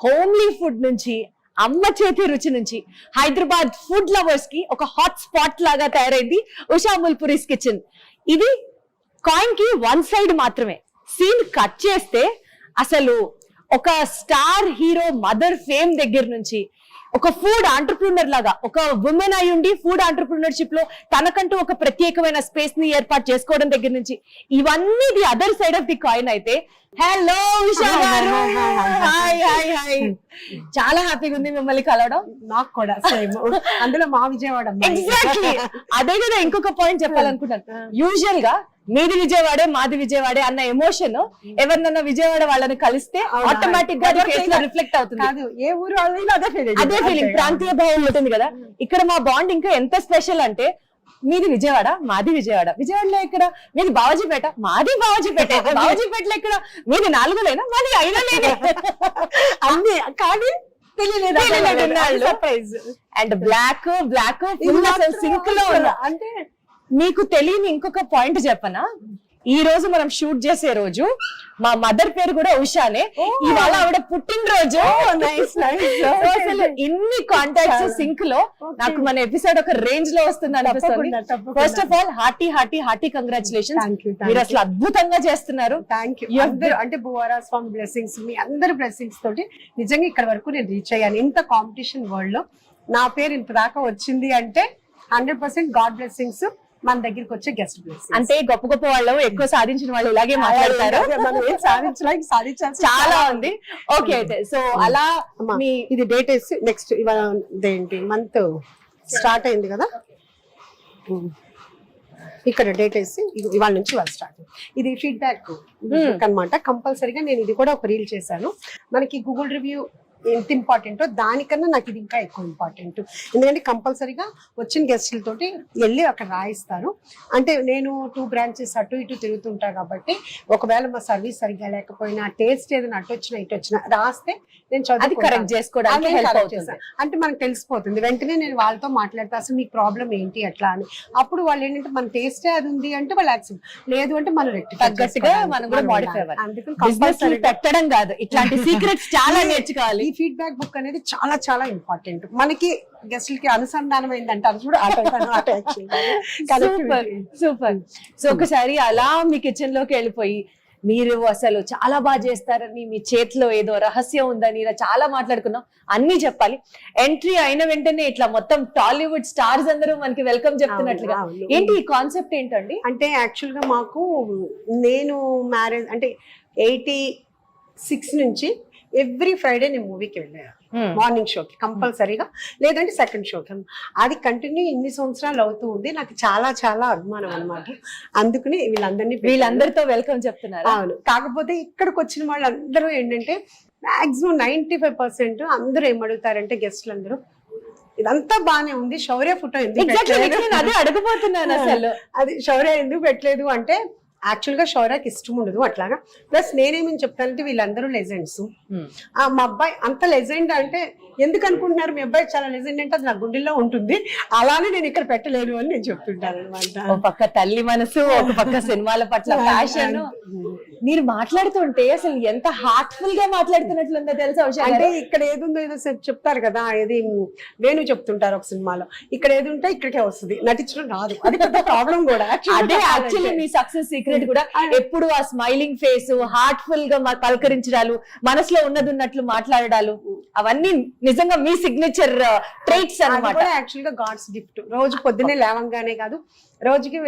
Homely food నుంచి అమ్మ చేతి రుచి నుంచి హైదరాబాద్ ఫుడ్ లవర్స్ కి ఒక హాట్ స్పాట్ లాగా తయారైంది ఉషా ముల్పురీస్ కిచెన్. ఇది కాయిన్ కి వన్ సైడ్ మాత్రమే. సీన్ కట్ చేస్తే అసలు ఒక స్టార్ హీరో మదర్ ఫేమ్ దగ్గర నుంచి ఒక ఫుడ్ ఆంటర్ప్రినర్ లాగా ఒక ఉమెన్ అయి ఉండి ఫుడ్ ఆంటర్ప్రినర్షిప్ లో తనకంటూ ఒక ప్రత్యేకమైన స్పేస్ ని ఏర్పాటు చేసుకోవడం దగ్గర నుంచి ఇవన్నీ the other side of the coin అయితే. హలో ఉషా గారు, హాయ్ హాయ్ హాయ్. చాలా హ్యాపీగా ఉంది మిమ్మల్ని కలవడం. నాకు కూడా సేమ్, అందులో మా విజయవాడ. ఎగ్జాక్ట్లీ అదే కదా ఇంకొక పాయింట్ చెప్పాలనుకుంటాను. యూజువల్ గా మీది విజయవాడే మాది విజయవాడే అన్న ఎమోషన్ ఎవరినన్నా విజయవాడ వాళ్ళని కలిస్తే ఆటోమేటిక్ గా రిఫ్లెక్ట్ అవుతుంది. కాదు, ఏ ఊరు వాళ్ళైనా అదే ఫీలింగ్, ప్రాంతీయ భావం ఉంటుంది కదా. ఇక్కడ మా బాండ్ ఇంకా ఎంత స్పెషల్ అంటే మీది విజయవాడ మాది విజయవాడ. విజయవాడలో ఇక్కడ మీది బావాజీపేట మాది బావాజీపేట. బావాజీపేటలో ఇక్కడ మీది 4లేనా మాది 5లేనే అన్ని కానీ తెలియలేదు. అండ్ బ్లాక్ బ్లాక్ సింక్ లో ఉన్నా. అంటే మీకు తెలియని ఇంకొక పాయింట్ చెప్పనా, ఈ రోజు మనం షూట్ చేసే రోజు మా మదర్ పేరు కూడా ఉషానే. ఇవాళ ఆవిడ పుట్టినరోజు. అసలు ఇన్ని కాంటాక్ట్స్ సింక్ లో నాకు మన ఎపిసోడ్ ఒక రేంజ్ లో వస్తుంది అనిపిస్తుంది. First of all hearty hearty hearty congratulations. మీరు అసలు అద్భుతంగా చేస్తున్నారు. Thank you. అంటే భువరా స్వామి బ్లెస్సింగ్స్, మీ అందరి బ్లెస్సింగ్స్ తోటి నిజంగా ఇక్కడ వరకు నేను రీచ్ అయ్యాను. ఇంత కాంపిటీషన్ వరల్డ్ లో నా పేరు ఇంత దాకా వచ్చింది అంటే 100% గాడ్ బ్లెస్సింగ్స్, మన దగ్గరికి వచ్చే గెస్ట్ బ్లెస్సింగ్స్. అంటే గొప్ప గొప్ప వాళ్ళు ఎక్కువ సాధించిన వాళ్ళు ఇలాగే మాట్లాడతారు. చాలా ఉంది. ఓకే అయితే సో అలా మీ ఇది డేట్ వేసి నెక్స్ట్ ఇవాళ ఏంటి మంత్ స్టార్ట్ అయింది కదా, ఇక్కడ డేట్ వేసి ఇవాళ నుంచి వాళ్ళు స్టార్ట్. ఇది ఫీడ్బ్యాక్ అన్నమాట. కంపల్సరీగా నేను ఇది కూడా ఒక రీల్ చేశాను. మనకి గూగుల్ రివ్యూ ఎంత ఇంపార్టెంటో దానికన్నా నాకు ఇది ఇంకా ఎక్కువ ఇంపార్టెంట్. ఎందుకంటే కంపల్సరీగా వచ్చిన గెస్టులతోటి వెళ్ళి అక్కడ రాయిస్తారు. అంటే నేను 2 బ్రాంచెస్ అటు ఇటు తిరుగుతుంటా కాబట్టి ఒకవేళ మా సర్వీస్ సరిగ్గా లేకపోయినా టేస్ట్ ఏదైనా అటు వచ్చినా ఇటు వచ్చినా రాస్తే నేను చదువు కరెక్ట్ చేసుకోవడానికి అంటే మనకు తెలిసిపోతుంది. వెంటనే నేను వాళ్ళతో మాట్లాడతా అసలు మీకు ప్రాబ్లం ఏంటి అట్లా అని. అప్పుడు వాళ్ళు ఏంటంటే మన టేస్టే అది ఉంది అంటే వాళ్ళు యాక్సెప్ట్, లేదు అంటే మనం తగ్గట్టుగా మనం కూడా మోడిఫై అవ్వాలి. అందుకని పెట్టడం కాదు, ఇట్లాంటి సీక్రెట్స్ చాలా నేర్చుకోవాలి. ఫీడ్బ్యాక్ బుక్ అనేది చాలా చాలా ఇంపార్టెంట్. మనకి గెస్ట్లకి అనుసంధానం అయిందంటే అది కూడా సూపర్. సో ఒకసారి అలా మీ కిచెన్ లోకి వెళ్ళిపోయి మీరు అసలు చాలా బాగా చేస్తారని, మీ చేతిలో ఏదో రహస్యం ఉందని ఇలా చాలా మాట్లాడుకున్నాం. అన్ని చెప్పాలి. ఎంట్రీ అయిన వెంటనే ఇట్లా మొత్తం టాలీవుడ్ స్టార్స్ అందరూ మనకి వెల్కమ్ చెప్తున్నట్లుగా ఏంటి ఈ కాన్సెప్ట్ ఏంటండి? అంటే యాక్చువల్ గా మాకు నేను మ్యారేజ్ అంటే 86 నుంచి ఎవ్రీ ఫ్రైడే నేను మూవీకి వెళ్ళాను. మార్నింగ్ షోకి కంపల్సరీగా, లేదంటే సెకండ్ షోకి. అది కంటిన్యూ ఇన్ని సంవత్సరాలు అవుతూ ఉంది. నాకు చాలా చాలా అభిమానం అనమాట. అందుకని వీళ్ళందరితో వెల్కమ్ చెప్తున్నారు. అవును. కాకపోతే ఇక్కడికి వచ్చిన వాళ్ళందరూ ఏంటంటే మాక్సిమం 95% అందరూ ఏమడుగుతారంటే గెస్ట్లు అందరూ ఇదంతా బానే ఉంది, శౌర్య ఫోటో ఎందుకు అదే అడగబోతున్నాను. అసలు అది శౌర్య ఎందుకు పెట్టలేదు అంటే యాక్చువల్ గా శౌర్యకి ఇష్టం ఉండదు అట్లాగా. ప్లస్ నేనేమని చెప్తానంటే వీళ్ళందరూ లెజెండ్స్. మా అబ్బాయి అంత లెజెండ్ అంటే ఎందుకు అనుకుంటున్నారు, మీ అబ్బాయి చాలా లెజెండ్ అంటే అది నా గుండెల్లో ఉంటుంది, అలానే నేను ఇక్కడ పెట్టలేను అని నేను చెప్తుంటాను అనమాట. ఒక పక్క తల్లి మనసు, ఒక పక్క సినిమాల పట్ల ప్యాషన్. మీరు మాట్లాడుతుంటే అసలు ఎంత హార్ట్ఫుల్ గా మాట్లాడుతున్నట్లుందో తెలుసా ఉషా? అంటే ఇక్కడ ఏదుందో ఏదో చెప్తారు కదా, ఏది వేణు చెప్తుంటారు ఒక సినిమాలో, ఇక్కడ ఏది ఉంటే ఇక్కడికే వస్తుంది, నటించడం రాదు. అది పెద్ద ప్రాబ్లం కూడా. అదే యాక్చువల్లీ మీ సక్సెస్ సీక్రెట్ కూడా. ఎప్పుడు ఆ స్మైలింగ్ ఫేస్, హార్ట్ఫుల్ గా పలకరించడాలు, మనసులో ఉన్నది ఉన్నట్లు మాట్లాడాలు, అవన్నీ నిజంగా మీ సిగ్నేచర్ ట్రైట్స్ అన్నమాట. యాక్చువల్ గా గాడ్స్ గిఫ్ట్. రోజు పొద్దున్నే లేవంగానే కాదు, రోజుకి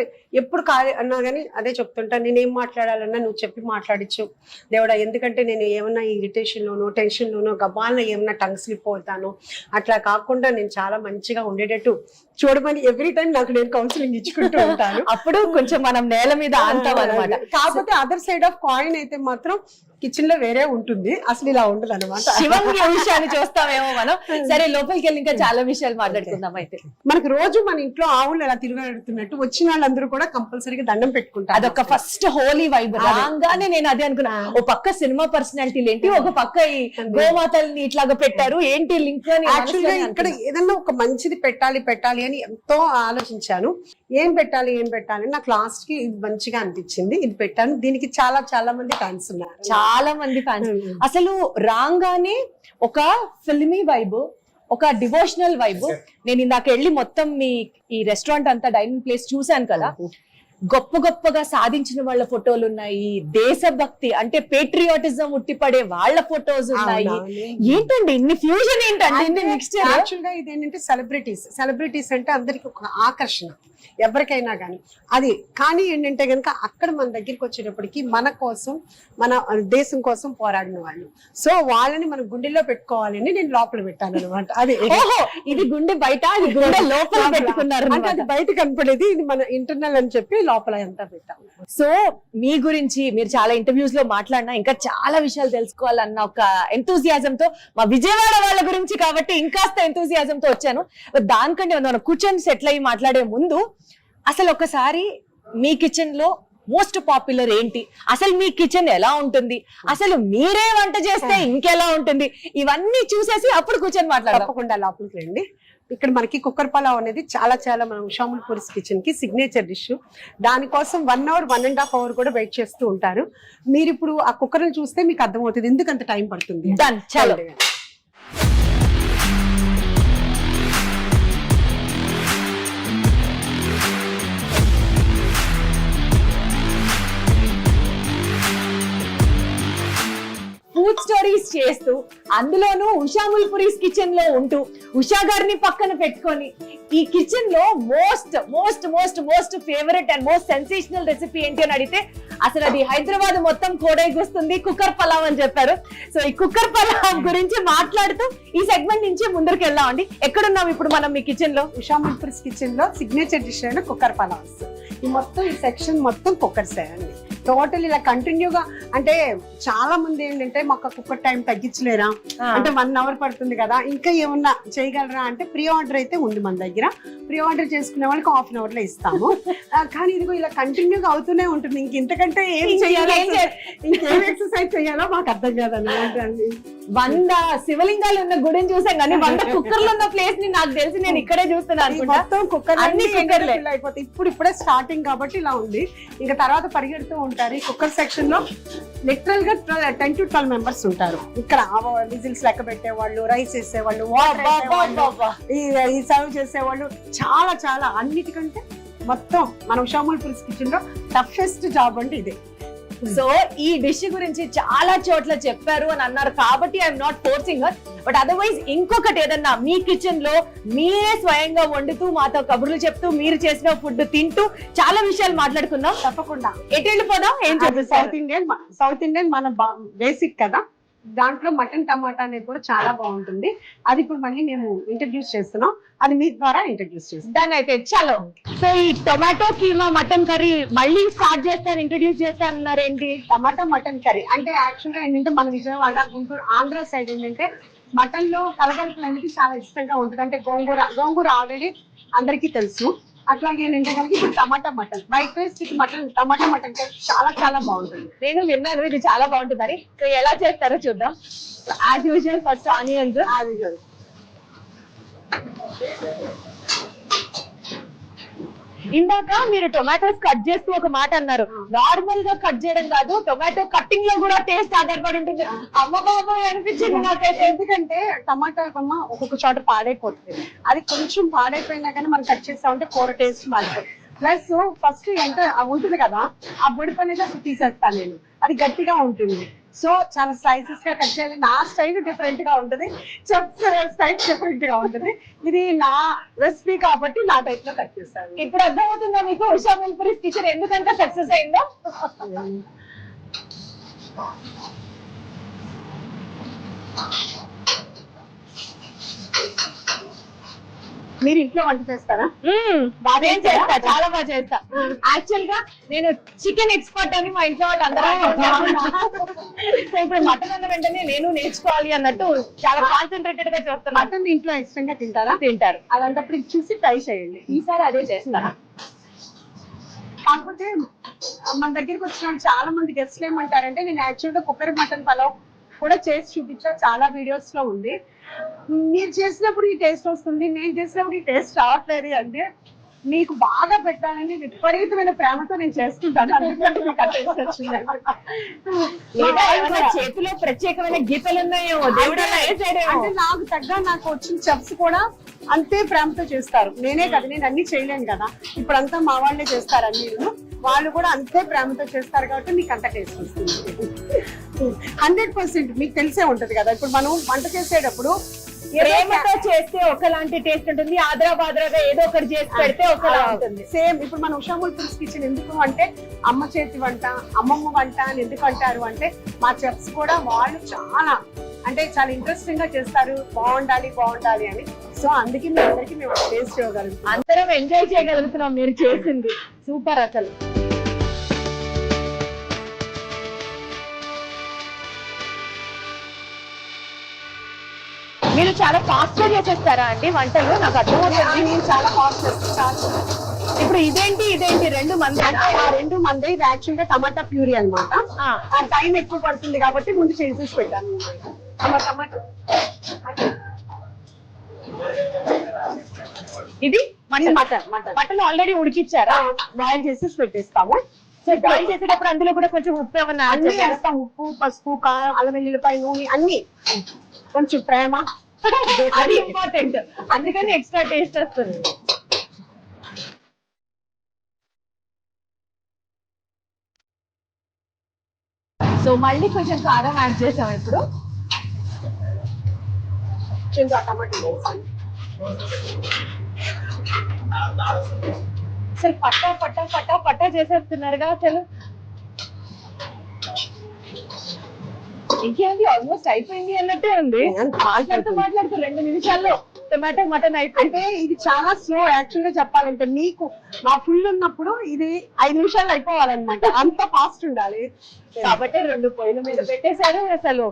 ఎప్పుడు ఖాళీ అన్నా కానీ అదే చెప్తుంటా, నేనేం మాట్లాడాలన్నా నువ్వు చెప్పి మాట్లాడించు దేవుడా. ఎందుకంటే నేను ఏమన్నా ఇరిటేషన్ లోనో టెన్షన్ లోనో గబాలన ఏమన్నా టంగ్ స్లిప్ అవుతాను, అట్లా కాకుండా నేను చాలా మంచిగా ఉండేటట్టు చూడమని ఎవ్రీ టైం నాకు నేను కౌన్సిలింగ్ ఇచ్చుకుంటూ ఉంటాను. అప్పుడు కొంచెం మనం నేల మీద ఆంటాం అనమాట. కాకపోతే అదర్ సైడ్ ఆఫ్ కాయిన్ అయితే మాత్రం కిచెన్ లో వేరే ఉంటుంది, అసలు ఇలా ఉండదు అనమాట. శివంగి విషయాన్ని చూస్తామేమో మనం. సరే లోపలికి వెళ్ళి ఇంకా చాలా విషయాలు మాట్లాడుకుందాం. అయితే మనకు రోజు మన ఇంట్లో ఆవులు ఎలా తిరగడుతున్నట్టు వచ్చిన వాళ్ళందరూ కూడా కంపల్సరీగా దండం పెట్టుకుంటారు. అదొక ఫస్ట్ హోలీ వైబ్. రాగానే నేను అదే అనుకున్నా, ఓ పక్క సినిమా పర్సనాలిటీలు ఏంటి, ఒక పక్క ఈ గోమాతల్ని ఇట్లాగా పెట్టారు ఏంటి లింక్ అని. యాక్చువల్ గా ఇక్కడ ఏదన్నా ఒక మంచిది పెట్టాలి అని ఎంతో ఆలోచించాను. ఏం పెట్టాలి నాకు లాస్ట్ కి ఇది మంచిగా అనిపించింది, ఇది పెట్టాను. దీనికి చాలా చాలా మంది ఫ్యాన్స్ ఉన్నారు. చాలా మంది ఫ్యాన్స్. అసలు రాగానే ఒక ఫిల్మీ వైబ్, ఒక డివోషనల్ వైబ్. నేను ఇందాక వెళ్ళి మొత్తం మీ ఈ రెస్టారెంట్ అంతా డైనింగ్ ప్లేస్ చూశాను కదా, గొప్ప గొప్పగా సాధించిన వాళ్ళ ఫోటోలు ఉన్నాయి, దేశభక్తి అంటే పేట్రియాటిజం ఉట్టిపడే వాళ్ళ ఫోటోస్ ఉన్నాయి. ఏంటండి ఇన్ని ఫ్యూజన్, ఏంటండి ఇన్ని మిక్స్చర్? యాక్చువల్ గా ఇది ఏంటంటే సెలబ్రిటీస్ అంటే అందరికి ఒక ఆకర్షణ ఎవరికైనా కానీ అది. కానీ ఏంటంటే కనుక అక్కడ మన దగ్గరికి వచ్చేటప్పటికి మన కోసం, మన దేశం కోసం పోరాడిన వాళ్ళు, సో వాళ్ళని మనం గుండెల్లో పెట్టుకోవాలని నేను లోపల పెట్టాను అనమాట. అది ఇది గుండె బయట, ఇది గుండె లోపల పెట్టుకున్నారు అంటే అది బయట కనపడేది, ఇది మన ఇంటర్నల్ అని చెప్పి లోపల ఎంత పెట్టాము. సో మీ గురించి మీరు చాలా ఇంటర్వ్యూస్ లో మాట్లాడినా ఇంకా చాలా విషయాలు తెలుసుకోవాలన్న ఒక ఎంతూజియాజం తో, మా విజయవాడ వాళ్ళ గురించి కాబట్టి ఇంకాస్త ఎంతూజియాజం తో వచ్చాను. దానికంటే మనం కూర్చొని సెటిల్ అయ్యి మాట్లాడే ముందు అసలు ఒకసారి మీ కిచెన్ లో మోస్ట్ పాపులర్ ఏంటి, అసలు మీ కిచెన్ ఎలా ఉంటుంది, అసలు మీరే వంట చేస్తే ఇంకెలా ఉంటుంది, ఇవన్నీ చూసేసి అప్పుడు కూర్చొని మాట్లాడదాం. తప్పకుండా లోపలికి రండి. ఇక్కడ మనకి కుక్కర్ పలావ్ అనేది చాలా మన ఉషాముల్ పూరీస్ కిచెన్ కి సిగ్నేచర్ డిష్. దానికోసం 1 అవర్ 1.5 అవర్ కూడా వెయిట్ చేస్తూ ఉంటారు. మీరు ఇప్పుడు ఆ కుక్కర్ చూస్తే మీకు అర్థమవుతుంది ఎందుకు అంత టైం పడుతుంది. డన్, చలో. ఫుడ్ స్టోరీస్ చేస్తూ, అందులోనూ ఉషాముల్ పూరీస్ కిచెన్ లో ఉంటూ, ఉషా గారిని పక్కన పెట్టుకొని ఈ కిచెన్ లో most most most most favourite and most sensational recipe ఏంటి అని అడిగితే అసలు అది హైదరాబాద్ మొత్తం కోడైకొస్తుంది కుక్కర్ పలావ్ అని చెప్పారు. సో ఈ కుక్కర్ పలావ్ గురించి మాట్లాడుతూ ఈ సెగ్మెంట్ నుంచి ముందరికి వెళ్దామండి. ఎక్కడున్నాం ఇప్పుడు మనం మీ కిచెన్ లో? ఉషాముల్ పూరీస్ కిచెన్ లో సిగ్నేచర్ డిష్ అయిన కుక్కర్ పలావ్స్. ఈ మొత్తం ఈ సెక్షన్ మొత్తం కుక్కర్స్ అండి. టోటల్ ఇలా కంటిన్యూగా, అంటే చాలా మంది ఏంటంటే మాకు కుక్కర్ టైం తగ్గించలేరా అంటే 1 అవర్ పడుతుంది కదా, ఇంకా ఏమన్నా చేయగలరా అంటే ప్రీ ఆర్డర్ అయితే ఉంది మన దగ్గర. ప్రీ ఆర్డర్ చేసుకునే వాళ్ళకి ½ అవర్ లో ఇస్తాము. కానీ ఇదిగో ఇలా కంటిన్యూగా అవుతూనే ఉంటుంది. ఇంతకంటే ఏం చేయాలి, ఇంకేం ఎక్సర్సైజ్ చేయాలో మాకు అర్థం కాదన్నమాట. 100 శివలింగాలు ఉన్న గుడిని చూసాం కానీ 100 కుక్కర్లు ఉన్న ప్లేస్ ని నాకు తెలిసి నేను ఇక్కడే చూస్తున్నాను. మొత్తం కుక్కర్ అన్ని అయిపోతాయి. ఇప్పుడే స్టార్టింగ్ కాబట్టి ఇలా ఉంది, ఇంకా తర్వాత పరిగెడుతూ ఉంటారు. ఈ కుక్కర్ సెక్షన్ లో లిటరల్ గా 10 to 12 మెంబర్స్ ఉంటారు. ఇక్కడ విజిల్స్ లెక్క పెట్టేవాళ్ళు, రైస్ వేసేవాళ్ళు, ఈ సర్వ్ చేసేవాళ్ళు, చాలా అన్నిటికంటే మొత్తం మన ఉషాముల్ పూరీస్ కిచెన్ లో టఫెస్ట్ జాబ్ అంటే ఇదే. సో ఈ డిష్ గురించి చాలా చోట్ల చెప్పారు అని అన్నారు కాబట్టి I'm not forcing her. But otherwise ఇంకొకటి ఏదన్నా మీ కిచెన్ లో మీరే స్వయంగా వండుతూ మాతో కబుర్లు చెప్తూ మీరు చేసిన ఫుడ్ తింటూ చాలా విషయాలు మాట్లాడుకుందాం. తప్పకుండా. ఎటు వెళ్ళిపోదాం? ఏం చెప్పి సౌత్ ఇండియన్ మన బేసిక్ కదా, దాంట్లో మటన్ టమాటా అనేది కూడా చాలా బాగుంటుంది. అది ఇప్పుడు మళ్ళీ మేము ఇంట్రడ్యూస్ చేస్తున్నాం, అది మీ ద్వారా ఇంట్రడ్యూస్ చేస్తాం. దాని అయితే చలో. సో ఈ టొమాటో కీమా మటన్ కర్రీ మళ్ళీ స్టార్ట్ చేస్తారు, ఇంట్రడ్యూస్ చేస్తారన్నారు. ఏంటి టమాటా మటన్ కర్రీ అంటే యాక్చువల్గా ఏంటంటే మన విజయవాడ, గుంటూరు, ఆంధ్ర సైడ్ ఏంటంటే మటన్ లో కలగలుపులు అనేది చాలా ఇష్టంగా ఉంటుంది. అంటే గోంగూర ఆల్రెడీ అందరికీ తెలుసు. అట్లాగే ఏంటంటే కనుక ఇప్పుడు tomato mutton, white rice with mutton, tomato mutton చాలా బాగుంటుంది. నేను విన్నాను ఇది చాలా బాగుంటుందని. సో ఎలా చేస్తారో చూద్దాం. As usual first onions. ఇందాక మీరు టొమాటోస్ కట్ చేస్తూ ఒక మాట అన్నారు, నార్మల్ గా కట్ చేయడం కాదు, టొమాటో కట్టింగ్ లో కూడా టేస్ట్ ఆధారపడి ఉంటుంది. అమ్మ బాబోయ్ అనిపించింది నాకైతే. ఎందుకంటే టమాటా కొమ్మ ఒక్కొక్క చోట పాడైపోతుంది. అది కొంచెం పాడైపోయినా కానీ మనం కట్ చేస్తామంటే కూర టేస్ట్ మారిపోతుంది. ప్లస్ ఫస్ట్ ఎంత ఉంటుంది కదా, ఆ బొడిపు అనేది అసలు తీసేస్తాను నేను, అది గట్టిగా ఉంటుంది. సో చాలా స్లైసెస్ గా కట్ చేయాలి. నా స్టైల్ డిఫరెంట్ గా ఉంటుంది, స్టైల్ డిఫరెంట్ గా ఉంటుంది. ఇది నా రెసిపీ కాబట్టి నా టైప్ లో కట్ చేస్తాను. ఇప్పుడు అర్థమవుతుందా మీకు ఉషాముల్ పూరీస్ కిచెన్ ఎందుకంటే సక్సెస్ అయిందో? మీరు ఇంట్లో వంట చేస్తారా? బాగా చేస్తా, చాలా బాగా చేస్తా. యాక్చువల్ గా నేను చికెన్ ఎక్స్పర్ట్ అని మా ఇంట్లో వాళ్ళు అందరూ. ఇప్పుడు మటన్ అన్న వెంటనే నేను నేర్చుకోవాలి అన్నట్టు చాలా కాన్సన్ట్రేటెడ్ గా చేస్తాను. మటన్ ఇంట్లో ఇష్టంగా తింటారా? తింటారు. అలాంటప్పుడు ఇది చూసి ట్రై చేయండి. ఈసారి అదే చేస్తాను. కాకపోతే మన దగ్గరికి వచ్చిన చాలా మంది గెస్ట్లు ఏమంటారంటే, నేను యాక్చువల్ గా కుక్కర్ మటన్ పలావ్ కూడా చేసి చూపించా, చాలా వీడియోస్ లో ఉంది. మీరు చేసినప్పుడు ఈ టేస్ట్ వస్తుంది, నేను చేసినప్పుడు ఈ టేస్ట్ రావట్లేదు అంటే మీకు బాగా పెట్టాలని విపరీతమైన ప్రేమతో నేను చేస్తుంటాను. అందుకని మీకు ఆ taste వచ్చింది. లేదా ఏమైనా చేతిలో ప్రత్యేకమైన గీతలు ఉన్నాయో దేవుడు అలా వేసాడేమో. అంటే నాకు తగ్గ నాకు వచ్చిన చెఫ్స్ కూడా అంతే ప్రేమతో చేస్తారు. నేనే కదా, నేను అన్ని చేయలేను కదా, ఇప్పుడంతా మా వాళ్ళే చేస్తారు అన్ని, వాళ్ళు కూడా అంతే ప్రేమతో చేస్తారు కాబట్టి మీకు అంత టేస్ట్ వస్తుంది. 100% మీకు తెలిసే ఉంటది కదా, ఇప్పుడు మనం వంట చేసేటప్పుడు ప్రేమతో చేస్తే ఒకలాంటి టేస్ట్ ఉంటుంది, ఆద్రా బాద్రాగా ఏదో ఒకటి చేసి పెడితే ఒకలా ఉంటుంది. సేమ్ ఇప్పుడు మన ఉషా ముల్పురీస్ కిచెన్ ఎందుకు అంటే అమ్మ చేతి వంట, అమ్మమ్మ వంట అని ఎందుకు అంటారు అంటే మా చెఫ్స్ కూడా వాళ్ళు చాలా చాలా ఇంట్రెస్టింగ్ గా చేస్తారు, బాగుండాలి అని. సో అందుకే మీ అందరికి మేము టేస్ట్ ఇవ్వగలుగుతాం, అందరం ఎంజాయ్ చేయగలుగుతున్నాం మీరు చేసింది. సూపర్ అసలు. మీరు చాలా ఫాస్ట్ గా చేసేస్తారా అండి వంటలు? నాకు అర్థమవుతుంది. నేను చాలా ఫాస్ట్ చేస్తాను. ఇప్పుడు ఇదేంటి 2 మంది? ఆ 2 మంది ఇది యాక్చువల్ గా టమాటా ప్యూరీ అనమాట. ఆ టైం ఎక్కువ పడుతుంది కాబట్టి ముందు చేసేసి పెట్టాను. టమాటా ఇది మటన్ ఆల్రెడీ ఉడికిచ్చారా? బాయిల్ చేసేసి పెట్టేస్తాము. సో బాయిల్ చేసేటప్పుడు అందులో కూడా కొంచెం ఉప్పు ఏమన్నా అన్ని వేస్తాం, ఉప్పు, పసుపు, కారం, అల్లం వెల్లుల్లిపాయ, నూనె అన్ని, కొంచెం ప్రేమ, అది ఇంపార్టెంట్, అందుకని ఎక్స్ట్రా టేస్ట్ వస్తుంది. సో మళ్ళీ కొంచెం కారం యాడ్ చేసాం ఇప్పుడు. టమాటా వేస్తాం. అసలు పట్టా చేసేస్తున్నారుగా అసలు. ఇంకేంది ఆల్మోస్ట్ అయిపోయింది అన్నట్టే ఉంది. మాట్లాడుతూ 2 నిమిషాల్లో టమాటో మటన్ అయిపోయింది. ఇది చాలా స్లో యాక్చువల్ గా చెప్పాలంటే. మీకు మా ఫుల్ ఉన్నప్పుడు ఇది 5 నిమిషాలు అయిపోవాలన్నమాట, అంత ఫాస్ట్ ఉండాలి కాబట్టి 2 పొయ్యిల మీద పెట్టేశారు అసలు.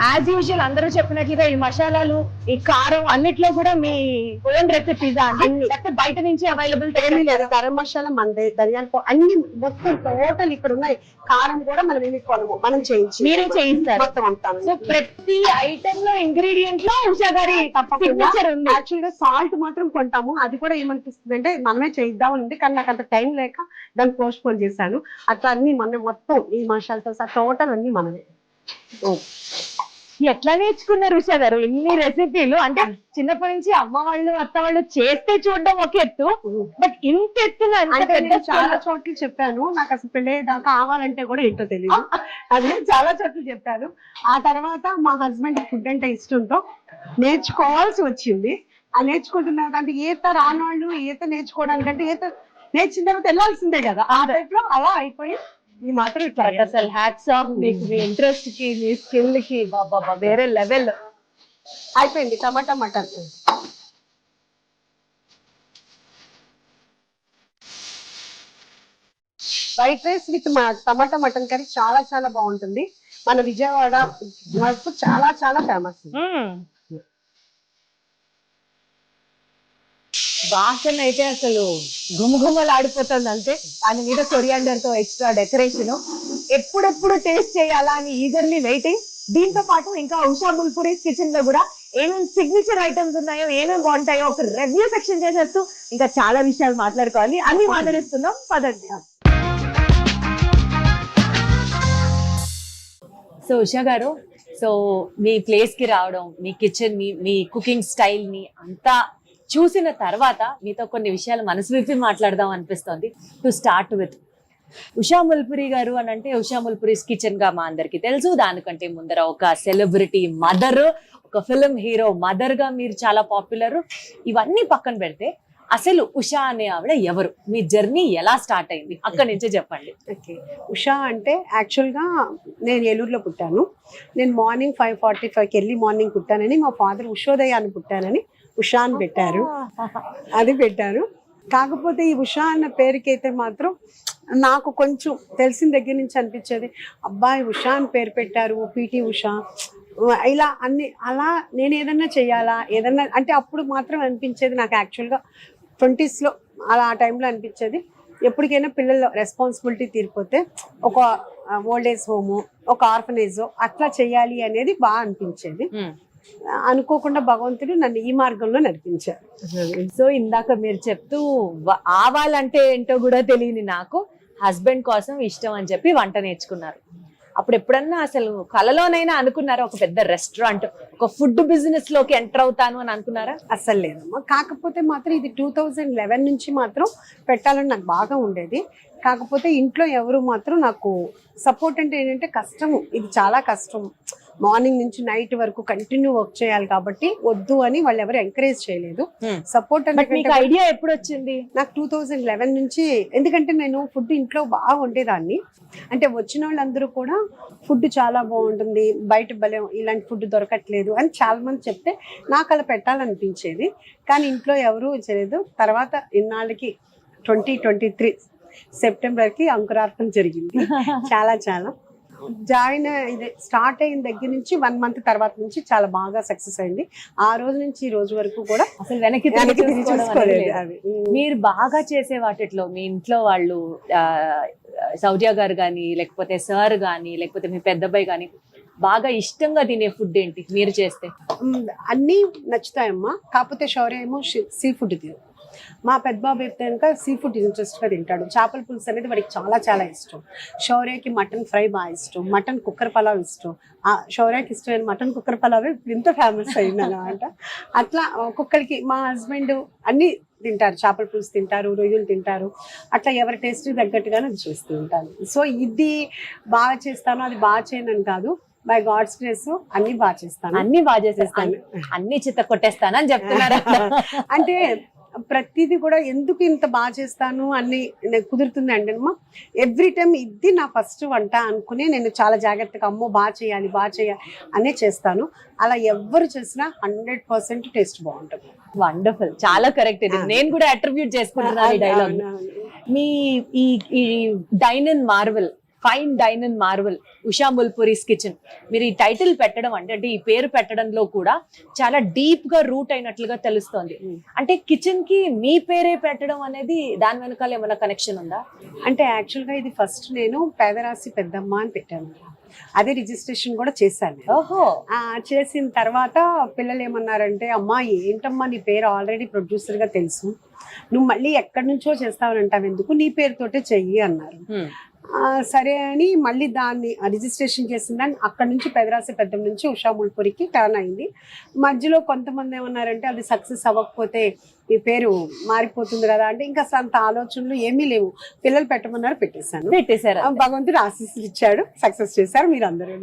యాజ్ యూజువల్ అందరూ చెప్పినట్లుగా ఈ మసాలాలు, ఈ కారం అన్నిట్లో కూడా మీ ఓన్ రెసిపీసా అండి, లేకపోతే బయట నుంచి అవైలబుల్? ఏమీ లేదు, గరం మసాలా మందే, ధనియాల అన్ని మొత్తం టోటల్ ఇక్కడ ఉన్నాయి. కారం కూడా మనం ఏమి కొనము, మనం మీరే చేయిస్తారు మొత్తం అంటాను. సో ప్రతి ఐటమ్ లో ఇంగ్రీడియంట్ లో ఉషా గారి సిగ్నేచర్ ఉంది. యాక్చువల్ గా సాల్ట్ మాత్రం కొంటాము, అది కూడా ఏమనిపిస్తుంది అంటే మనమే చేద్దాం ఉంది, కానీ నాకు అంత టైం లేక దాన్ని పోస్ట్ పోన్ చేశాను. అట్లా అన్ని మనం మొత్తం ఈ మసాలాతో సహా టోటల్ అన్ని మనమే. ఎట్లా నేర్చుకున్నారు ఉషా గారు ఇన్ని రెసిపీలు? అంటే చిన్నప్పటి నుంచి అమ్మ వాళ్ళు, అత్త వాళ్ళు చేస్తే చూడడం ఒక ఎత్తు, బట్ ఇంత ఎత్తుగా చాలా చోట్ల చెప్పాను. నాకు అసలు పెళ్ళి దాకా కావాలంటే కూడా ఏంటో తెలియదు, అది చాలా చోట్ల చెప్పాను. ఆ తర్వాత మా హస్బెండ్ ఫుడ్ అంటే ఇష్టంతో నేర్చుకోవాల్సి వచ్చింది. ఆ నేర్చుకుంటున్నారు అంటే ఈత రానోళ్ళు ఈత నేర్చుకోవడానికంటే ఈత నేర్చిన తర్వాత వెళ్ళాల్సిందే కదా, ఆ టైప్ లో అలా అయిపోయి ఈ మాత్రం ఇట్లా. అసలు హ్యాట్స్ ఆఫ్ మీకు, మీ ఇంట్రెస్ట్ కి, మీ స్కిల్ కి, బాబా వేరే లెవెల్. అయిపోయింది tomato mutton. White rice with tomato mutton curry చాలా చాలా బాగుంటుంది. మన విజయవాడ వరకు చాలా చాలా ఫేమస్. వాసన అయితే అసలు గుమగుమలాడిపోతుంది అంతే. దాని మీద కొరియాండర్ తో ఎక్స్ట్రా డెకరేషన్. ఎప్పుడెప్పుడు టేస్ట్ చేయాలా అని ఈగర్లీ వెయిటింగ్. దీంతో పాటు ఇంకా ఉషా ముల్పురీస్ కిచెన్ లో కూడా ఏమేమి సిగ్నేచర్ ఐటమ్స్ ఉన్నాయో, ఏమేమి బాగుంటాయో ఒక రివ్యూ సెక్షన్ చేసేస్తూ ఇంకా చాలా విషయాలు మాట్లాడుకోవాలి. అన్ని మాట్లాడిస్తున్నాం, పదండి. సో ఉషా గారు, సో మీ ప్లేస్ కి రావడం, మీ కిచెన్ ని, మీ కుకింగ్ స్టైల్ ని అంతా చూసిన తర్వాత మీతో కొన్ని విషయాలు మనసు విప్పి మాట్లాడదాం అనిపిస్తుంది. టు స్టార్ట్ విత్ ఉషా ముల్పురి గారు అని అంటే ఉషా ముల్పురీస్ కిచెన్ గా మా అందరికి తెలుసు. దానికంటే ముందర ఒక సెలబ్రిటీ మదర్, ఒక ఫిల్మ్ హీరో మదర్ గా మీరు చాలా పాపులర్. ఇవన్నీ పక్కన పెడితే అసలు ఉషా అనే ఆవిడ ఎవరు? మీ జర్నీ ఎలా స్టార్ట్ అయింది? అక్కడి నుంచే చెప్పండి. ఓకే, ఉషా అంటే యాక్చువల్గా నేను ఏలూరులో పుట్టాను. నేను మార్నింగ్ 5:45కి ఎర్లీ మార్నింగ్ పుట్టానని, మా ఫాదర్ ఉషోదయ అని పుట్టానని ఉషా అని పెట్టారు, అది పెట్టారు. కాకపోతే ఈ ఉషా అన్న పేరుకైతే మాత్రం నాకు కొంచెం తెలిసిన దగ్గర నుంచి అనిపించేది, అబ్బాయి ఉషా అని పేరు పెట్టారు, పిటి ఉషా ఇలా అన్ని, అలా నేను ఏదన్నా చెయ్యాలా ఏదన్నా అంటే అప్పుడు మాత్రం అనిపించేది నాకు. యాక్చువల్గా 20s లో అలా ఆ టైంలో అనిపించేది ఎప్పటికైనా పిల్లల రెస్పాన్సిబిలిటీ తీరిపోతే ఒక ఓల్డ్ ఏజ్ హోము, ఒక ఆర్ఫనేజ్ అట్లా చేయాలి అనేది బాగా అనిపించేది. అనుకోకుండా భగవంతుడు నన్ను ఈ మార్గంలో నడిపించారు. సో ఇందాక మీరు చెప్తూ ఆవాలంటే ఏంటో కూడా తెలియని నాకు హస్బెండ్ కోసం ఇష్టం అని చెప్పి వంట నేర్చుకున్నారు. అప్పుడు ఎప్పుడన్నా అసలు కలలోనైనా అనుకున్నారా ఒక పెద్ద రెస్టారెంట్, ఒక ఫుడ్ బిజినెస్ లోకి ఎంటర్ అవుతాను అని అనుకున్నారా? అస్సలు లేదమ్మా. కాకపోతే మాత్రం ఇది 2011 నుంచి మాత్రం పెట్టాలని నాకు బాగా ఉండేది. కాకపోతే ఇంట్లో ఎవరు మాత్రం నాకు సపోర్ట్ అంటే ఏంటంటే కష్టము, ఇది చాలా కష్టం, మార్నింగ్ నుంచి నైట్ వరకు కంటిన్యూ వర్క్ చేయాలి కాబట్టి వద్దు అని వాళ్ళు ఎవరు ఎంకరేజ్ చేయలేదు. సపోర్ట్ అంటే ఐడియా ఎప్పుడు వచ్చింది? నాకు 2011 నుంచి, ఎందుకంటే నేను ఫుడ్ ఇంట్లో బాగా వండేదాన్ని. అంటే వచ్చిన వాళ్ళందరూ కూడా ఫుడ్ చాలా బాగుంటుంది, బయట భలే ఇలాంటి ఫుడ్ దొరకట్లేదు అని చాలా మంది చెప్తే నాకు అలా పెట్టాలనిపించేది. కానీ ఇంట్లో ఎవరు చేయలేదు. తర్వాత ఇన్నాళ్ళకి 2023 సెప్టెంబర్కి అంకురార్పణ జరిగింది. చాలా చాలా జాయిన్ ఇది స్టార్ట్ అయిన దగ్గర నుంచి 1 మంత్ తర్వాత నుంచి చాలా బాగా సక్సెస్ అయింది. ఆ రోజు నుంచి ఈ రోజు వరకు కూడా అసలు వెనక్కి చూసుకోలేదు. అది మీరు బాగా చేసే వాటిలో మీ ఇంట్లో వాళ్ళు సౌజా గారు కానీ, లేకపోతే సార్ కానీ, లేకపోతే మీ పెద్దబ్బాయి కానీ బాగా ఇష్టంగా తినే ఫుడ్ ఏంటి మీరు చేస్తే? అన్నీ నచ్చుతాయమ్మా. కాకపోతే శౌర్య ఏమో సీ ఫుడ్ తిను. మా పెద్ద బాబు అయితే కనుక సీ ఫుడ్ ఇంట్రెస్ట్గా తింటాడు. చేపల పులుసు అనేది వాడికి చాలా చాలా ఇష్టం. శౌర్యకి మటన్ ఫ్రై బాగా ఇష్టం, మటన్ కుక్కర్ పలావ్ ఇష్టం. శౌర్యకి ఇష్టమైన మటన్ కుక్కర్ పలావ్ ఇంత ఫేమస్ అయింది అనమాట. అట్లా ఒక్కొక్కరికి మా హస్బెండ్ అన్ని తింటారు, చేపల పులుసు తింటారు, రొయ్యలు తింటారు. అట్లా ఎవరి టేస్ట్ తగ్గట్టుగానే అది చేస్తూ ఉంటాను. సో ఇది బాగా చేస్తాను, అది బాగా చేయనని కాదు, బై గాడ్స్ గ్రేస్ అన్ని బాగా చేస్తాను. అన్ని బాగా చేసేస్తాను, అన్ని చిత్త కొట్టేస్తాను అని చెప్తున్నారు. అంటే ప్రతిదీ కూడా ఎందుకు ఇంత బాగా చేస్తాను అన్ని కుదురుతుంది అంటే అమ్మా, ఎవ్రీ టైం ఇది నా ఫస్ట్ వంట అనుకుని నేను చాలా జాగ్రత్తగా అమ్మో బాగా చేయాలి అనే చేస్తాను. అలా ఎవరు చేసినా 100% టేస్ట్ బాగుంటుంది. వండర్ఫుల్, చాలా కరెక్ట్. ఇది నేను కూడా అట్రిబ్యూట్ చేసుకుంటున్నాను ఈ డైలాగ్. మీ ఈ dine and marvel, fine dine and marvel Usha Mulpuri's kitchen, మీరు ఈ టైటిల్ పెట్టడం అంటే ఈ పేరు పెట్టడంలో కూడా చాలా డీప్ గా రూట్ అయినట్లుగా తెలుస్తోంది. అంటే కిచెన్ కి మీ పేరే పెట్టడం అనేది దాని వెనకాల ఏమైనా కనెక్షన్ ఉందా? అంటే యాక్చువల్ గా ఇది ఫస్ట్ నేను పేదరాశి పెద్దమ్మ అని పెట్టాను. అదే రిజిస్ట్రేషన్ కూడా చేశాను. ఓహో. చేసిన తర్వాత పిల్లలు ఏమన్నారంటే, అమ్మా ఏంటమ్మా నీ పేరు ఆల్రెడీ ప్రొడ్యూసర్ గా తెలుసు, నువ్వు మళ్ళీ ఎక్కడి నుంచో చేస్తావనంటావు, ఎందుకు నీ పేరుతోటే చెయ్యి అన్నారు. సరే అని మళ్ళీ దాన్ని రిజిస్ట్రేషన్ చేసిందని అక్కడ నుంచి పెదరాశి పెద్దం నుంచి ఉషా ముల్పురికి టర్న్ అయింది. మధ్యలో కొంతమంది ఏమన్నారంటే అది సక్సెస్ అవ్వకపోతే ఈ పేరు మారిపోతుంది కదా అంటే, ఇంకా అసలు అంత ఆలోచనలు ఏమీ లేవు, పిల్లలు పెట్టమన్నారు, పెట్టేశారు. భగవంతుడు ఆశీస్సులు ఇచ్చాడు, సక్సెస్ చేశారు మీరు అందరూ.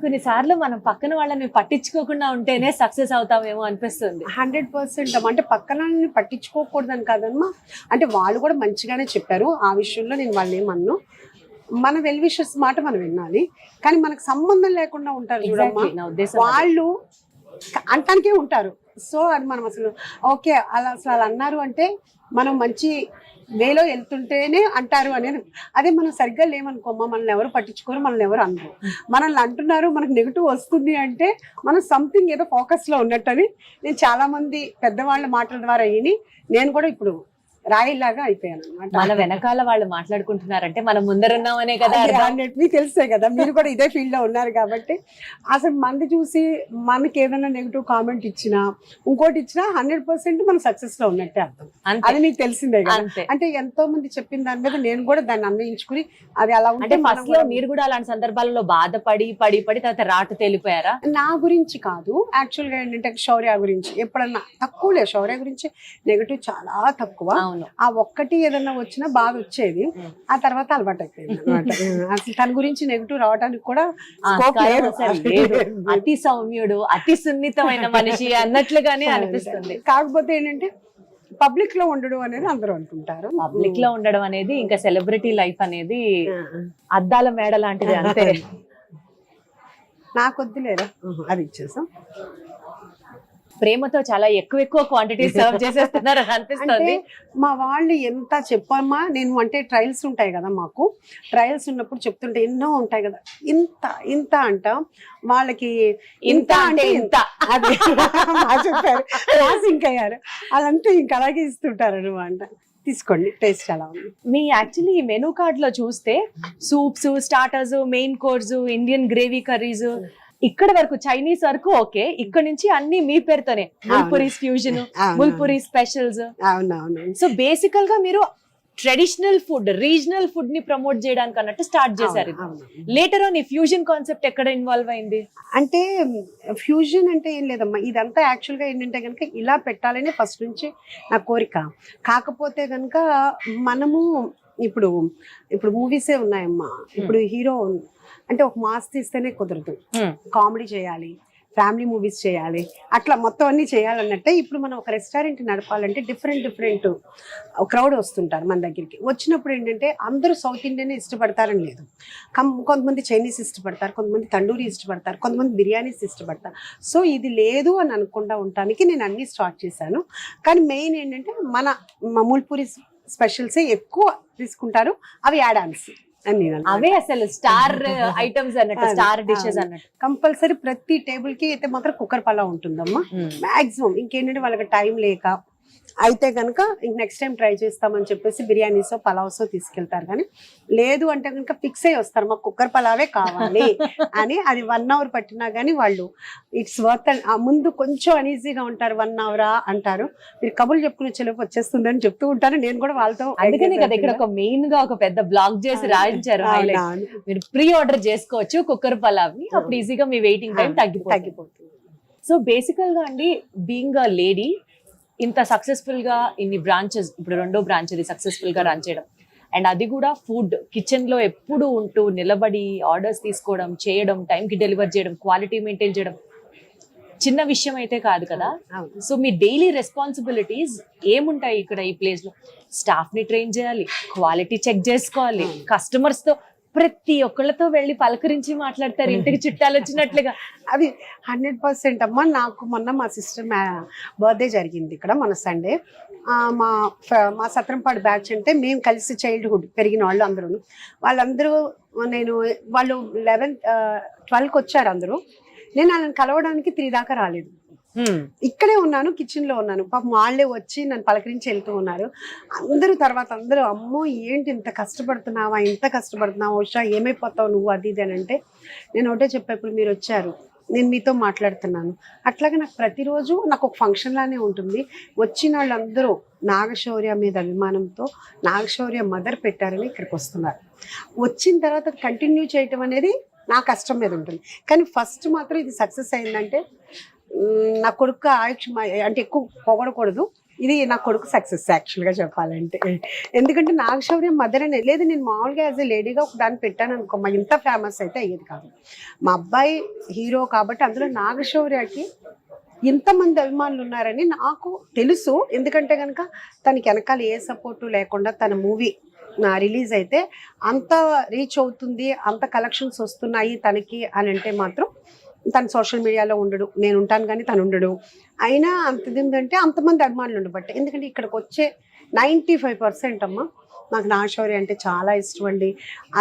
కొన్నిసార్లు మనం పక్కన వాళ్ళని పట్టించుకోకుండా ఉంటేనే సక్సెస్ అవుతామేమో అనిపిస్తుంది. 100%. అంటే పక్కన పట్టించుకోకూడదని కాదమ్మా, అంటే వాళ్ళు కూడా మంచిగానే చెప్పారు. ఆ విషయంలో నేను వాళ్ళు ఏమన్నా, మన వెల్ విషెస్ మాట మనం వినాలి. కానీ మనకు సంబంధం లేకుండా ఉంటారు చూడమ్మా, వాళ్ళు అంటానికే ఉంటారు. సో అది మనం అసలు ఓకే అలా అన్నారు అంటే మనం మంచి వేలో వెళ్తుంటేనే అంటారు అనేది. అదే మనం సరిగ్గా లేమనుకోమ్మా, మనల్ని ఎవరు పట్టించుకోరు, మనల్ని ఎవరు అనరు. మనల్ని అంటున్నారు, మనకు నెగిటివ్ వస్తుంది అంటే మనం సంథింగ్ ఏదో ఫోకస్లో ఉన్నట్టని నేను చాలా మంది పెద్దవాళ్ళ మాటల ద్వారా విని నేను కూడా ఇప్పుడు రాయిలాగా అయిపోయాను అనమాట. మన వెనకాల వాళ్ళు మాట్లాడుకుంటున్నారంటే మనం ముందరున్నామనే కదా. మీకు తెలుసే కదా, మీరు కూడా ఇదే ఫీల్డ్ లో ఉన్నారు కాబట్టి అసలు మంది చూసి మనకి ఏదైనా నెగిటివ్ కామెంట్ ఇచ్చినా ఇంకోటి ఇచ్చినా 100% మనం సక్సెస్ లో ఉన్నట్టే అర్థం. అది మీకు తెలిసిందే కదా. అంటే ఎంతో మంది చెప్పిన దాని మీద నేను కూడా దాన్ని అన్వయించుకుని అది అలా ఉంటే మీరు కూడా అలాంటి సందర్భాలలో బాధపడి పడి తర్వాత రాటు తేలిపోయారా? నా గురించి కాదు, యాక్చువల్ గా ఏంటంటే శౌర్య గురించి ఎప్పుడన్నా తక్కువలే, శౌర్య గురించి నెగిటివ్ చాలా తక్కువ. ఆ ఒక్కటి ఏదన్నా వచ్చినా బాధ వచ్చేది, ఆ తర్వాత అలవాటు అయిపోయింది అనమాట. అసలు తన గురించి నెగిటివ్ రావడానికి కూడా అతి సౌమ్యుడు, అతి సున్నితమైన మనిషి అన్నట్లుగానే అనిపిస్తుంది. కాకపోతే ఏంటంటే పబ్లిక్ లో ఉండడం అనేది అందరూ అనుకుంటారు. పబ్లిక్ లో ఉండడం అనేది ఇంకా సెలబ్రిటీ లైఫ్ అనేది అద్దాల మేడ లాంటిది అంతే. నాకు వద్దులేరా, అది ఇచ్చేసాం. ప్రేమతో చాలా ఎక్కువ క్వాంటిటీ సర్వ్ చేసేస్తున్నారు అని అనిపిస్తుంది. మా వాళ్ళు ఎంత చెప్పమ్మా, నేను అంటే ట్రయల్స్ ఉంటాయి కదా, మాకు ట్రయల్స్ ఉన్నప్పుడు చెప్తుంటే ఎన్నో ఉంటాయి కదా, ఇంత అంట వాళ్ళకి ఇంత అంటే ఇంత అది చెప్పారు, సింక్ అయ్యారు. అదంతా ఇంక అలాగే ఇస్తుంటారు అనమాట. తీసుకోండి, టేస్ట్ ఎలా ఉంది. మీ యాక్చువల్లీ ఈ మెనూ కార్డ్ లో చూస్తే soups, starters, main course, Indian gravy curries, ఇక్కడ వరకు చైనీస్ వరకు ఓకే, ఇక్కడ నుంచి అన్ని మీ పేరుతోనే ముల్పురీస్ ఫ్యూజన్, ముల్పురీ స్పెషల్స్. అవునవును. సో బేసికల్ గా మీరు ట్రెడిషనల్ ఫుడ్, రీజనల్ ఫుడ్ ని ప్రమోట్ చేయడానికి అన్నట్టు స్టార్ట్ చేశారు. లేటర్ ఆన్ ఈ ఫ్యూజన్ కాన్సెప్ట్ ఎక్కడ ఇన్వాల్వ్ అయింది? అంటే ఫ్యూజన్ అంటే ఏం లేదమ్మా, ఇదంతా యాక్చువల్గా ఏంటంటే కనుక ఇలా పెట్టాలని ఫస్ట్ నుంచి నా కోరిక. కాకపోతే కనుక మనము ఇప్పుడు మూవీసే ఉన్నాయమ్మా, ఇప్పుడు హీరో అంటే ఒక మాస్ తీస్తేనే కుదరదు, కామెడీ చేయాలి, ఫ్యామిలీ మూవీస్ చేయాలి, అట్లా మొత్తం అన్ని చేయాలన్నట్టే. ఇప్పుడు మనం ఒక రెస్టారెంట్ నడపాలంటే డిఫరెంట్ క్రౌడ్ వస్తుంటారు మన దగ్గరికి. వచ్చినప్పుడు ఏంటంటే అందరూ సౌత్ ఇండియన్ ఇష్టపడతారని లేదు, కొంతమంది చైనీస్ ఇష్టపడతారు, కొంతమంది తండూరి ఇష్టపడతారు, కొంతమంది బిర్యానీస్ ఇష్టపడతారు. సో ఇది లేదు అని అనుకుండా ఉండటానికి నేను అన్ని స్టార్ట్ చేశాను. కానీ మెయిన్ ఏంటంటే మన ముల్పురి స్పెషల్సే ఎక్కువ తీసుకుంటారు, అవి యాడ్ ఆన్స్ అవే అసలు స్టార్ ఐటమ్స్ అన్నట్టు, స్టార్ డిషెస్ అన్నట్టు. కంపల్సరీ ప్రతి టేబుల్ కి అయితే మాత్రం కుక్కర్ పలావ్ ఉంటుందమ్మా మాక్సిమం. ఇంకేంటంటే వాళ్ళకి టైం లేక అయితే కనుక నెక్స్ట్ టైం ట్రై చేస్తామని చెప్పేసి బిర్యానీసో పలావ్సో తీసుకెళ్తారు. కానీ లేదు అంటే కనుక ఫిక్స్ అయ్యి వస్తారు, మాకు కుక్కర్ పలావే కావాలి అని. అది 1 hour పట్టినా కానీ వాళ్ళు ఇట్స్ వర్త్. ముందు కొంచెం అనీజీగా ఉంటారు, 1 hour అంటారు, మీరు కబుర్లు చెప్పుకునే చెలపు వచ్చేస్తుందని చెప్తూ ఉంటారు. నేను కూడా వాళ్ళతో అందుకనే కదా ఇక్కడ ఒక మెయిన్ గా ఒక పెద్ద బ్లాక్ చేసి రాయించారు, మీరు ప్రీ ఆర్డర్ చేసుకోవచ్చు కుక్కర్ పలావ్ ని, అప్పుడు ఈజీగా మీ వెయిటింగ్ టైం తగ్గిపోతుంది. సో బేసికల్ గా అండి, బీయింగ్ అ లేడీ ఇంత సక్సెస్ఫుల్ గా ఇన్ని బ్రాంచెస్, ఇప్పుడు 2వ బ్రాంచ్ అది సక్సెస్ఫుల్ గా రన్ చేయడం, అండ్ అది కూడా ఫుడ్ కిచెన్ లో ఎప్పుడు ఉంటూ నిలబడి ఆర్డర్స్ తీసుకోవడం, చేయడం, టైం కి డెలివర్ చేయడం, క్వాలిటీ మెయింటైన్ చేయడం చిన్న విషయం అయితే కాదు కదా. సో మీ డైలీ రెస్పాన్సిబిలిటీస్ ఏముంటాయి ఇక్కడ ఈ ప్లేస్ లో? స్టాఫ్ ని ట్రైన్ చేయాలి, క్వాలిటీ చెక్ చేసుకోవాలి, కస్టమర్స్ తో ప్రతి ఒక్కళ్ళతో వెళ్ళి పలకరించి మాట్లాడతారు, ఇంటికి చుట్టాలు వచ్చినట్లుగా. అది 100% అమ్మా. నాకు మొన్న మా సిస్టర్ బర్త్డే జరిగింది ఇక్కడ మన సండే. మా సత్రంపాడు బ్యాచ్ అంటే మేము కలిసి చైల్డ్హుడ్ పెరిగిన వాళ్ళు వాళ్ళందరూ వాళ్ళు 11, 12కి వచ్చారు అందరూ. నేను వాళ్ళని కలవడానికి 3 దాకా రాలేదు, ఇక్కడే ఉన్నాను, కిచెన్ లో ఉన్నాను. పాపం వాళ్ళే వచ్చి నన్ను పలకరించి వెళ్తూ ఉన్నారు. అందరూ అమ్మో ఏంటి ఇంత కష్టపడుతున్నావా, ఉషా ఏమైపోతావు నువ్వు, అది ఇది అని అంటే నేను ఒకటే చెప్పా, ఇప్పుడు మీరు వచ్చారు, నేను మీతో మాట్లాడుతున్నాను. అట్లాగే నాకు ప్రతిరోజు నాకు ఒక ఫంక్షన్ లానే ఉంటుంది. వచ్చిన వాళ్ళందరూ నాగశౌర్య మీద అభిమానంతో నాగశౌర్య మదర్ పెట్టారని ఇక్కడికి వస్తున్నారు. వచ్చిన తర్వాత కంటిన్యూ చేయటం అనేది నా కష్టం మీద ఉంటుంది. కానీ ఫస్ట్ మాత్రం ఇది సక్సెస్ అయిందంటే నా కొడుకు ఆయుష్ అంటే ఎక్కువ పొగడకూడదు, ఇది నా కొడుకు సక్సెస్ యాక్చువల్గా చెప్పాలంటే. ఎందుకంటే నాగశౌర్య మదర్ అనే లేదు, నేను మామూలుగా యాజ్ ఎ లేడీగా ఒక దాన్ని పెట్టాను అనుకో, మా ఇంత ఫేమస్ అయితే అయ్యేది కాదు. మా అబ్బాయి హీరో కాబట్టి అందులో నాగశౌర్యకి ఇంతమంది అభిమానులు ఉన్నారని నాకు తెలుసు. ఎందుకంటే కనుక తనకి వెనకాల ఏ సపోర్టు లేకుండా తన మూవీ రిలీజ్ అయితే అంత రీచ్ అవుతుంది, అంత కలెక్షన్స్ వస్తున్నాయి తనకి అని అంటే మాత్రం తను సోషల్ మీడియాలో ఉండడు, నేను ఉంటాను కానీ తను ఉండడు. అయినా అంతదిందంటే అంతమంది అభిమానులు ఉండబట్టే. ఎందుకంటే ఇక్కడికి వచ్చే 95% అమ్మ నాకు నాగశౌర్య అంటే చాలా ఇష్టం అండి.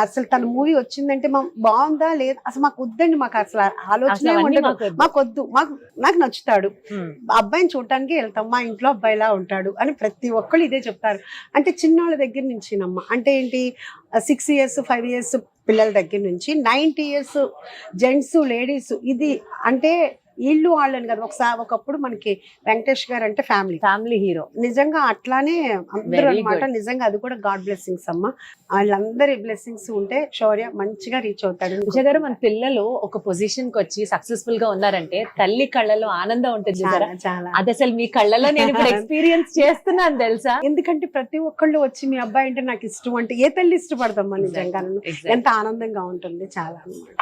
అసలు తన మూవీ వచ్చిందంటే బాగుందా లేదా అసలు మాకు వద్దండి, మాకు అసలు ఆలోచన ఉండదు, మాకు వద్దు, నాకు నచ్చుతాడు, అబ్బాయిని చూడటానికి వెళ్తాం, మా ఇంట్లో అబ్బాయిలా ఉంటాడు అని ప్రతి ఒక్కళ్ళు ఇదే చెప్తారు. అంటే చిన్నోళ్ళ దగ్గర నుంచినమ్మ, అంటే ఏంటి 6 years 5 years పిల్లల దగ్గర నుంచి 90 years జెంట్స్ లేడీస్, ఇది అంటే ఇల్లు వాళ్ళని కదా. ఒకప్పుడు మనకి వెంకటేష్ గారు అంటే ఫ్యామిలీ హీరో, నిజంగా అట్లానే అందరూ అనమాట. నిజంగా అది కూడా గాడ్ బ్లెస్సింగ్స్ అమ్మ. వాళ్ళందరి బ్లెస్సింగ్స్ ఉంటే శౌర్య మంచిగా రీచ్ అవుతాడు. ఉషా గారు, మన పిల్లలు ఒక పొజిషన్ కి వచ్చి సక్సెస్ఫుల్ గా ఉన్నారంటే తల్లి కళ్ళలో ఆనందం ఉంటుంది చాలా. అది అసలు మీ కళ్ళలో నేను ఇప్పుడు ఎక్స్పీరియన్స్ చేస్తున్నాను తెలుసా. ఎందుకంటే ప్రతి ఒక్కళ్ళు వచ్చి మీ అబ్బాయి అంటే నాకు ఇష్టం అంటే ఏ తల్లి ఇష్టపడదమ్మా, నిజంగా ఎంత ఆనందంగా ఉంటుంది చాలా అనమాట.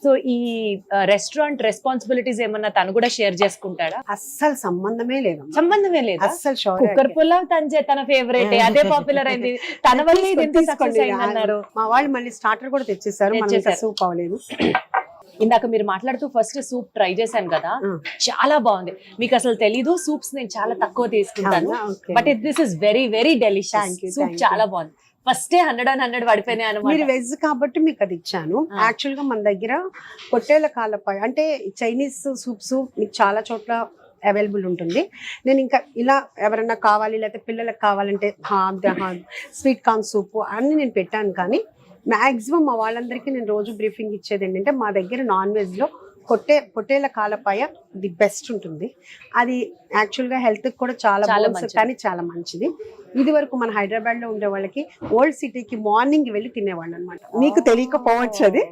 సో ఈ రెస్టారెంట్ రెస్పాన్సిబిలిటీస్ ఏమన్నా తను కూడా షేర్ చేసుకుంటాడా? అస్సలు సంబంధమే లేదు, అస్సలు. కుక్కర్ పులావ్ తన ఫేవరెట్, అదే పాపులర్ అయింది, తన వల్ల అన్నారు. మా వాళ్ళు మళ్ళీ స్టార్టర్ కూడా తెచ్చేసారు, సూప్ అవ్వలేదు. ఇందాక మీరు మాట్లాడుతూ ఫస్ట్ సూప్ ట్రై చేశాను కదా, చాలా బాగుంది. మీకు అసలు తెలీదు, సూప్స్ నేను చాలా తక్కువ తీసుకుంటాను, but this is very very delicious. Soup చాలా బాగుంది. ఫస్ట్ 100 పడిపోయినాయి అనమాట. మీరు వెజ్ కాబట్టి మీకు అది ఇచ్చాను. యాక్చువల్ గా మన దగ్గర పొట్టేళ్ల కాలపాయ అంటే చైనీస్ సూప్స్ మీకు చాలా చోట్ల అవైలబుల్ ఉంటుంది. నేను ఇంకా ఇలా ఎవరైనా కావాలి లేకపోతే పిల్లలకు కావాలంటే స్వీట్ కార్న్ సూప్ అన్ని నేను పెట్టాను. కానీ మ్యాక్సిమం మా వాళ్ళందరికీ నేను రోజు బ్రీఫింగ్ ఇచ్చేది ఏంటంటే మా దగ్గర నాన్ వెజ్లో పొట్టేల కాలపాయ ది బెస్ట్ ఉంటుంది. అది యాక్చువల్గా హెల్త్కి కూడా చాలా కానీ చాలా మంచిది. ఇది వరకు మన హైదరాబాద్ లో ఉండే వాళ్ళకి ఓల్డ్ సిటీకి మార్నింగ్ వెళ్ళి తినేవాళ్ళు అనమాట. మీకు తెలియకపోవచ్చు అది.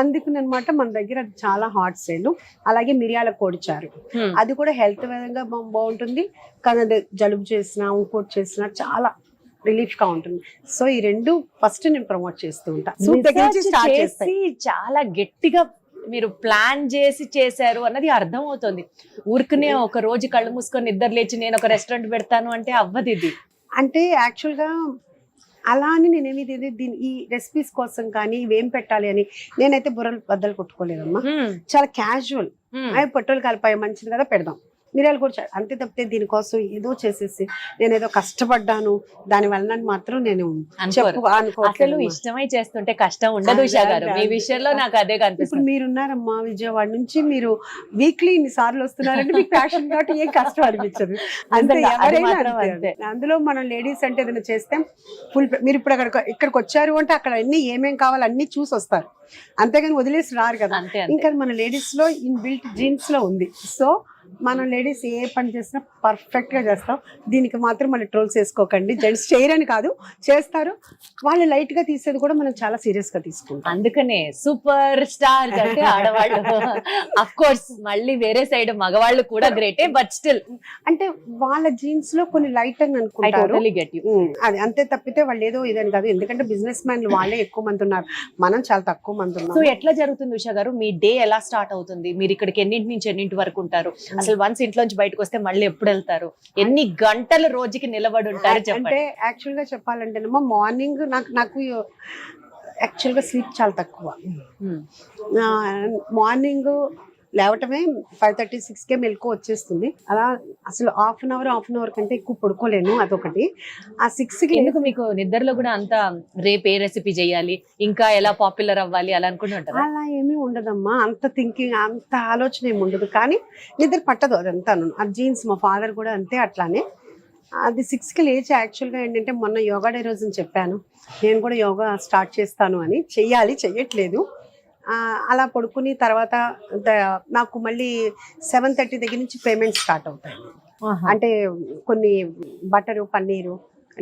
అందుకునమాట మన దగ్గర అది చాలా హాట్ సేల్. అలాగే మిరియాల కోడిచారు, అది కూడా హెల్త్ విధంగా బాగుంటుంది. కానీ అది జలుబు చేసినా ఇంకోటి చేసినా చాలా రిలీఫ్ గా ఉంటుంది. సో ఈ రెండు ఫస్ట్ నేను ప్రమోట్ చేస్తూ ఉంటా. చాలా గట్టిగా మీరు ప్లాన్ చేసి చేశారు అన్నది అర్థం అవుతుంది. ఊరికనే ఒక రోజు కళ్ళు మూసుకొని నిద్ర లేచి నేను ఒక రెస్టారెంట్ పెడతాను అంటే అవ్వదు. ఇది అంటే యాక్చువల్గా అలా అని నేనేమి దీని ఈ రెసిపీస్ కోసం కానీ ఇవేం పెట్టాలి అని నేనైతే బుర్రలు బద్దలు కొట్టుకోలేదమ్మా. చాలా క్యాజువల్, పొట్టలు కలిపాయి మంచిది కదా పెడదాం, మిరియాలు కూడా అంతే. తప్పితే దీనికోసం ఏదో చేసేసి నేను ఏదో కష్టపడ్డాను దాని వలన మాత్రం నేను అసలు ఇష్టమై చేస్తుంటే కష్టం ఉండదు ఉషా గారు. మీ విషయంలో నాకు అదే కనిపిస్తుంది. ఇప్పుడు మీరున్నారమ్మా విజయవాడ నుంచి, మీరు వీక్లీ ఇన్ని సార్లు వస్తున్నారంటే మీకు ప్యాషన్ కాబట్టి ఏం కష్టం అనిపించదు. అంతే, ఎవరైనా అందులో మనం లేడీస్ అంటే ఏదైనా చేస్తే ఫుల్. మీరు ఇప్పుడు ఇక్కడికి వచ్చారు అంటే అక్కడ అన్ని ఏమేం కావాలి అన్ని చూసి వస్తారు, అంతేగాని వదిలేసి రారు కదా. ఇంకా మన లేడీస్ లో ఇన్ బిల్ట్ జీన్స్ లో ఉంది. సో మనం లేడీస్ ఏ పని చేసినా పర్ఫెక్ట్ గా చేస్తాం. దీనికి మాత్రం మన ట్రోల్స్ వేసుకోకండి. జెంట్స్ చేయరని కాదు, చేస్తారు. వాళ్ళు లైట్ గా తీసేది కూడా మనం చాలా సీరియస్ గా తీసుకుంటాం. అందుకనే సూపర్ స్టార్ అంటే ఆడవాళ్ళు. అఫ్ కోర్స్ మళ్ళీ వేరే సైడ్ మగవాళ్ళు కూడా గ్రేటే, బట్ స్టిల్ అంటే వాళ్ళ జీన్స్ లో కొన్ని లైట్ అని అనుకుంటారు. అది అంతే తప్పితే వాళ్ళు ఏదో ఇదని కాదు. ఎందుకంటే బిజినెస్ మ్యాన్లు వాళ్ళే ఎక్కువ మంది ఉన్నారు, మనం చాలా తక్కువ మంది ఉన్నాం. సో ఎట్లా జరుగుతుంది ఉషా గారు? మీ డే ఎలా స్టార్ట్ అవుతుంది? మీరు ఇక్కడికి ఎన్నింటి నుంచి ఎన్నింటి వరకు ఉంటారు? అసలు వన్స్ ఇంట్లోంచి బయటకు వస్తే మళ్ళీ ఎప్పుడు వెళ్తారు? ఎన్ని గంటలు రోజుకి నిలబడి ఉంటారు? అంటే యాక్చువల్ గా చెప్పాలంటేనేమో మార్నింగ్ నాకు యాక్చువల్ గా స్లీప్ చాలా తక్కువ. మార్నింగ్ లేవటమే 5:30, 6కే మెలకు వచ్చేస్తుంది. అలా అసలు హాఫ్ అన్ అవర్ కంటే ఎక్కువ పడుకోలేను. అదొకటి. ఆ 6కి ఎందుకు మీకు నిద్రలో కూడా అంత రేపు ఏ రెసిపీ చేయాలి, ఇంకా ఎలా పాపులర్ అవ్వాలి అలా అనుకుంటుంటారు? అలా ఏమీ ఉండదమ్మా. అంత థింకింగ్, అంత ఆలోచన ఏమి ఉండదు. కానీ నిద్ర పట్టదు అదంతాను. ఆ జీన్స్ మా ఫాదర్ కూడా అంతే అట్లానే. అది 6కి లేచి యాక్చువల్గా ఏంటంటే మొన్న యోగా డే రోజుని చెప్పాను నేను కూడా యోగా స్టార్ట్ చేస్తాను అని. చెయ్యట్లేదు. అలా పడుకుని తర్వాత నాకు మళ్ళీ 7:30 దగ్గర నుంచి పేమెంట్ స్టార్ట్ అవుతాయి. అంటే కొన్ని బటరు పన్నీరు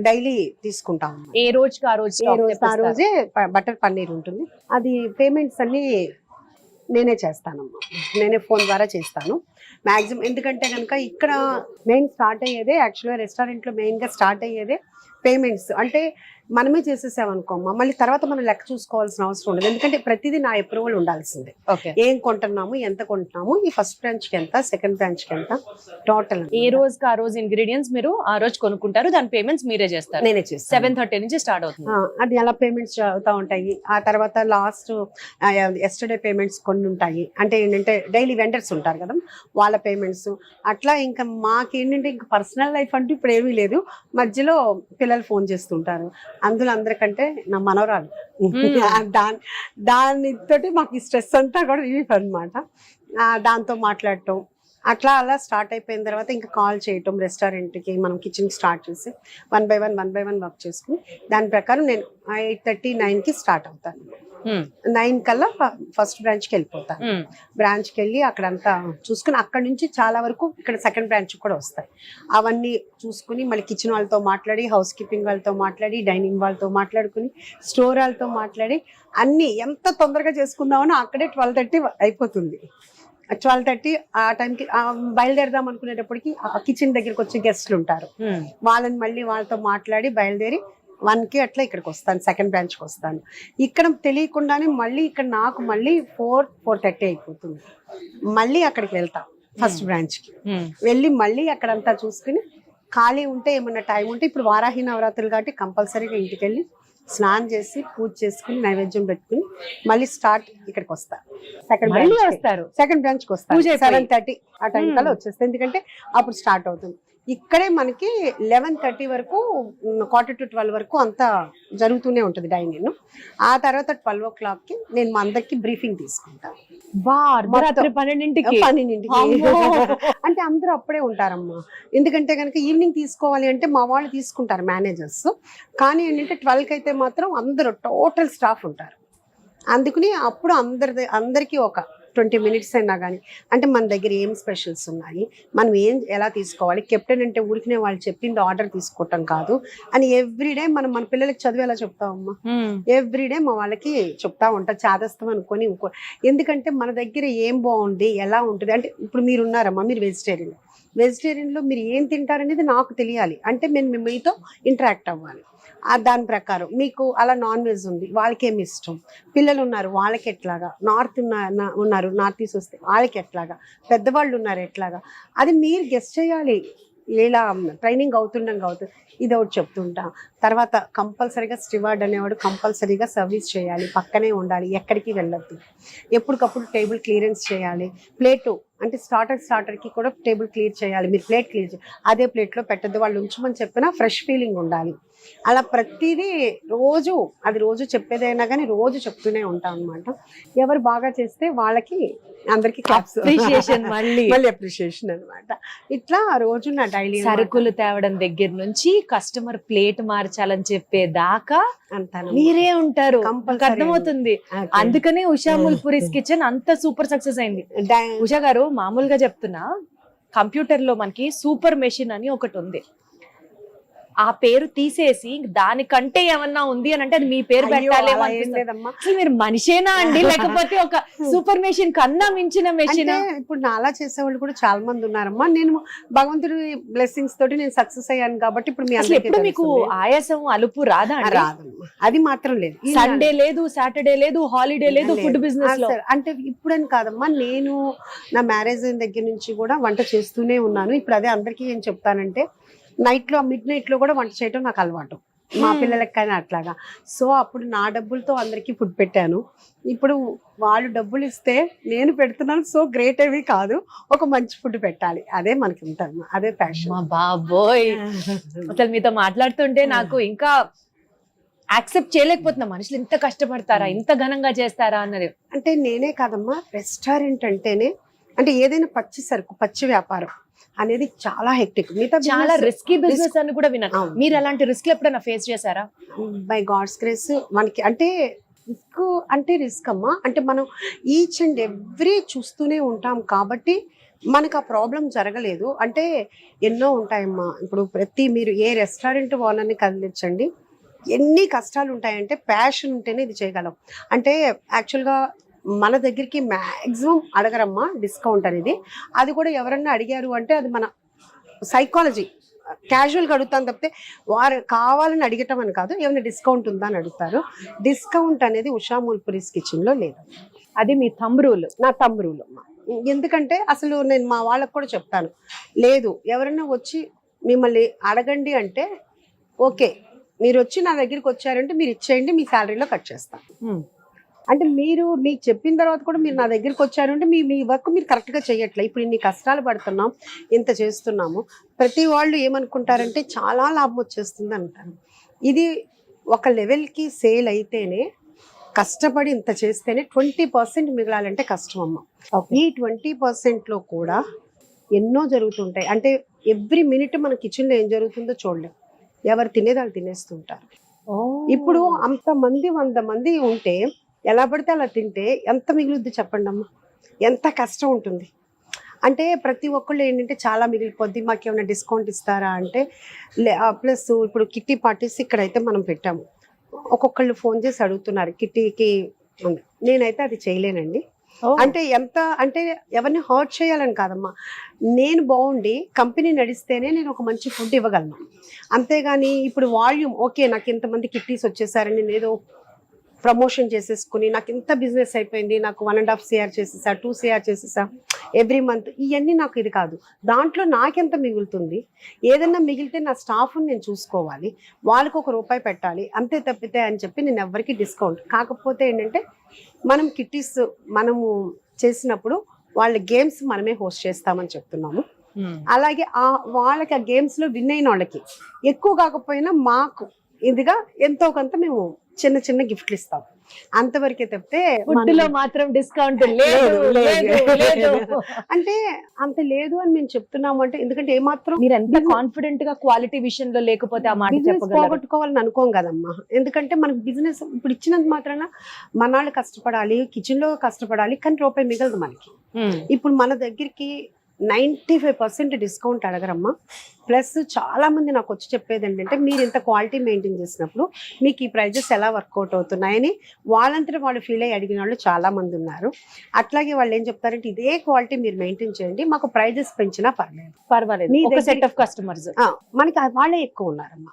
డైలీ తీసుకుంటాము. ఏ రోజుకి ఆ రోజే బటర్ పన్నీర్ ఉంటుంది. అది పేమెంట్స్ అన్ని నేనే చేస్తానమ్మా. నేనే ఫోన్ ద్వారా చేస్తాను మ్యాక్సిమం. ఎందుకంటే కనుక ఇక్కడ మెయిన్ స్టార్ట్ అయ్యేదే, యాక్చువల్గా రెస్టారెంట్లో మెయిన్గా స్టార్ట్ అయ్యేదే పేమెంట్స్. అంటే మనమే చేసేసామనుకోమ్మా, మళ్ళీ తర్వాత మనం లెక్క చూసుకోవాల్సిన అవసరం ఉండదు. ఎందుకంటే ప్రతిదీ నా అప్రూవల్ ఉండాల్సిందే. ఏం కొంటున్నాము, ఎంత కొంటున్నాము, ఈ ఫస్ట్ బ్రాంచ్కి ఎంత, సెకండ్ బ్రాంచ్కి ఎంత, టోటల్ ఏ రోజుకి ఆ రోజు ఇంగ్రీడియంట్స్ మీరు ఆ రోజు కొనుక్కుంటారు, దాని పేమెంట్స్ మీరే చేస్తారు? నేనే చేస్తాను. 7:30 నుంచి స్టార్ట్ అవుతుంది. అది అలా పేమెంట్స్ అవుతా ఉంటాయి. ఆ తర్వాత లాస్ట్ ఎస్టర్డే పేమెంట్స్ కొన్ని ఉంటాయి. అంటే ఏంటంటే డైలీ వెండర్స్ ఉంటారు కదా, వాళ్ళ పేమెంట్స్ అట్లా. ఇంకా మాకేంటంటే ఇంకా పర్సనల్ లైఫ్ అంటూ ఇప్పుడు ఏమీ లేదు. మధ్యలో పిల్లలు ఫోన్ చేస్తుంటారు. అందులో అందరికంటే నా మనవరాలు, దానితోటి మాకు ఈ స్ట్రెస్ అంతా కూడా రిలీఫ్ అనమాట. దాంతో మాట్లాడటం అలా స్టార్ట్ అయిపోయిన తర్వాత ఇంకా కాల్ చేయటం రెస్టారెంట్కి, మనం కిచెన్కి స్టార్ట్ చేసి 1 by 1 వర్క్ చేసుకుని దాని ప్రకారం నేను 8:30, 9కి స్టార్ట్ అవుతాను. 9 కల్లా ఫస్ట్ బ్రాంచ్కి వెళ్ళిపోతాను. బ్రాంచ్కి వెళ్ళి అక్కడంతా చూసుకుని అక్కడి నుంచి చాలా వరకు ఇక్కడ సెకండ్ బ్రాంచ్ కూడా వస్తాయి. అవన్నీ చూసుకుని మళ్ళీ కిచెన్ వాళ్ళతో మాట్లాడి, హౌస్ కీపింగ్ వాళ్ళతో మాట్లాడి, డైనింగ్ వాళ్ళతో మాట్లాడుకుని, స్టోర్ వాళ్ళతో మాట్లాడి అన్నీ ఎంత తొందరగా చేసుకుందామని అక్కడే 12:30 అయిపోతుంది. 12:30 ఆ టైంకి బయలుదేరదాం అనుకునేటప్పటికి కిచెన్ దగ్గరికి వచ్చే గెస్ట్లు ఉంటారు. వాళ్ళని మళ్ళీ వాళ్ళతో మాట్లాడి బయలుదేరి 1కి అట్లా ఇక్కడికి వస్తాను, సెకండ్ బ్రాంచ్కి వస్తాను. ఇక్కడ తెలియకుండానే మళ్ళీ ఇక్కడ నాకు మళ్ళీ 4:30 అయిపోతుంది. మళ్ళీ అక్కడికి వెళ్తాం ఫస్ట్ బ్రాంచ్కి వెళ్ళి మళ్ళీ అక్కడంతా చూసుకుని ఖాళీ ఉంటే ఏమన్నా టైం ఉంటే, ఇప్పుడు వారాహి నవరాత్రులు కాబట్టి కంపల్సరీగా ఇంటికి వెళ్ళి స్నానం చేసి పూజ చేసుకుని నైవేద్యం పెట్టుకుని మళ్ళీ స్టార్ట్ ఇక్కడికి వస్తా. సెకండ్ బ్రాంచ్కి వస్తాను. 7:30 ఆ టైం కల్లా వచ్చేస్తాను. ఎందుకంటే అప్పుడు స్టార్ట్ అవుతుంది. ఇక్కడే మనకి 11:30 వరకు 11:45 వరకు అంతా జరుగుతూనే ఉంటుంది డైనింగ్. ఆ తర్వాత 12 o'clockకి నేను మా అందరికి బ్రీఫింగ్ తీసుకుంటాను. బా అర్ధరాత్రి 12ంటికి 12ంటికి అంటే అందరూ అప్పుడే ఉంటారమ్మా. ఎందుకంటే కనుక ఈవినింగ్ తీసుకోవాలి అంటే మా వాళ్ళు తీసుకుంటారు మేనేజర్స్, కానీ ఏంటంటే 12కి అయితే మాత్రం అందరూ టోటల్ స్టాఫ్ ఉంటారు. అందుకని అప్పుడు అందరికీ ఒక 20 minutes అయినా కానీ అంటే మన దగ్గర ఏం స్పెషల్స్ ఉన్నాయి, మనం ఎలా తీసుకోవాలి, కెప్టెన్ అంటే ఊరికినే వాళ్ళు చెప్పింది ఆర్డర్ తీసుకోవటం కాదు అని ఎవ్రీడే మనం మన పిల్లలకి చదువు ఎలా చెప్తామమ్మా, ఎవ్రీడే మా వాళ్ళకి చెప్తా ఉంటాం చాదస్తాం అనుకొని ఎందుకంటే మన దగ్గర ఏం బాగుంది ఎలా ఉంటుంది. అంటే ఇప్పుడు మీరు ఉన్నారమ్మా, మీరు వెజిటేరియన్లో మీరు ఏం తింటారనేది నాకు తెలియాలి, అంటే మేము మీతో ఇంటరాక్ట్ అవ్వాలి. దాని ప్రకారం మీకు అలా నాన్ వెజ్ ఉంది, వాళ్ళకి ఏమి ఇష్టం, పిల్లలు ఉన్నారు వాళ్ళకి ఎట్లాగా, ఉన్నారు నార్త్ ఈస్ట్ వస్తే వాళ్ళకి ఎట్లాగా, పెద్దవాళ్ళు ఉన్నారు ఎట్లాగా, అది మీరు గెస్ట్ చేయాలి. ఇలా ట్రైనింగ్ అవుతుంది ఇది ఒకటి చెప్తుంటా. తర్వాత కంపల్సరీగా స్టివార్డ్ అనేవాడు కంపల్సరీగా సర్వీస్ చేయాలి, పక్కనే ఉండాలి, ఎక్కడికి వెళ్ళొద్దు, ఎప్పటికప్పుడు టేబుల్ క్లియరెన్స్ చేయాలి. ప్లేటు అంటే స్టార్టర్కి కూడా టేబుల్ క్లియర్ చేయాలి, మీరు ప్లేట్ క్లియర్ చేయాలి, అదే ప్లేట్లో పెట్టద్దు, వాళ్ళు ఉంచమని చెప్పినా ఫ్రెష్ ఫీలింగ్ ఉండాలి. అలా ప్రతిదీ రోజు చెప్పేదైనా కానీ రోజు చెప్తూనే ఉంటాం అనమాట. ఎవరు బాగా చేస్తే వాళ్ళకి అందరికి అప్రిషియేషన్ మళ్ళీ అప్రిషియేషన్ అనమాట. ఇట్లా రోజు నా డైలీ సరుకులు తేవడం దగ్గర నుంచి కస్టమర్ ప్లేట్ మార్చాలని చెప్పేదాకా అంతా మీరే ఉంటారు, అర్థమవుతుంది. అందుకనే ఉషా ముల్పురీస్ కిచెన్ అంత సూపర్ సక్సెస్ అయింది. ఉషా గారు, మామూలుగా చెప్తున్నా, కంప్యూటర్ లో మనకి సూపర్ మెషిన్ అని ఒకటి ఉంది, ఆ పేరు తీసేసి దానికంటే ఏమన్నా ఉంది అని అంటే అది మీ పేరు పెట్టాలేమో అనిపిస్తుందమ్మా. మీరు మనిషేనా అండి లేకపోతే ఒక సూపర్ మెషిన్ కన్నా మించిన మెషిన్? ఇప్పుడు నాలా చేసేవాళ్ళు కూడా చాలా మంది ఉన్నారమ్మా. నేను భగవంతుడి బ్లెస్సింగ్స్ తోటి నేను సక్సెస్ అయ్యాను కాబట్టి ఇప్పుడు మీ ఎప్పుడు మీకు ఆయాసం అలుపు రాదా? రాదమ్మా, అది మాత్రం లేదు. సండే లేదు, సాటర్డే లేదు, హాలిడే లేదు ఫుడ్ బిజినెస్ లో. అంటే ఇప్పుడని కాదమ్మా, నేను నా మ్యారేజ్ అయిన దగ్గర నుంచి కూడా వంట చేస్తూనే ఉన్నాను. ఇప్పుడు అదే అందరికీ ఏం చెప్తానంటే, మిడ్ నైట్ లో కూడా వంట చేయటం నాకు అలవాటు, మా పిల్లలకి కానీ అట్లాగా. సో అప్పుడు నా డబ్బులతో అందరికి ఫుడ్ పెట్టాను. ఇప్పుడు వాళ్ళు డబ్బులు ఇస్తే నేను పెడుతున్నాను. సో గ్రేట్ ఏవి కాదు, ఒక మంచి ఫుడ్ పెట్టాలి, అదే మనకి ఉంటుంది, అదే ప్యాషన్. బాబోయ్, అసలు మీతో మాట్లాడుతుంటే నాకు ఇంకా యాక్సెప్ట్ చేయలేకపోతున్నా, మనుషులు ఇంత కష్టపడతారా, ఇంత ఘనంగా చేస్తారా అన్నది. అంటే నేనే కాదమ్మా, రెస్టారెంట్ అంటేనే అంటే ఏదైనా పచ్చి వ్యాపారం అనేది చాలా హెక్టిక్, చాలా రిస్కీ బిజినెస్ అని కూడా విన్నాను. మీరు అలాంటి రిస్క్ ఎప్పుడైనా ఫేస్ చేశారా? బై గాడ్స్ గ్రేస్ మనకి అంటే రిస్క్ అమ్మా, అంటే మనం ఈచ్ అండ్ ఎవ్రీ చూస్తూనే ఉంటాం కాబట్టి మనకు ఆ ప్రాబ్లం జరగలేదు. అంటే ఎన్నో ఉంటాయమ్మా. ఇప్పుడు మీరు ఏ రెస్టారెంట్ ఓనర్ని కదిలించండి, ఎన్ని కష్టాలు ఉంటాయంటే ప్యాషన్ ఉంటేనే ఇది చేయగలం. అంటే యాక్చువల్గా మన దగ్గరికి మ్యాక్సిమం అడగరమ్మా డిస్కౌంట్ అనేది. అది కూడా ఎవరన్నా అడిగారు అంటే అది మన సైకాలజీ, క్యాజువల్గా అడుగుతాను తప్పితే వారు కావాలని అడిగటం అని కాదు. ఏమైనా డిస్కౌంట్ ఉందా అని అడుగుతారు. డిస్కౌంట్ అనేది ఉషా ముల్పురీస్ కిచెన్లో లేదు. అది మీ థంబ్ రూల్? నా థంబ్ రూల్ అమ్మా. ఎందుకంటే అసలు నేను మా వాళ్ళకు కూడా చెప్తాను, లేదు ఎవరైనా వచ్చి మిమ్మల్ని అడగండి అంటే ఓకే, మీరు వచ్చి నా దగ్గరికి వచ్చారంటే మీరు ఇచ్చేయండి, మీ శాలరీలో కట్ చేస్తాను. అంటే మీకు చెప్పిన తర్వాత కూడా మీరు నా దగ్గరికి వచ్చారంటే మీ వర్క్ మీరు కరెక్ట్గా చేయట్లే. ఇప్పుడు ఇన్ని కష్టాలు పడుతున్నాం, ఇంత చేస్తున్నాము, ప్రతి వాళ్ళు ఏమనుకుంటారంటే చాలా లాభం వచ్చేస్తుంది అంటారు. ఇది ఒక లెవెల్కి సేల్ అయితేనే, కష్టపడి ఇంత చేస్తేనే 20% మిగలాలంటే కష్టం అమ్మ. ఈ 20%లో కూడా ఎన్నో జరుగుతుంటాయి. అంటే ఎవ్రీ మినిట్ మన కిచెన్లో ఏం జరుగుతుందో చూడలేం, ఎవరు తినేది వాళ్ళు తినేస్తుంటారు. ఇప్పుడు అంతమంది 100 మంది ఉంటే ఎలా పడితే అలా తింటే ఎంత మిగులుద్ది చెప్పండి అమ్మ, ఎంత కష్టం ఉంటుంది. అంటే ప్రతి ఒక్కళ్ళు ఏంటంటే చాలా మిగిలిపోద్ది, మాకు ఏమైనా డిస్కౌంట్ ఇస్తారా అంటే ప్లస్ ఇప్పుడు కిట్టి పార్టీస్ ఇక్కడైతే మనం పెట్టాము, ఒక్కొక్కళ్ళు ఫోన్ చేసి అడుగుతున్నారు కిట్టీకి, నేనైతే అది చేయలేనండి. అంటే అంటే ఎవరిని హర్ట్ చేయాలని కాదమ్మా, నేను బాగుండి కంపెనీ నడిస్తేనే నేను ఒక మంచి ఫుడ్ ఇవ్వగలను. అంతేగాని ఇప్పుడు వాల్యూమ్ ఓకే నాకు ఇంతమంది కిట్టీస్ వచ్చేసారని నేను ఏదో ప్రమోషన్ చేసేసుకుని నాకు ఇంత బిజినెస్ అయిపోయింది, నాకు 1.5 CR చేసేసా, 2 CR చేసేసా ఎవ్రీ మంత్, ఇవన్నీ నాకు ఇది కాదు. దాంట్లో నాకెంత మిగులుతుంది, ఏదన్నా మిగిలితే నా స్టాఫ్ని నేను చూసుకోవాలి, వాళ్ళకి ₹1 పెట్టాలి, అంతే తప్పితే అని చెప్పి నేను ఎవరికి డిస్కౌంట్. కాకపోతే ఏంటంటే మనం కిట్టీస్ మనము చేసినప్పుడు వాళ్ళ గేమ్స్ మనమే హోస్ట్ చేస్తామని చెప్తున్నాము. అలాగే వాళ్ళకి ఆ గేమ్స్ లో విన్ అయిన వాళ్ళకి ఎక్కువ కాకపోయినా మాకు ఇదిగా ఎంతో కొంత మేము చిన్న చిన్న గిఫ్ట్లు ఇస్తాం, అంతవరకే తప్పితే ఫుడ్ లో మాత్రం డిస్కౌంట్ లేదు అంటే అంత లేదు అని మేము చెప్తున్నాము. అంటే ఎందుకంటే ఏమాత్రం మీరు ఎంత కాన్ఫిడెంట్ గా క్వాలిటీ విషయంలో లేకపోతే ఆ మాట చెప్పగలరు. పోగొట్టుకోవాలని అనుకోం కదమ్మా, ఎందుకంటే మనకు బిజినెస్ ఇప్పుడు ఇచ్చినంత మాత్రాన మనాళ్ళు కష్టపడాలి, కిచెన్ లో కష్టపడాలి, కానీ రూపాయి మిగలదు మనకి. ఇప్పుడు మన దగ్గరికి 95% డిస్కౌంట్ అడగరమ్మా. ప్లస్ చాలా మంది నాకు వచ్చి చెప్పేది ఏంటంటే, మీరు ఇంత క్వాలిటీ మెయింటైన్ చేసినప్పుడు మీకు ఈ ప్రైజెస్ ఎలా వర్కౌట్ అవుతున్నాయని వాళ్ళంతా వాళ్ళు ఫీల్ అయ్యి అడిగిన వాళ్ళు చాలా మంది ఉన్నారు. అట్లాగే వాళ్ళు ఏం చెప్తారంటే, ఇదే క్వాలిటీ మీరు మెయింటైన్ చేయండి, మాకు ప్రైజెస్ పెంచినా పర్లేదు. ఒక సెట్ ఆఫ్ కస్టమర్స్ మనకి వాళ్ళే ఎక్కువ ఉన్నారమ్మా,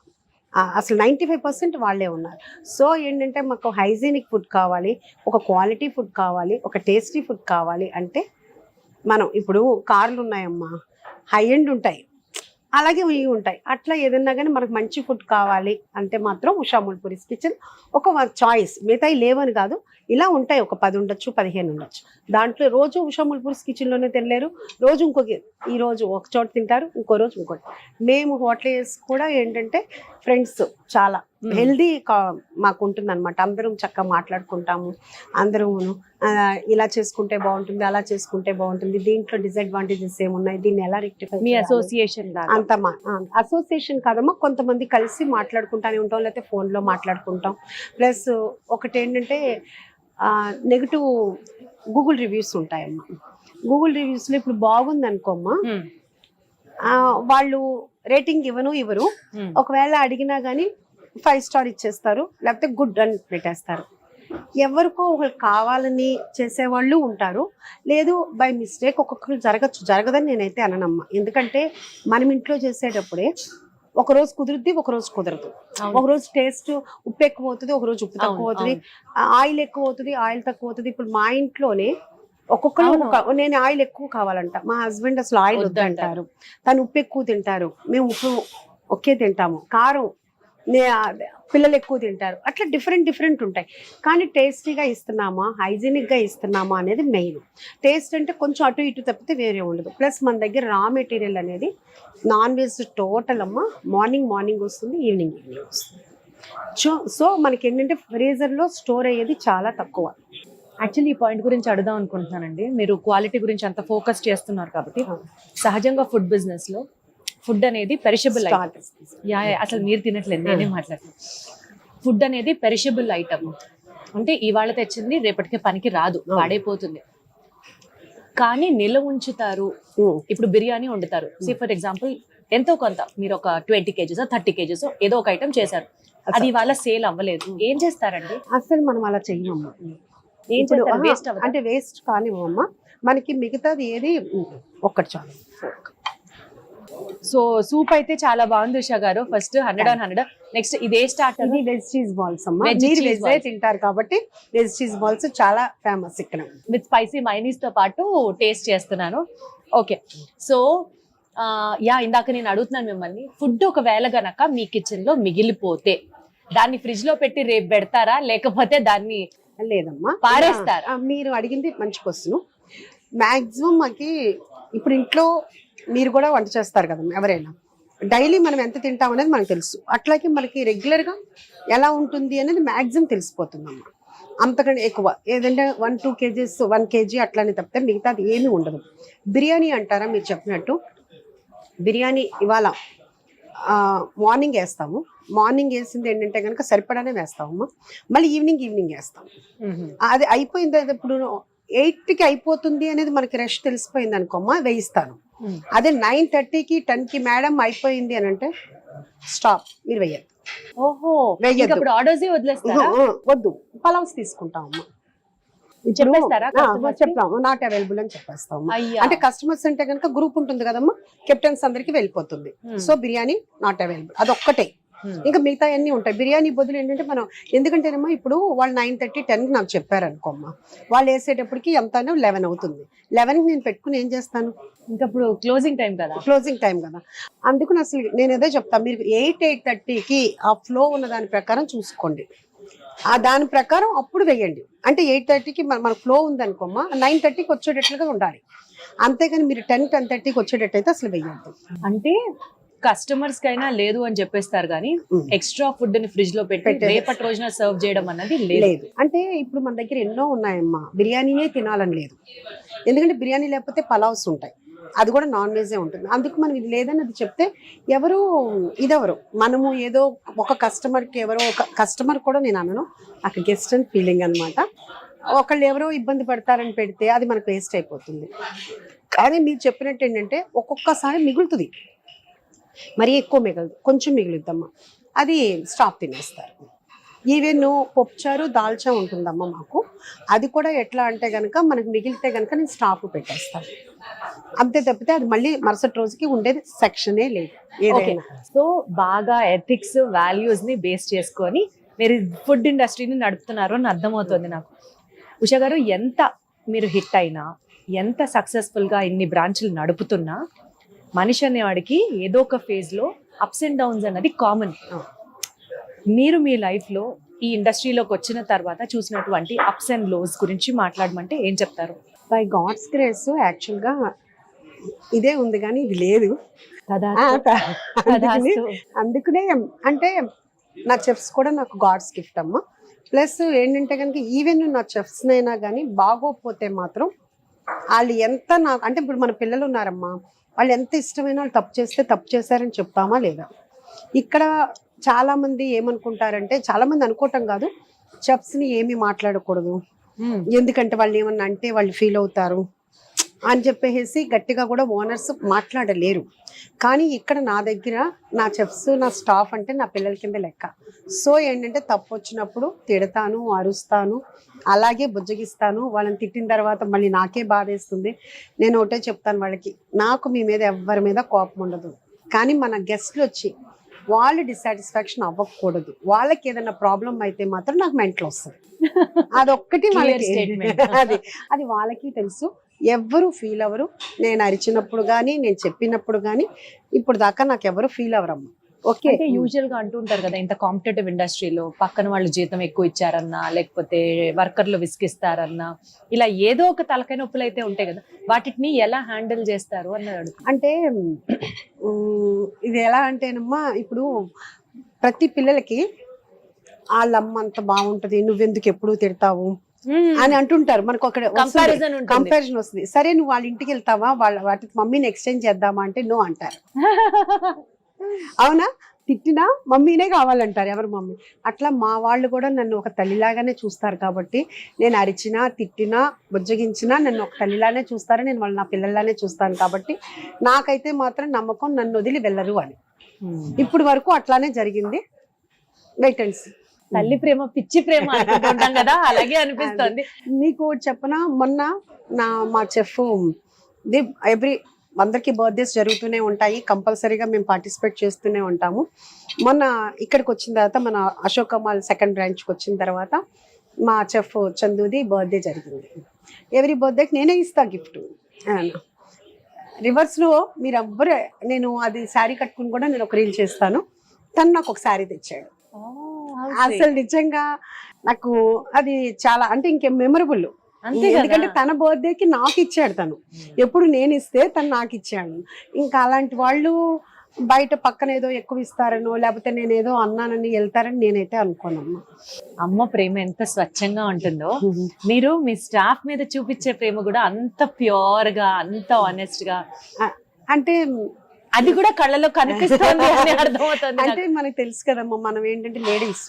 అసలు 95% వాళ్ళే ఉన్నారు. సో ఏంటంటే మాకు హైజీనిక్ ఫుడ్ కావాలి, ఒక క్వాలిటీ ఫుడ్ కావాలి, ఒక టేస్టీ ఫుడ్ కావాలి అంటే మనం ఇప్పుడు కార్లు ఉన్నాయమ్మా, హై ఎండ్ ఉంటాయి, అలాగే ఇవి ఉంటాయి. అట్లా ఏదన్నా కానీ మనకు మంచి ఫుడ్ కావాలి అంటే మాత్రం ఉషా అమూల్పురీస్ కిచెన్ ఒక చాయిస్. మిగతాయి లేవని కాదు, ఇలా ఉంటాయి, ఒక 10 ఉండొచ్చు, 15 ఉండొచ్చు. దాంట్లో రోజు ఉషా అమూల్పురీస్ కిచెన్లోనే తినలేరు, రోజు ఈ రోజు ఒక చోట తింటారు, ఇంకో రోజు ఇంకోటి. మేము హోటల్స్ కూడా ఏంటంటే ఫ్రెండ్స్ చాలా హెల్దీ మాకు ఉంటుంది అనమాట. అందరం చక్కగా మాట్లాడుకుంటాము, అందరం ఇలా చేసుకుంటే బాగుంటుంది, అలా చేసుకుంటే బాగుంటుంది, దీంట్లో డిసడ్వాంటేజెస్ ఏమున్నాయి, దీన్ని ఎలా రెక్టిఫై. మీ అసోసియేషన్ అంత అసోసియేషన్ కాదమ్మా, కొంతమంది కలిసి మాట్లాడుకుంటానే ఉంటాం, లేకపోతే ఫోన్లో మాట్లాడుకుంటాం. ప్లస్ ఒకటి ఏంటంటే నెగిటివ్ గూగుల్ రివ్యూస్ ఉంటాయమ్మా. గూగుల్ రివ్యూస్లో ఇప్పుడు బాగుంది అనుకోమ్మా, వాళ్ళు రేటింగ్ ఇవ్వరు, ఒకవేళ అడిగినా కానీ 5 స్టార్ ఇచ్చేస్తారు, లేకపోతే గుడ్ అని పెట్టేస్తారు. ఎవరికో ఒకరు కావాలని చేసేవాళ్ళు ఉంటారు, లేదు బై మిస్టేక్ ఒక్కొక్కరు జరగదని నేనైతే అననమ్మా. ఎందుకంటే మనం ఇంట్లో చేసేటప్పుడే ఒకరోజు కుదురుద్ది, ఒకరోజు కుదరదు. ఒకరోజు టేస్ట్ ఉప్పు ఎక్కువ అవుతుంది, ఒకరోజు ఉప్పు తక్కువ అవుతుంది, ఆయిల్ ఎక్కువ అవుతుంది, ఆయిల్ తక్కువ అవుతుంది. ఇప్పుడు మా ఇంట్లోనే ఒక్కొక్కరు నేను ఆయిల్ ఎక్కువ కావాలంట, మా హస్బెండ్ అసలు ఆయిల్ వద్దంటారు, తను ఉప్పు ఎక్కువ తింటారు, మేము ఉప్పు ఒకే తింటాము, కారం పిల్లలు ఎక్కువ తింటారు. అట్లా డిఫరెంట్ ఉంటాయి. కానీ టేస్టీగా ఇస్తున్నామా, హైజీనిక్గా ఇస్తున్నామా అనేది మెయిన్. టేస్ట్ అంటే కొంచెం అటు ఇటు తప్పితే వేరే ఉండదు. ప్లస్ మన దగ్గర రా మెటీరియల్ అనేది నాన్ వెజ్ టోటల్ అమ్మ మార్నింగ్ వస్తుంది, ఈవినింగ్ వస్తుంది. సో మనకి ఏంటంటే ఫ్రీజర్లో స్టోర్ అయ్యేది చాలా తక్కువ. యాక్చువల్లీ ఈ పాయింట్ గురించి అడుగుదాం అనుకుంటున్నానండి. మీరు క్వాలిటీ గురించి అంత ఫోకస్ చేస్తున్నారు కాబట్టి, సహజంగా ఫుడ్ బిజినెస్ లో ఫుడ్ అనేది పెరిషబుల్ ఐటమ్. అసలు మీరు తినట్లేదు, నేనే మాట్లాడుతున్నాను. ఫుడ్ అనేది పెరిషబుల్ ఐటమ్ అంటే ఇవాళ తెచ్చింది రేపటికి పనికి రాదు, పాడైపోతుంది. కానీ నిల్వ ఉంచుతారు. ఇప్పుడు బిర్యానీ వండుతారు, ఫర్ ఎగ్జాంపుల్ ఎంతో కొంత మీరు ఒక 20 kgs 30 kgs ఏదో ఒక ఐటమ్ చేశారు, అది ఇవాళ సేల్ అవ్వలేదు, ఏం చేస్తారండి? అసలు మనం అలా చెయ్యమ్మా. ఏం చేస్తారు? వేస్ట్ అంటే వేస్ట్ కానివ్వమ్మా, మనకి మిగతాది ఏది ఒక్కటి చాలు. సో సూప్ అయితే చాలా బాగుంది ఉషా గారు. First 100 on 100. నెక్స్ట్ ఇదే స్టార్టర్, ఇది వెజ్ చీజ్ బాల్స్ అమ్మా. మీరు వెజ్ తింటారు కాబట్టి వెజ్ చీజ్ బాల్స్ చాలా ఫేమస్ ఇక్కడ. విత్ స్పైసీ మైనీస్ తో పాటు టేస్ట్ చేస్తున్నాను. ఓకే, సో ఇందాక నేను అడుగుతున్నాను మిమ్మల్ని, ఫుడ్ ఒకవేళ గనక మీ కిచెన్ లో మిగిలిపోతే దాన్ని ఫ్రిడ్జ్ లో పెట్టి రేపు పెడతారా, లేకపోతే దాన్ని లేదమ్మా పారేస్తారా? మీరు అడిగింది మంచి క్వశ్చన్. మాక్సిమం మాకి ఇప్పుడు ఇంట్లో మీరు కూడా వంట చేస్తారు కదమ్మా, ఎవరైనా డైలీ మనం ఎంత తింటాం అనేది మనకు తెలుసు. అట్లాగే మనకి రెగ్యులర్గా ఎలా ఉంటుంది అనేది మ్యాక్సిమం తెలిసిపోతుందమ్మా. అంతకంటే ఎక్కువ ఏదంటే 1-2 kgs 1 kg అట్లానే తప్పితే మిగతా అది ఏమీ ఉండదు. బిర్యానీ అంటారా మీరు చెప్పినట్టు, బిర్యానీ ఇవాళ మార్నింగ్ వేస్తాము, మార్నింగ్ వేసింది ఏంటంటే కనుక సరిపడానే వేస్తామమ్మా, మళ్ళీ ఈవినింగ్ వేస్తాము. అది అయిపోయింది, ఇప్పుడు 8కి అయిపోతుంది అనేది మనకి రష్ తెలిసిపోయింది అనుకోమ్మా, వేయిస్తాను. అదే 9:30కి 10కి మేడం అయిపోయింది అని అంటే స్టాప్, మీరు వేయద్దు. ఓహో, ఆర్డర్స్ వద్దు, పలావ్స్ తీసుకుంటామమ్మా. చెప్తాము నాట్ అవైలబుల్ అని చెప్పేస్తాము. అంటే కస్టమర్స్ అంటే కనుక గ్రూప్ ఉంటుంది కదమ్మా, కెప్టెన్స్ అందరికి వెళ్ళిపోతుంది. సో బిర్యానీ నాట్ అవైలబుల్, అదొక్కటే. ఇంకా మిగతా అన్ని ఉంటాయి. బిర్యానీ బదులు ఏంటంటే మనం ఎందుకంటేనేమో ఇప్పుడు వాళ్ళు 9:30 10కి నాకు చెప్పారు అనుకోమ్మా, వాళ్ళు వేసేటప్పటికి ఎంతనో 11 అవుతుంది. 11కి నేను పెట్టుకుని ఏం చేస్తాను, ఇంకా ఇప్పుడు క్లోజింగ్ టైం కదా. అందుకని అసలు నేను ఏదో చెప్తాను, మీరు 8-8:30కి ఆ ఫ్లో ఉన్న దాని ప్రకారం చూసుకోండి, ఆ దాని ప్రకారం అప్పుడు వేయండి. అంటే 8:30కి మన ఫ్లో ఉంది అనుకోమ్మా, 9:30కి వచ్చేటట్లుగా ఉండాలి. అంతేగాని మీరు 10-10:30కి వచ్చేటట్టయితే అసలు వెయ్యొద్దు. అంటే కస్టమర్స్ కైనా లేదు అని చెప్పేస్తారు కానీ ఎక్స్ట్రా ఫుడ్ ని ఫ్రిడ్జ్ లో పెట్టి పెట్టేది. రేపటి రోజున సర్వ్ చేయడం అన్నది లేదు. లేదు అంటే ఇప్పుడు మన దగ్గర ఎన్నో ఉన్నాయమ్మా, బిర్యానీనే తినాలని లేదు. ఎందుకంటే బిర్యానీ లేకపోతే పలావ్స్ ఉంటాయి, అది కూడా నాన్ వెజే ఉంటుంది. అందుకు మనం ఇది లేదని అది చెప్తే ఎవరు ఇదెవరు, మనము ఏదో ఒక కస్టమర్కి ఎవరో ఒక కస్టమర్ కూడా నేను అనను, అక్కడ గెస్ట్ అండ్ ఫీలింగ్ అనమాట. ఒకళ్ళు ఎవరో ఇబ్బంది పడతారని పెడితే అది మనకు వేస్ట్ అయిపోతుంది. కానీ మీరు చెప్పినట్టు ఏంటంటే ఒక్కొక్కసారి మిగులుతుంది, మరీ ఎక్కువ మిగలదు, కొంచెం మిగులుద్దమ్మా, అది స్టాప్ తినేస్తారు. ఈవెన్ పప్పుచారు దాల్చా ఉంటుందమ్మా మాకు, అది కూడా ఎట్లా అంటే కనుక మనకు మిగిలితే కనుక నేను స్టాప్ పెట్టేస్తాను, అంతే తప్పితే అది మళ్ళీ మరుసటి రోజుకి ఉండేది సెక్షనే లేదు ఏదైనా. సో బాగా ఎథిక్స్ వాల్యూస్ ని బేస్ చేసుకొని మీరు ఫుడ్ ఇండస్ట్రీని నడుపుతున్నారు అని అర్థమవుతుంది నాకు. ఉషా గారు, ఎంత మీరు హిట్ అయినా, ఎంత సక్సెస్ఫుల్ గా ఇన్ని బ్రాంచ్లు నడుపుతున్నా, మనిషి అనేవాడికి ఏదో ఒక ఫేజ్ లో అప్స్ అండ్ డౌన్స్ అన్నది కామన్. మీరు మీ లైఫ్ లో ఈ ఇండస్ట్రీలోకి వచ్చిన తర్వాత చూసినటువంటి అప్స్ అండ్ లోస్ గురించి మాట్లాడమంటే ఏం చెప్తారు? బై గాడ్స్ గ్రేస్ యాక్చువల్గా ఇదే ఉంది కానీ ఇది లేదు. అందుకనే అంటే నా చెఫ్స్ కూడా నాకు గాడ్స్ గిఫ్ట్ అమ్మ. ప్లస్ ఏంటంటే కనుక ఈవెన్ నా చెఫ్స్నైనా కానీ బాగోకపోతే మాత్రం వాళ్ళు ఎంత నాకు అంటే ఇప్పుడు మన పిల్లలు ఉన్నారమ్మా, వాళ్ళు ఎంత ఇష్టమైన వాళ్ళు తప్పు చేస్తే తప్పు చేశారని చెప్తామా లేదా? ఇక్కడ చాలా మంది ఏమనుకుంటారంటే, చాలా మంది అనుకోవటం కాదు, చెఫ్స్ని ఏమీ మాట్లాడకూడదు ఎందుకంటే వాళ్ళు ఏమన్నా అంటే వాళ్ళు ఫీల్ అవుతారు అని చెప్పేసి గట్టిగా కూడా ఓనర్స్ మాట్లాడలేరు. కానీ ఇక్కడ నా దగ్గర నా చెఫ్స్ నా స్టాఫ్ అంటే నా పిల్లల కింద లెక్క. సో ఏంటంటే తప్పు వచ్చినప్పుడు తిడతాను, అరుస్తాను, అలాగే బుజ్జగిస్తాను. వాళ్ళని తిట్టిన తర్వాత మళ్ళీ నాకే బాధేస్తుంది. నేను ఒకటే చెప్తాను వాళ్ళకి, నాకు మీ మీద ఎవరి మీద కోపం ఉండదు, కానీ మన గెస్ట్లు వచ్చి వాళ్ళు డిసాటిస్ఫాక్షన్ అవ్వకూడదు. వాళ్ళకి ఏదైనా ప్రాబ్లం అయితే మాత్రం నాకు మెంటల్ వస్తుంది. అదొక్కటి అది వాళ్ళకి తెలుసు. ఎవ్వరు ఫీల్ అవ్వరు. నేను అరిచినప్పుడు కానీ నేను చెప్పినప్పుడు కానీ ఇప్పుడు దాకా నాకు ఎవరు ఫీల్ అవ్వరమ్మా. ఓకే, అంటే యూజువల్ గా అంటుంటారు కదా, ఇంత కాంపిటేటివ్ ఇండస్ట్రీలో పక్కన వాళ్ళు జీతం ఎక్కువ ఇచ్చారన్నా, లేకపోతే వర్కర్లు విసిగిస్తారన్నా, ఇలా ఏదో ఒక తలకాయ నొప్పులు అయితే ఉంటాయి కదా, వాటిని ఎలా హ్యాండిల్ చేస్తారు అన్నాడు. అంటే ఇది ఎలా అంటేనమ్మా, ఇప్పుడు ప్రతి పిల్లలకి వాళ్ళమ్మ అంత బాగుంటది, నువ్వెందుకు ఎప్పుడు తిడతావు అని అంటుంటారు. మనకు ఒక కంపారిజన్ వస్తుంది. సరే నువ్వు వాళ్ళ ఇంటికి వెళ్తావా, వాటికి మమ్మీని ఎక్స్చేంజ్ చేద్దామా అంటే నో అంటారు. అవునా? తిట్టినా మమ్మీనే కావాలంటారు ఎవరు మమ్మీ. అట్లా మా వాళ్ళు కూడా నన్ను ఒక తల్లిలాగానే చూస్తారు. కాబట్టి నేను అరిచినా తిట్టినా బుజ్జగించినా నన్ను ఒక తల్లిలానే చూస్తారు. నేను వాళ్ళు నా పిల్లల్లానే చూస్తాను. కాబట్టి నాకైతే మాత్రం నమ్మకం, నన్ను వదిలి వెళ్ళరు అని. ఇప్పుడు వరకు అట్లానే జరిగింది. Wait and see. తల్లి ప్రేమ పిచ్చి ప్రేమ అనుకుంటుంటాం కదా, అలాగే అనిపిస్తుంది. నీకు చెప్పనా, మొన్న మా చెఫ్ ఎవ్రీ అందరికి బర్త్డేస్ జరుగుతూనే ఉంటాయి, కంపల్సరీగా మేము పార్టిసిపేట్ చేస్తూనే ఉంటాము. మొన్న ఇక్కడికి వచ్చిన తర్వాత మన అశోక్ కమాల్ సెకండ్ బ్రాంచ్కి వచ్చిన తర్వాత మా చెఫ్ చందుది బర్త్డే జరిగింది. ఎవరీ బర్త్డేకి నేనే ఇస్తా గిఫ్ట్. రివర్స్లో మీరు ఎవ్వరు, నేను అది శారీ కట్టుకుని కూడా నేను ఒక రీల్ చేస్తాను. తను నాకు ఒక శారీ తెచ్చాడు. అసలు నిజంగా నాకు అది చాలా అంటే ఇంకేం మెమరబుల్. ఎందుకంటే తన బర్త్డేకి నాకు ఇచ్చాడు తను, ఎప్పుడు నేను ఇస్తే తను నాకు ఇచ్చాడు. ఇంకా అలాంటి వాళ్ళు బయట పక్కన ఏదో ఎక్కువ ఇస్తారనో లేకపోతే నేను ఏదో అన్నానని వెళ్తారని నేనైతే అనుకోనమ్మా. అమ్మ ప్రేమ ఎంత స్వచ్ఛంగా ఉంటుందో, మీరు మీ స్టాఫ్ మీద చూపించే ప్రేమ కూడా అంత ప్యూర్ గా, అంత ఆనెస్ట్ గా, అంటే అది కూడా కళ్ళలో కనిపిస్తుంది అని అర్థమవుతుంది. అంటే మనకు తెలుసు కదమ్మా, మనం ఏంటంటే లేడీస్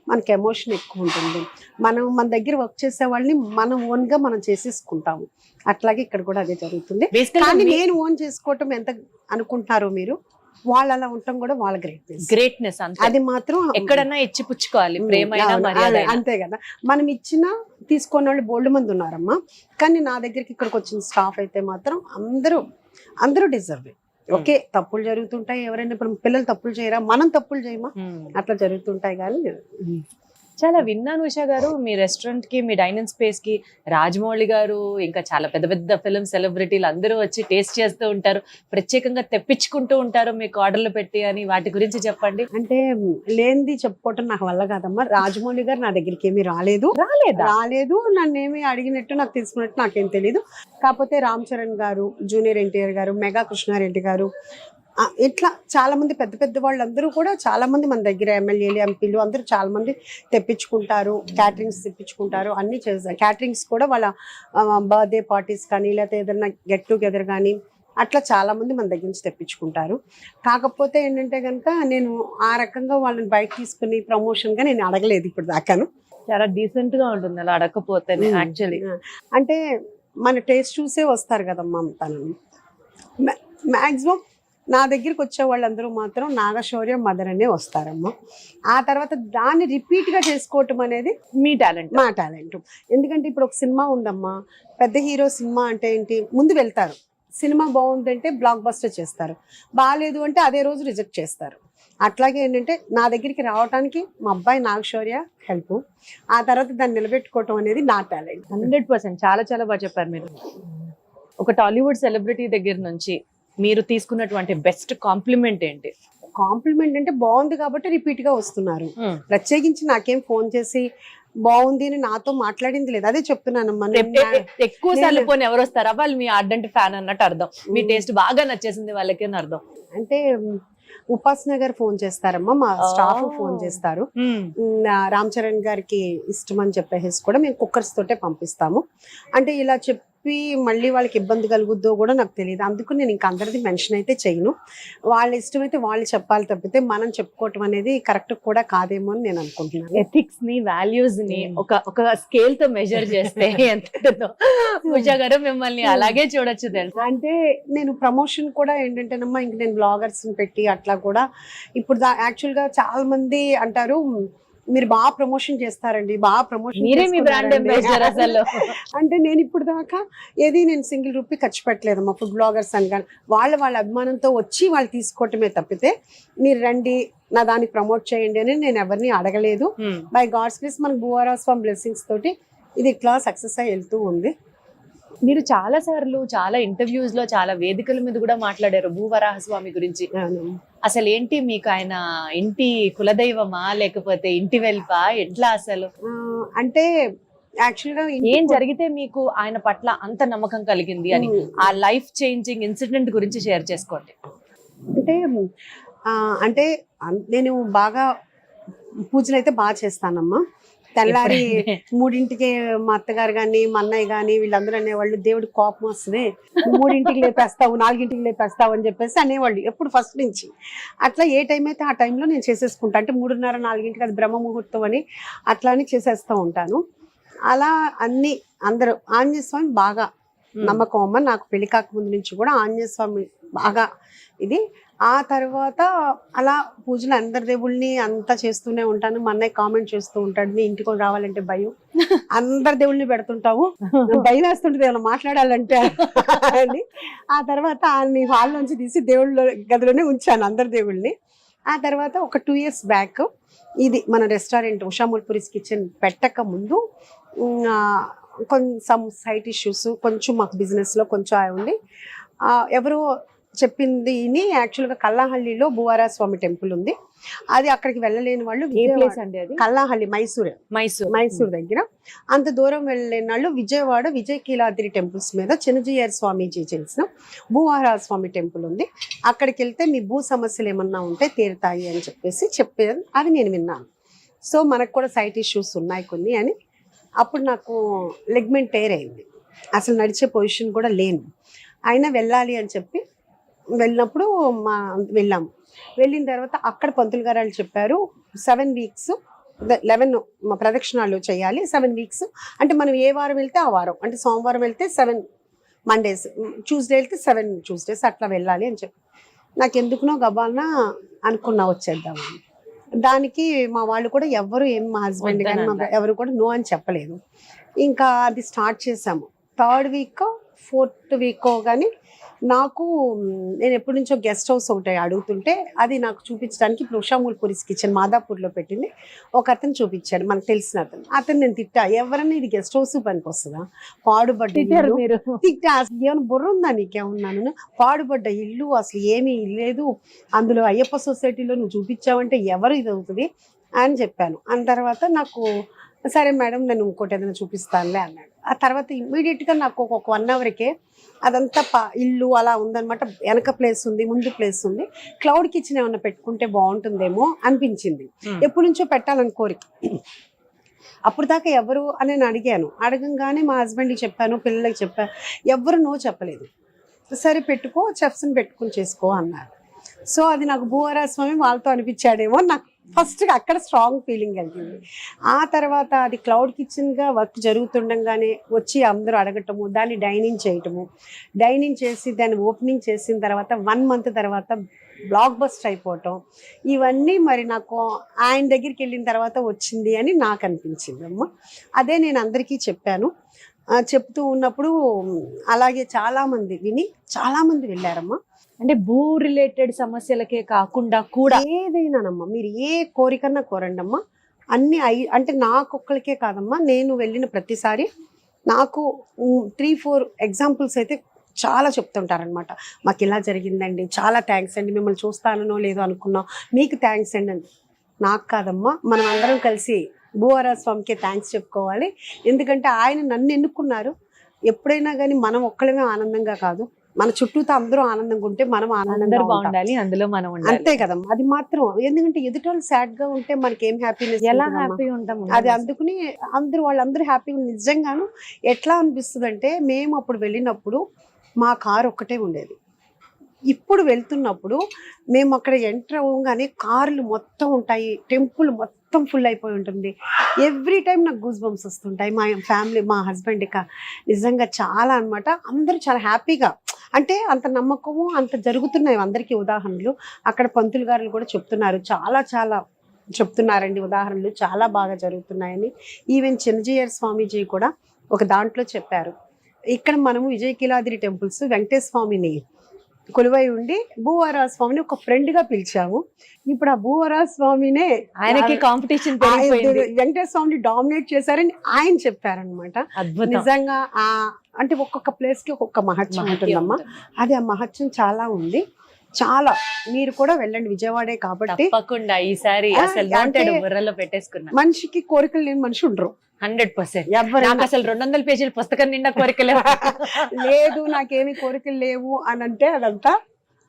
మనకి ఎమోషన్ ఎక్కువ ఉంటుంది. మనం మన దగ్గర వర్క్ చేసే వాళ్ళని మనం ఓన్ గా మనం చేసేసుకుంటాము. అట్లాగే ఇక్కడ కూడా అదే జరుగుతుంది. కానీ నేను ఓన్ చేసుకోవటం ఎంత అనుకుంటున్నారో మీరు, వాళ్ళు అలా ఉండటం కూడా వాళ్ళ గ్రేట్నెస్. అది మాత్రం ఎక్కడన్నా ఇచ్చి పుచ్చుకోవాలి, ప్రేమ అంతే కదా. మనం ఇచ్చినా తీసుకున్న వాళ్ళు బోల్డ్ మంది ఉన్నారమ్మా. కానీ నా దగ్గరికి ఇక్కడికి వచ్చిన స్టాఫ్ అయితే మాత్రం అందరూ డిజర్వ్. ఓకే, తప్పులు జరుగుతుంటాయి, ఎవరైనా ఇప్పుడు పిల్లలు తప్పులు చేయరా, మనం తప్పులు చేయమా, అట్లా జరుగుతుంటాయి. కానీ చాలా విన్నాను ఉషా గారు, మీ రెస్టారెంట్ కి, మీ డైనింగ్ స్పేస్ కి రాజమౌళి గారు ఇంకా చాలా పెద్ద పెద్ద ఫిల్మ్ సెలబ్రిటీలు అందరూ వచ్చి టేస్ట్ చేస్తూ ఉంటారు, ప్రత్యేకంగా తెప్పించుకుంటూ ఉంటారు మీకు ఆర్డర్లు పెట్టి అని. వాటి గురించి చెప్పండి. అంటే లేనిది చెప్పుకోవటం నాకు వల్ల కాదమ్మా. రాజమౌళి గారు నా దగ్గరికి ఏమీ రాలేదు, నన్ను ఏమి అడిగినట్టు నాకు తీసుకున్నట్టు నాకేం తెలియదు. కాకపోతే రామ్ చరణ్ గారు, జూనియర్ ఎన్టీఆర్ గారు, మెగా కృష్ణారెడ్డి గారు, ఇట్లా చాలా మంది పెద్ద పెద్ద వాళ్ళందరూ కూడా చాలా మంది మన దగ్గర ఎమ్మెల్యేలు, ఎంపీలు అందరూ చాలా మంది తెప్పించుకుంటారు, క్యాటరింగ్స్ తెప్పించుకుంటారు, అన్ని చేస్తారు. క్యాటరింగ్స్ కూడా వాళ్ళ బర్త్డే పార్టీస్ కానీ లేకపోతే ఏదైనా గెట్ టుగెదర్ కానీ అట్లా చాలా మంది మన దగ్గర నుంచి తెప్పించుకుంటారు. కాకపోతే ఏంటంటే కనుక నేను ఆ రకంగా వాళ్ళని బయట తీసుకుని ప్రమోషన్ గా నేను అడగలేదు ఇప్పుడు దాకాను. చాలా డీసెంట్ గా ఉంటుంది అలా అడగకపోతే. యాక్చువల్లీ అంటే మన టేస్ట్ చూసే వస్తారు కదమ్మా. తను మ్యాక్సిమం నా దగ్గరికి వచ్చే వాళ్ళందరూ మాత్రం నాగశౌర్య మదర్ అనే వస్తారమ్మా. ఆ తర్వాత దాన్ని రిపీట్గా చేసుకోవటం అనేది మీ టాలెంట్, మా టాలెంట్. ఎందుకంటే ఇప్పుడు ఒక సినిమా ఉందమ్మా, పెద్ద హీరో సినిమా అంటే ఏంటి, ముందు వెళ్తారు, సినిమా బాగుందంటే బ్లాక్ బస్టర్ చేస్తారు, బాగాలేదు అంటే అదే రోజు రిజెక్ట్ చేస్తారు. అట్లాగే ఏంటంటే నా దగ్గరికి రావడానికి మా అబ్బాయి నాగశౌర్య హెల్ప్, ఆ తర్వాత దాన్ని నిలబెట్టుకోవటం అనేది నా టాలెంట్. 100%. చాలా చాలా బాగా చెప్పారు మీరు. ఒక టాలీవుడ్ సెలబ్రిటీ దగ్గర నుంచి మీరు తీసుకున్నటువంటి బెస్ట్ కాంప్లిమెంట్ ఏంటి? కాంప్లిమెంట్ అంటే బాగుంది కాబట్టి రిపీట్ గా వస్తున్నారు. ప్రత్యేకించి నాకేం ఫోన్ చేసి బాగుంది అని నాతో మాట్లాడింది లేదు. అదే చెప్తున్నానమ్మా. ఎక్కువ సార్లు పోనీ ఎవరు వస్తారా, వాళ్ళు మీ ఆర్డెంట్ ఫ్యాన్ అన్నట్టు అర్థం. మీ టేస్ట్ బాగా నచ్చేసింది వాళ్ళకి అని అర్థం. అంటే ఉపాసన గారు ఫోన్ చేస్తారమ్మా, మా స్టాఫ్ ఫోన్ చేస్తారు. రామ్ చరణ్ గారికి ఇష్టం అని చెప్పేసి కూడా మేము కుక్కర్స్ తోటే పంపిస్తాము. అంటే ఇలా చెప్పి మళ్ళీ వాళ్ళకి ఇబ్బంది కలుగుద్దో కూడా నాకు తెలియదు. అందుకు నేను ఇంకా అందరిది మెన్షన్ అయితే చేయను. వాళ్ళ ఇష్టమైతే వాళ్ళు చెప్పాలి తప్పితే మనం చెప్పుకోవటం అనేది కరెక్ట్ కూడా కాదేమో అని నేను అనుకుంటున్నాను. ఎథిక్స్ ని, వాల్యూస్ ని ఒక స్కేల్ తో మెజర్ చేస్తే ఎంత పూజా గారు మిమ్మల్ని అలాగే చూడొచ్చు తెలుసా. అంటే నేను ప్రమోషన్ కూడా ఏంటంటేనమ్మా, ఇంక నేను బ్లాగర్స్ పెట్టి అట్లా కూడా ఇప్పుడు యాక్చువల్ గా చాలా మంది అంటారు మీరు బాగా ప్రమోషన్ చేస్తారండి, బాగా ప్రమోషన్ అంటే నేను ఇప్పుడు దాకా నేను సింగిల్ రూపీ ఖర్చు పెట్టలేదమ్మా ఫుడ్ బ్లాగర్స్ అని. కానీ వాళ్ళ అభిమానంతో వచ్చి వాళ్ళు తీసుకోవటమే తప్పితే మీరు రండి నా దాన్ని ప్రమోట్ చేయండి అని నేను ఎవరిని అడగలేదు. బై గాడ్స్ గ్రేస్ మనకు భూవరాస్వామి బ్లెస్సింగ్స్ తోటి ఇది ఇట్లా సక్సెస్ అయ్యి వెళ్తూ ఉంది. మీరు చాలా సార్లు చాలా ఇంటర్వ్యూస్ లో చాలా వేదికల మీద కూడా మాట్లాడారు భూవరాహస్వామి గురించి. అసలు ఏంటి మీకు ఆయన ఇంటి కులదైవమా లేకపోతే ఇంటి వెల్పా, ఎట్లా అసలు? అంటే యాక్చువల్ గా ఏం జరిగితే మీకు ఆయన పట్ల అంత నమ్మకం కలిగింది అని, ఆ లైఫ్ చేంజింగ్ ఇన్సిడెంట్ గురించి షేర్ చేసుకోండి. అంటే నేను బాగా పూజలు అయితే బాగా చేస్తానమ్మా. తెల్లారి 3ంటికి మా అత్తగారు కానీ మా అన్నయ్య కానీ వీళ్ళందరూ అనేవాళ్ళు, దేవుడికి కోపం వస్తుంది 3ంటికి లేపేస్తావు 4ంటికి లేపేస్తావు అని చెప్పేసి అనేవాళ్ళు ఎప్పుడు ఫస్ట్ నుంచి. అట్లా ఏ టైం అయితే ఆ టైంలో నేను చేసేసుకుంటా. అంటే 3:30, 4ంటికి అది బ్రహ్మ ముహూర్తం అని అట్లా అని చేసేస్తూ ఉంటాను. అలా అన్ని అందరూ ఆంజనేయ స్వామి బాగా నమ్మకం అమ్మ. నాకు పెళ్లి కాకముందు నుంచి కూడా ఆంజనేయ స్వామి బాగా ఇది. ఆ తర్వాత అలా పూజలు అందరి దేవుళ్ళని అంతా చేస్తూనే ఉంటాను. మా అన్నయ్య కామెంట్ చేస్తూ ఉంటాడు, నీ ఇంటికి రావాలంటే భయం, అందరి దేవుళ్ళని పెడుతుంటావు, భయం వేస్తుంటుంది ఏమైనా మాట్లాడాలంటే అని. ఆ తర్వాత అన్ని హాల్ నుంచి తీసి దేవుళ్ళ గదిలోనే ఉంచాను అందరి దేవుళ్ళని. ఆ తర్వాత ఒక 2 years బ్యాక్ ఇది మన రెస్టారెంట్ ఉషామూల్పురీస్ కిచెన్ పెట్టక ముందు కొంచెం సైట్ ఇష్యూస్ కొంచెం మాకు బిజినెస్లో కొంచెం ఉండి ఎవరో చెప్పింది యాక్చువల్గా కల్లాహల్లిలో భూవరాస్వామి టెంపుల్ ఉంది. అది అక్కడికి వెళ్ళలేని వాళ్ళు, కల్లాహల్లి మైసూర్ దగ్గర, అంత దూరం వెళ్ళలేని వాళ్ళు విజయవాడ విజయకీలాద్రి టెంపుల్స్ మీద చిన్నజీయర్ స్వామీజీ చేసిన భూవరాస్వామి టెంపుల్ ఉంది. అక్కడికి వెళ్తే మీ భూ సమస్యలు ఏమన్నా ఉంటే తీరుతాయి అని చెప్పేసి చెప్పేది అది నేను విన్నాను. సో మనకు కూడా సైట్ ఇష్యూస్ ఉన్నాయి కొన్ని అని. అప్పుడు నాకు లెగ్మెంట్ టైర్ అయింది, అసలు నడిచే పొజిషన్ కూడా లేను. అయినా వెళ్ళాలి అని చెప్పి వెళ్ళినప్పుడు వెళ్ళాము. వెళ్ళిన తర్వాత అక్కడ పంతులు గారు వాళ్ళు చెప్పారు 7 weeks 11 ప్రదక్షిణాలు చేయాలి 7 weeks. అంటే మనం ఏ వారం వెళ్తే ఆ వారం, అంటే సోమవారం వెళ్తే 7 Mondays, ట్యూస్డే వెళ్తే 7 Tuesdays అట్లా వెళ్ళాలి అని చెప్పి నాకు ఎందుకునో గబాలన అనుకున్నా వచ్చేద్దామని. దానికి మా వాళ్ళు కూడా ఎవరు మా హస్బెండ్ కానీ ఎవరు కూడా నో అని చెప్పలేదు. ఇంకా అది స్టార్ట్ చేసాము. 3rd week 4th వీక్ కానీ నాకు నేను ఎప్పటి నుంచో గెస్ట్ హౌస్ ఒకటి అడుగుతుంటే అది నాకు చూపించడానికి ఇప్పుడు ఉషామూల్ పురీస్ కిచెన్ మాదాపూర్లో పెట్టింది. ఒక అతను చూపించాడు, మనకు తెలిసిన అతను నేను తిట్టా, ఎవరన్నా ఇది గెస్ట్ హౌస్ పనికి వస్తుందా, పాడుబడ్డ ఇల్లు తిట్టా, అసలు ఏమైనా బుర్ర ఉందా నీకేమన్నాను, పాడుబడ్డ ఇల్లు అసలు ఏమీ లేదు, అందులో అయ్యప్ప సొసైటీలో నువ్వు చూపించావంటే ఎవరు ఇది అవుతుంది అని చెప్పాను. అని తర్వాత నాకు సరే మేడం నేను ఇంకోటి ఏదైనా చూపిస్తానులే అన్నాడు. ఆ తర్వాత ఇమ్మీడియట్గా నాకు ఒక 1 అవర్కే అదంతా ఇల్లు అలా ఉందన్నమాట. వెనక ప్లేస్ ఉంది, ముందు ప్లేస్ ఉంది. క్లౌడ్ కిచెన్ ఏమన్నా పెట్టుకుంటే బాగుంటుందేమో అనిపించింది. ఎప్పటి నుంచో పెట్టాలని కోరిక. అప్పుడు దాకా ఎవరు అని నేను అడిగాను. అడగంగానే మా హస్బెండ్కి చెప్పాను, పిల్లలకి చెప్పాను, ఎవరు నో చెప్పలేదు. సరే పెట్టుకో, చెఫ్స్ని పెట్టుకుని చేసుకో అన్నారు. సో అది నాకు భూవరా స్వామి వాళ్ళతో అనిపించాడేమో, నాకు ఫస్ట్గా అక్కడ స్ట్రాంగ్ ఫీలింగ్ కలిగింది. ఆ తర్వాత అది క్లౌడ్ కిచెన్గా వర్క్ జరుగుతుండగానే వచ్చి అందరూ అడగటము, దాన్ని డైనింగ్ చేసి దాన్ని ఓపెనింగ్ చేసిన తర్వాత 1 మంత్ తర్వాత బ్లాక్ బస్టర్ అయిపోవటం, ఇవన్నీ మరి నాకు ఆయన దగ్గరికి వెళ్ళిన తర్వాత వచ్చింది అని నాకు అనిపించింది అమ్మ. అదే నేను అందరికీ చెప్పాను. చెప్తూ ఉన్నప్పుడు అలాగే చాలామంది విని చాలామంది వెళ్ళారమ్మా. అంటే భూ రిలేటెడ్ సమస్యలకే కాకుండా కూడా ఏదైనానమ్మా, మీరు ఏ కోరికన్నా కోరండి అమ్మా. అన్ని అంటే నాకొక్కరికే కాదమ్మా, నేను వెళ్ళిన ప్రతిసారి నాకు 3-4 ఎగ్జాంపుల్స్ అయితే చాలా చెప్తుంటారనమాట. మాకు ఇలా జరిగిందండి, చాలా థ్యాంక్స్ అండి, మిమ్మల్ని చూస్తానో లేదో అనుకున్నాం, మీకు థ్యాంక్స్ అండి అని. నాకు కాదమ్మా, మనం అందరం కలిసి భూవరా స్వామికే థ్యాంక్స్ చెప్పుకోవాలి. ఎందుకంటే ఆయన నన్ను ఎన్నుకున్నారు. ఎప్పుడైనా కానీ మనం ఒక్కళ్ళమే ఆనందంగా కాదు, మన చుట్టూతో అందరూ ఆనందంగా ఉంటే మనం ఆనందంగా బాగుండాలి, అందులో మనం అంతే కదమ్మా. అది మాత్రం ఎందుకంటే ఎదుటోళ్ళు సాడ్ గా ఉంటే మనకి ఏం హ్యాపీనెస్, ఎలా హ్యాపీ ఉంటాం. అది అందుకుని వాళ్ళందరూ హ్యాపీగా. నిజంగాను ఎట్లా అనిపిస్తుంది అంటే, మేము అప్పుడు వెళ్ళినప్పుడు మా కారు ఒక్కటే ఉండేది. ఇప్పుడు వెళ్తున్నప్పుడు మేము అక్కడ ఎంటర్ అవ్వగానే కార్లు మొత్తం ఉంటాయి, టెంపుల్ మొత్తం ఫుల్ అయిపోయి ఉంటుంది. ఎవ్రీ టైం నాకు గూస్ బంప్స్ వస్తుంటాయి. మా ఫ్యామిలీ, మా హస్బెండ్ నిజంగా చాలా అన్నమాట. అందరూ చాలా హ్యాపీగా, అంటే అంత నమ్మకము, అంత జరుగుతున్నాయి. అందరికీ ఉదాహరణలు అక్కడ పంతులు గారులు కూడా చెప్తున్నారు, చాలా చెప్తున్నారండి ఉదాహరణలు, చాలా బాగా జరుగుతున్నాయని. ఈవెన్ చిన్నజీయర్ స్వామీజీ కూడా ఒక దాంట్లో చెప్పారు. ఇక్కడ మనము విజయకిలాద్రి టెంపుల్స్ వెంకటేశ్వర స్వామిని కొలువై ఉండి భూవరా స్వామిని ఒక ఫ్రెండ్ గా పిలిచాము. ఇప్పుడు ఆ భూవరా స్వామినే ఆయనకి కాంపిటీషన్ వెంకటేశ్వర స్వామిని డామినేట్ చేశారని ఆయన చెప్పారనమాట. నిజంగా అంటే ఒక్కొక్క ప్లేస్ కి ఒక్కొక్క మహత్యం ఉంటుందమ్మా. అది ఆ మహత్యం చాలా ఉంది. చాలా మీరు కూడా వెళ్ళండి, విజయవాడే కాబట్టి. తప్పకుండా ఈసారి మనిషికి కోరికలు లేని మనిషి ఉండరు. 100%. నాకు అసలు 200 పేజీల పుస్తకం నిండా కోరికలు లేదు, నాకేమి కోరికలు లేవు అని అంటే అదంతా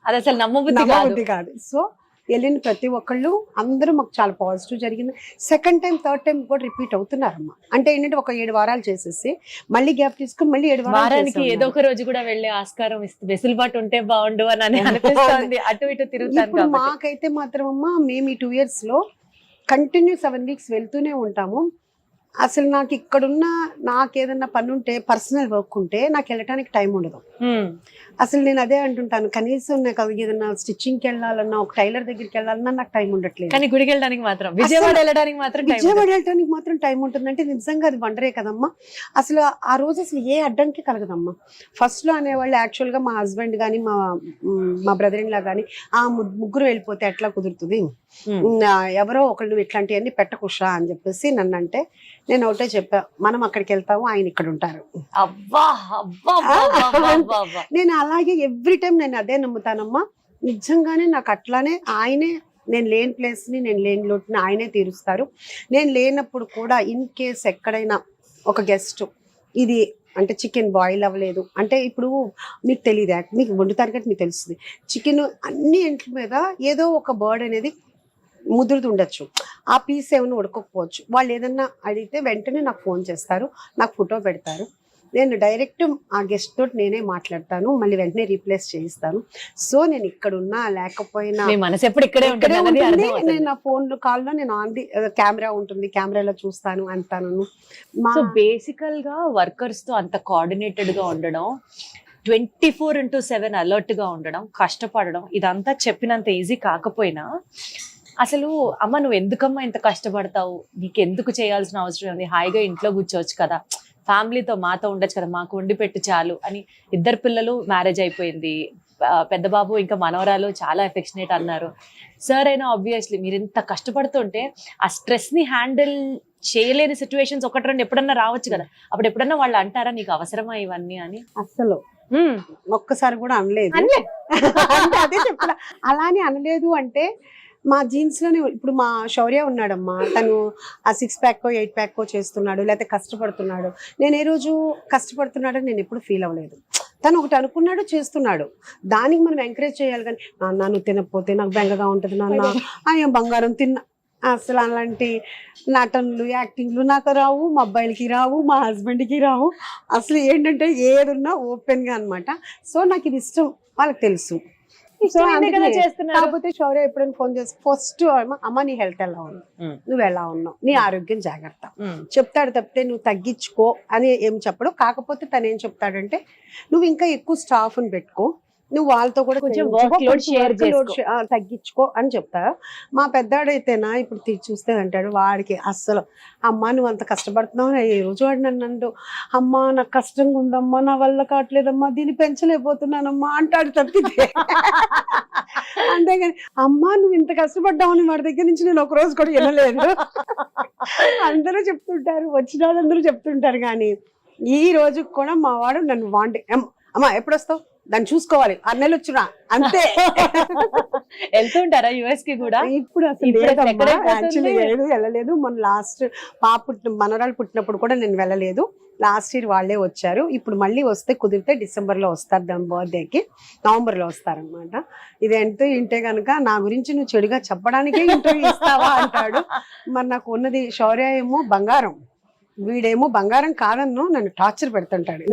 అది అసలు నమ్మబుద్ధి కాదు. సో వెళ్ళిన ప్రతి ఒక్కళ్ళు అందరూ మాకు చాలా పాజిటివ్ జరిగింది. 2nd టైం 3rd టైం కూడా రిపీట్ అవుతున్నారమ్మా. అంటే ఏంటంటే ఒక 7 వారాలు చేసేసి మళ్ళీ గ్యాప్ తీసుకుని మళ్ళీ 7 వారానికి ఏదో ఒక రోజు కూడా వెళ్ళే ఆస్కారం వెసులుబాటు ఉంటే బాగుండు అని అనిపిస్తుంది. అటు ఇటు తిరుగుతాను. మాకైతే మాత్రం అమ్మా, మేము ఈ 2 years లో కంటిన్యూ 7 weeks వెళ్తూనే ఉంటాము. అసలు నాకు ఇక్కడున్న నాకు ఏదన్నా పని ఉంటే, పర్సనల్ వర్క్ ఉంటే నాకు వెళ్ళటానికి టైం ఉండదు. అసలు నేను అదే అంటుంటాను, కనీసం నాకు ఏదన్నా స్టిచ్చింగ్కి వెళ్ళాలన్నా, ఒక టైలర్ దగ్గరికి వెళ్ళాలన్నా నాకు టైం ఉండట్లేదు. కానీ గుడికి వెళ్ళడానికి మాత్రం, విజయవాడ వెళ్ళడానికి మాత్రం టైం ఉంటుందంటే నిజంగా అది వండరే కదమ్మా. అసలు ఆ రోజు అసలు ఏ అడ్డంకి కలగదమ్మా. ఫస్ట్ లో అనేవాళ్ళు యాక్చువల్గా మా హస్బెండ్ కానీ మా బ్రదర్ ఇన్ లా కానీ, ముగ్గురు వెళ్ళిపోతే ఎట్లా కుదురుతుంది, ఎవరో ఒకళ్ళు ఇట్లాంటివన్నీ పెట్టకుషా అని చెప్పేసి నన్ను అంటే, నేను ఒకటే చెప్పా, మనం అక్కడికి వెళ్తాము, ఆయన ఇక్కడ ఉంటారు. నేను అలాగే ఎవ్రీ టైం నేను అదే నమ్ముతానమ్మా. నిజంగానే నాకు అట్లానే ఆయనే, నేను లేని ప్లేస్ని, నేను లేని లోటుని ఆయనే తీరుస్తారు. నేను లేనప్పుడు కూడా ఇన్ కేస్ ఎక్కడైనా ఒక గెస్ట్ ఇది అంటే చికెన్ బాయిల్ అవ్వలేదు అంటే, ఇప్పుడు మీకు తెలియదు, మీకు వండుతారు కాబట్టి మీకు తెలుస్తుంది. చికెన్ అన్ని ఇంట్ల మీద ఏదో ఒక బర్డ్ అనేది ముదురుతుండొచ్చు, ఆ పీస్ ఏమైనా ఉడకపోవచ్చు. వాళ్ళు ఏదన్నా అడిగితే వెంటనే నాకు ఫోన్ చేస్తారు, నాకు ఫోటో పెడతారు. నేను డైరెక్ట్ ఆ గెస్ట్ తోటి నేనే మాట్లాడతాను, మళ్ళీ వెంటనే రీప్లేస్ చేయిస్తాను. సో నేను ఇక్కడ ఉన్నా లేకపోయినా మనసు ఎప్పుడు ఇక్కడే ఉంటుంది. నేను నా ఫోన్ కాల్లో నేను ఆన్ ది కెమెరా ఉంటుంది, కెమెరాలో చూస్తాను అంటాను. సో బేసికల్ గా వర్కర్స్ తో అంత కోఆర్డినేటెడ్ గా ఉండడం, 24/7 అలర్ట్ గా ఉండడం, కష్టపడడం, ఇదంతా చెప్పినంత ఈజీ కాకపోయినా అసలు అమ్మ నువ్వు ఎందుకమ్మా ఇంత కష్టపడతావు, నీకు ఎందుకు చేయాల్సిన అవసరం ఉంది, హాయిగా ఇంట్లో కూర్చోవచ్చు కదా, ఫ్యామిలీతో మాతో ఉండొచ్చు కదా, మాకు వండి పెట్టు చాలు అని. ఇద్దరు పిల్లలు, మ్యారేజ్ అయిపోయింది, పెద్ద బాబు ఇంకా మనవరాలు చాలా ఎఫెక్షనేట్ అన్నారు. సార్ అయినా ఆబ్వియస్లీ మీరు ఇంత కష్టపడుతుంటే ఆ స్ట్రెస్ ని హ్యాండిల్ చేయలేని సిచ్యువేషన్స్ ఒకటి రెండు ఎప్పుడన్నా రావచ్చు కదా, అప్పుడు ఎప్పుడన్నా వాళ్ళు అంటారా నీకు అవసరమా ఇవన్నీ అని? అస్సలు ఒక్కసారి కూడా అనలేదు. అంటే అదే చెప్పాల, అలానే అనలేదు. అంటే మా జీన్స్ లోనే ఇప్పుడు మా శౌర్య ఉన్నాడమ్మా, తను ఆ 6 ప్యాక్ 8 ప్యాక్ చేస్తున్నాడు, లేకపోతే కష్టపడుతున్నాడు. నేను ఏ రోజు కష్టపడుతున్నాడని నేను ఎప్పుడు ఫీల్ అవ్వలేదు. తను ఒకటి అనుకున్నాడు, చేస్తున్నాడు, దానికి మనం ఎంకరేజ్ చేయాలి. కానీ నాన్న నువ్వు తినకపోతే నాకు బెంగగా ఉంటుంది నాన్న, అయ్యో బంగారం తిన్నా. అసలు అలాంటి నటనలు, యాక్టింగ్లు నాకు రావు, మా అబ్బాయిలకి రావు, మా హస్బెండ్కి రావు. అసలు ఏంటంటే ఏదున్నా ఓపెన్గా అనమాట. సో నాకు ఇది ఇష్టం, వాళ్ళకి తెలుసు. సో కాకపోతే శౌర్య ఎప్పుడైనా ఫోన్ చేసి ఫస్ట్ అమ్మ నీ హెల్త్ ఎలా ఉంది, నువ్వు ఎలా ఉన్నావు, నీ ఆరోగ్యం జాగ్రత్త చెప్తాడు తప్పితే నువ్వు తగ్గించుకో అని ఏం చెప్పడు. కాకపోతే తను ఏం చెప్తాడంటే నువ్వు ఇంకా ఎక్కువ స్టాఫ్ ని పెట్టుకో, నువ్వు వాళ్ళతో కూడా కొంచెం తగ్గించుకో అని చెప్తా. మా పెద్దాడైతేనా ఇప్పుడు చూస్తే అంటాడు, వాడికి అస్సలు అమ్మ నువ్వు అంత కష్టపడుతున్నావు, ఏ రోజు వాడు నన్ను అంటూ అమ్మ నాకు కష్టంగా ఉందమ్మా, నా వల్ల కావట్లేదమ్మా, దీన్ని పెంచలేకపోతున్నానమ్మా అంటాడు తప్పితే. అంతేగాని అమ్మా నువ్వు ఇంత కష్టపడ్డావు అని వాడి దగ్గర నుంచి నేను ఒక రోజు కూడా వినలేదు. అందరూ చెప్తుంటారు, వచ్చిన వాళ్ళందరూ చెప్తుంటారు. కానీ ఈ రోజు కూడా మా వాడు నన్ను అమ్మా ఎప్పుడు వస్తావు, దాన్ని చూసుకోవాలి, 6 నెలలు వచ్చినా అంతే. వెళ్తుంటారా యుఎస్ కి కూడా? ఇప్పుడు అసలు యాక్చువల్లీ వెళ్ళలేదు. మొన్న లాస్ట్ మనవరాలు పుట్టినప్పుడు కూడా నేను వెళ్ళలేదు. లాస్ట్ ఇయర్ వాళ్ళే వచ్చారు. ఇప్పుడు మళ్ళీ వస్తే కుదిరితే డిసెంబర్ లో వస్తారు, దాని బర్త్డేకి నవంబర్ లో వస్తారనమాట. ఇది ఎంతో ఇంటే కనుక నా గురించి నువ్వు చెడుగా చెప్పడానికే ఇంటర్వ్యూ ఇస్తావా అంటాడు. మరి నాకు ఉన్నది శౌర్య ఏమో బంగారం, వీడేమో బంగారం కాదన్నో నన్ను టార్చర్ పెడుతుంటాడు.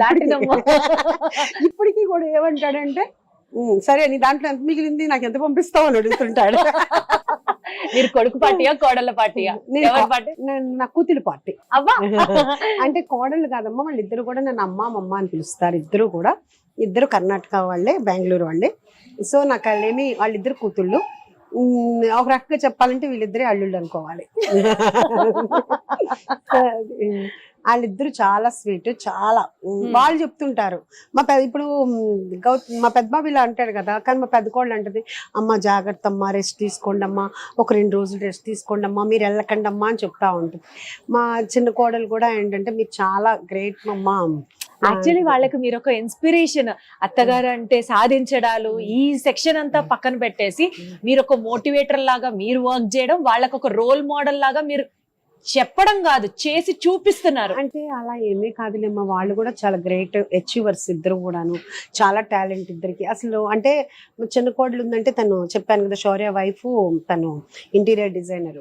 ఇప్పటికీ కూడా ఏమంటాడంటే సరే నీ దాంట్లో ఎంత మిగిలింది నాకు ఎంత పంపిస్తావు అని అడుగుతుంటాడు. మీరు కొడుకు పార్టీయా కోడళ్ళ పార్టీయా? నా కూతురు పార్టీ. అవ్వా అంటే కోడళ్ళు కాదమ్మా, వాళ్ళిద్దరు కూడా నన్ను అమ్మ అని పిలుస్తారు. ఇద్దరు కర్ణాటక వాళ్ళే, బెంగళూరు వాళ్ళే. సో నాకు వాళ్ళేమి వాళ్ళిద్దరు కూతుళ్ళు. ఒక రకంగా చెప్పాలంటే వీళ్ళిద్దరే అల్లుళ్ళు అనుకోవాలి. వాళ్ళిద్దరు చాలా స్వీట్, చాలా వాళ్ళు చెప్తుంటారు. ఇప్పుడు మా పెద్ద బాబు ఇలా అంటాడు కదా, కానీ మా పెద్ద కోళ్ళు అంటది అమ్మ జాగ్రత్త అమ్మా, రెస్ట్ తీసుకోండి అమ్మా, ఒక 2 రోజులు రెస్ట్ తీసుకోండి అమ్మా, మీరు వెళ్ళకండి అమ్మా అని చెప్తా ఉంటుంది. మా చిన్న కోడలు కూడా ఏంటంటే మీరు చాలా గ్రేట్ అమ్మా. యాక్చువల్లీ వాళ్ళకి మీరు ఒక ఇన్స్పిరేషన్. అత్తగారు అంటే సాధించడాలు ఈ సెక్షన్ అంతా పక్కన పెట్టేసి మీరు ఒక మోటివేటర్ లాగా మీరు వర్క్ చేయడం, వాళ్ళకి ఒక రోల్ మోడల్ లాగా మీరు చెప్పడం కాదు, చేసి చూపిస్తున్నారు. అంటే అలా ఏమీ కాదులేమ్మా, వాళ్ళు కూడా చాలా గ్రేట్ అచీవర్స్ ఇద్దరు కూడాను, చాలా టాలెంట్ ఇద్దరికి. అసలు అంటే చిన్న కోడలు ఉందంటే తను చెప్పాను కదా శౌర్య వైఫ్, తను ఇంటీరియర్ డిజైనర్.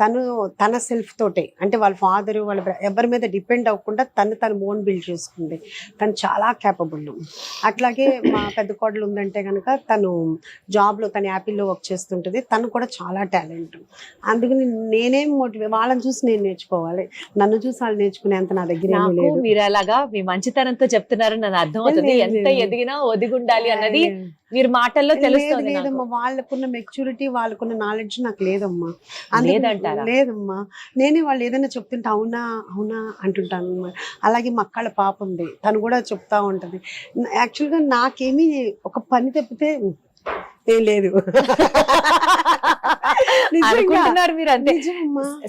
తను తన సెల్ఫ్ తోటే, అంటే వాళ్ళ ఫాదరు వాళ్ళ ఎవరి మీద డిపెండ్ అవ్వకుండా తను ఓన్ బిల్డ్ చేసుకుంది. తను చాలా క్యాపబుల్. అట్లాగే మా పెద్ద కోడలు ఉందంటే కనుక తను జాబ్లో, తను యాపిల్లో వర్క్ చేస్తుంటుంది. తను కూడా చాలా టాలెంట్. అందుకని నేనేం వాళ్ళని చూసి నేను నేర్చుకోవాలి, నన్ను చూసి వాళ్ళు నేర్చుకునేంత నా దగ్గర ఏమీ లేదు. మీరు అలాగా మీ మంచితనంతో చెప్తున్నారని నన్ను అర్థమవుతుంది. ఎంత ఎదిగినా ఒదిగుండాలి అన్నది మీరు మాటల్లో తెలుస్తుంది. లేదమ్మా, వాళ్ళకున్న మెచ్యూరిటీ, వాళ్ళకున్న నాలెడ్జ్ నాకు లేదమ్మా. లేదమ్మా, నేనే వాళ్ళు ఏదైనా చెప్తుంటే అవునా అవునా అంటుంటాను అన్నమాట. అలాగే మా అక్కళ్ళ పాప ఉంది, తను కూడా చెప్తా ఉంటది. యాక్చువల్గా నాకేమీ ఒక పని తప్పితే ఏం లేదు. అనుకుంటున్నారు మీరు అంతే.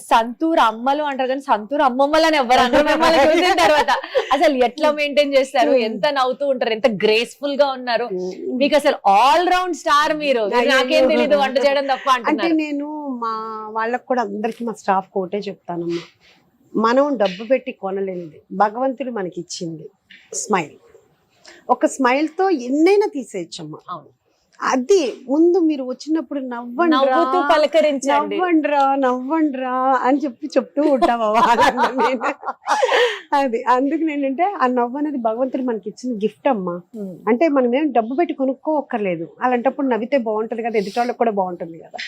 సంతూర్ అమ్మలు అంటారు కానీ సంతూర్ అమ్మమ్మలు అని ఎవరు అన్నారు? తర్వాత అసలు ఎట్లా మెయింటైన్ చేస్తారు, ఎంత నవ్వుతూ ఉంటారు, ఎంత గ్రేస్ఫుల్ గా ఉన్నారు. మీకు అసలు ఆల్ రౌండ్ స్టార్ మీరు. నాకేం తెలీదు వంట చేయడం తప్ప అంటే నేను మా వాళ్ళకు కూడా అందరికి మా స్టాఫ్ కోటే చెప్తానమ్మా, మనం డబ్బు పెట్టి కొనలేనిది భగవంతుడు మనకి ఇచ్చింది స్మైల్. ఒక స్మైల్ తో ఎన్నైనా తీసేయచ్చమ్మా. అవును, అది ముందు మీరు వచ్చినప్పుడు నవ్వండి, పలకరించండి, నవ్వండ్రా అని చెప్తూ ఉంటావా. అది అందుకు ఏంటంటే ఆ నవ్వు అనేది భగవంతుడు మనకి ఇచ్చిన గిఫ్ట్ అమ్మా. అంటే మనం ఏం డబ్బు పెట్టి కొనుక్కోక్కర్లేదు, అలాంటప్పుడు నవ్వితే బాగుంటది కదా, ఎదుటోళ్ళకి కూడా బాగుంటుంది కదా.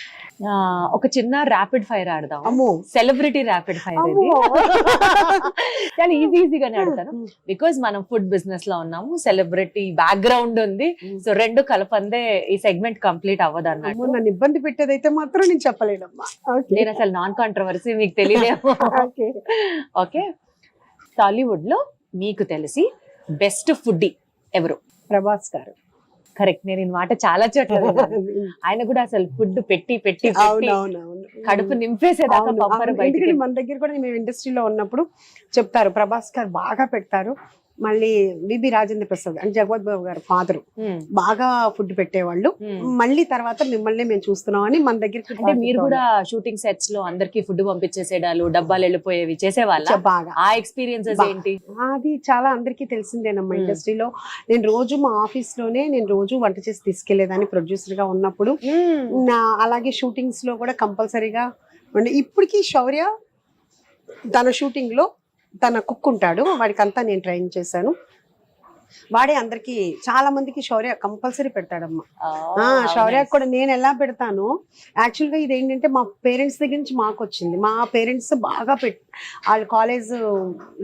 ఒక చిన్న ర్యాపిడ్ ఫైర్ ఆడదాం. అమ్మో, సెలబ్రిటీ ర్యాపిడ్ ఫైర్. చాలా ఈజీగానే ఆడతాను, బికాజ్ మనం ఫుడ్ బిజినెస్ లో ఉన్నాము, సెలబ్రిటీ బ్యాక్గ్రౌండ్ ఉంది. సో రెండు కలపందే ఈ సెగ్మెంట్ కంప్లీట్ అవ్వదు అన్నట్టు. నన్ను ఇబ్బంది పెట్టేదైతే మాత్రం నేను చెప్పలేనమ్మా. నేను అసలు నాన్ కాంట్రవర్సీ మీకు తెలియదేమో. ఓకే, టాలీవుడ్ లో మీకు తెలిసి బెస్ట్ ఫుడ్డీ ఎవరు? ప్రభాస్ గారు. కరెక్ట్. నేను ఈ మాట చాలా చోట్ల విన్నాను. ఆయన కూడా అసలు ఫుడ్ పెట్టి పెట్టి పెట్టి అవునవునవును. కడుపు నింపేసేదాకా అవును, పంపరు అవును. బయటికి. ఎందుకంటే మన దగ్గర కూడా మేము ఇండస్ట్రీలో ఉన్నప్పుడు చెప్తారు ప్రభాస్ గారు బాగా పెడతారు. మళ్ళీ బిబి రాజేంద్ర ప్రసాద్ అంటే జగవత్ బాబు గారు ఫాదర్ ఉమ్. బాగా ఫుడ్ పెట్టేవాళ్ళు. ఉమ్. మళ్ళీ తర్వాత మిమ్మల్ని మేము చూస్తున్నాం అని మన దగ్గరికి అంటే మీరు కూడా షూటింగ్ సెట్స్ లో అందరికి ఫుడ్ పంపించేసేడాలు, డబ్బాలు వెళ్ళిపోయేవి చేసేవాళ్ళ? బాగా ఆ ఎక్స్పీరియన్సెస్ ఏంటి? అది చాలా అందరికీ తెలిసిందేనమ్మా ఇండస్ట్రీలో. నేను రోజు మా ఆఫీస్ లోనే నేను రోజు వంట చేసి తీసుకెళ్లేదాన్ని ప్రొడ్యూసర్ గా ఉన్నప్పుడు. అలాగే షూటింగ్స్ లో కూడా కంపల్సరీగా ఇప్పటికీ శౌర్య తన షూటింగ్ లో తన కుక్ ఉంటాడు, వాడికి అంతా నేను ట్రైన్ చేశాను. వాడే అందరికి చాలా మందికి శౌర్య కంపల్సరీ పెడతాడమ్మా. శౌర్య కూడా నేను ఎలా పెడతాను యాక్చువల్ గా ఇది ఏంటంటే మా పేరెంట్స్ దగ్గర నుంచి మాకు వచ్చింది. మా పేరెంట్స్ బాగా వాళ్ళ కాలేజ్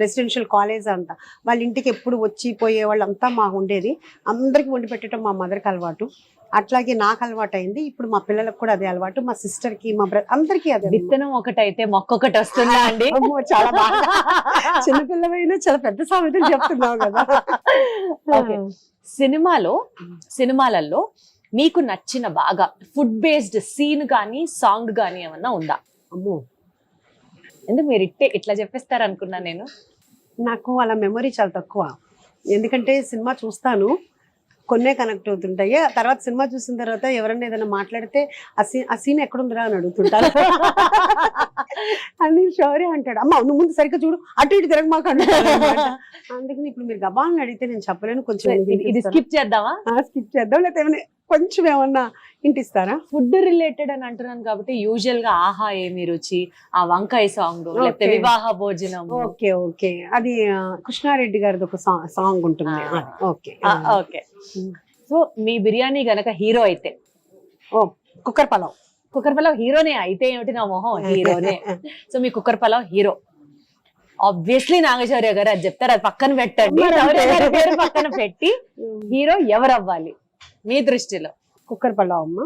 రెసిడెన్షియల్ కాలేజ్ అంతా వాళ్ళ ఇంటికి ఎప్పుడు వచ్చి పోయే వాళ్ళు అంతా మాకు ఉండేది. అందరికి వండి పెట్టడం మా మదర్కి అలవాటు, అట్లాగే నాకు అలవాటు అయింది. ఇప్పుడు మా పిల్లలకు కూడా అదే అలవాటు, మా సిస్టర్ కి మా బ్రదర్ అందరికీ అదే. విత్తనం ఒకటైతే మొక్క ఒకటి వస్తుందా అండి? చాలా బాగా చిన్నపిల్లవైనా చాలా పెద్ద సామెతలు చెప్తున్నావు కదా. సినిమాలలో మీకు నచ్చిన బాగా ఫుడ్ బేస్డ్ సీన్ కానీ సాంగ్ కానీ ఏమన్నా ఉందా? అమ్మో, ఎందుకు మీరు ఇట్లా చెప్పేస్తారు అనుకున్నా నేను. నాకు అలా మెమరీ చాలా తక్కువ, ఎందుకంటే సినిమా చూస్తాను కొన్నే కనెక్ట్ అవుతుంటాయి. ఆ తర్వాత సినిమా చూసిన తర్వాత ఎవరన్నా ఏదైనా మాట్లాడితే ఆ సీన్ ఎక్కడుందిరా అని అడుగుతుంటారు. అని శౌర్య అంటాడు, అమ్మ నువ్వు ముందు సరిగ్గా చూడు, అటు ఇటు తిరగ మాకు అంటాడు. అందుకని ఇప్పుడు మీరు గబాలను అడిగితే నేను చెప్పలేను. కొంచెం ఇది స్కిప్ చేద్దామా? స్కిప్ చేద్దాం, లేకపోతే కొంచెం ఏమన్నా ఇంటిస్తారా? ఫుడ్ రిలేటెడ్ అని అంటున్నాను కాబట్టి యూజువల్ గా ఆహా ఏమి రుచి, ఆ వంకాయ సాంగ్, లేకపోతే వివాహ భోజనం. ఓకే ఓకే, అది కృష్ణారెడ్డి గారిది ఒక సాంగ్ ఉంటుంది. Okay okay. సో మీ బిర్యానీ గనక హీరో అయితే, కుక్కర్ పలావ్ హీరోనే అయితే ఏమిటి నా మొహం, హీరోనే. సో మీ cooker pulao hero obviously Naga Shaurya garu, అది చెప్తారు, అది పక్కన పెట్టండి. శౌర్య గారి పేరు పక్కన పెట్టి హీరో ఎవరు అవ్వాలి మీ దృష్టిలో? కుక్కర్ పలావ్ అమ్మ.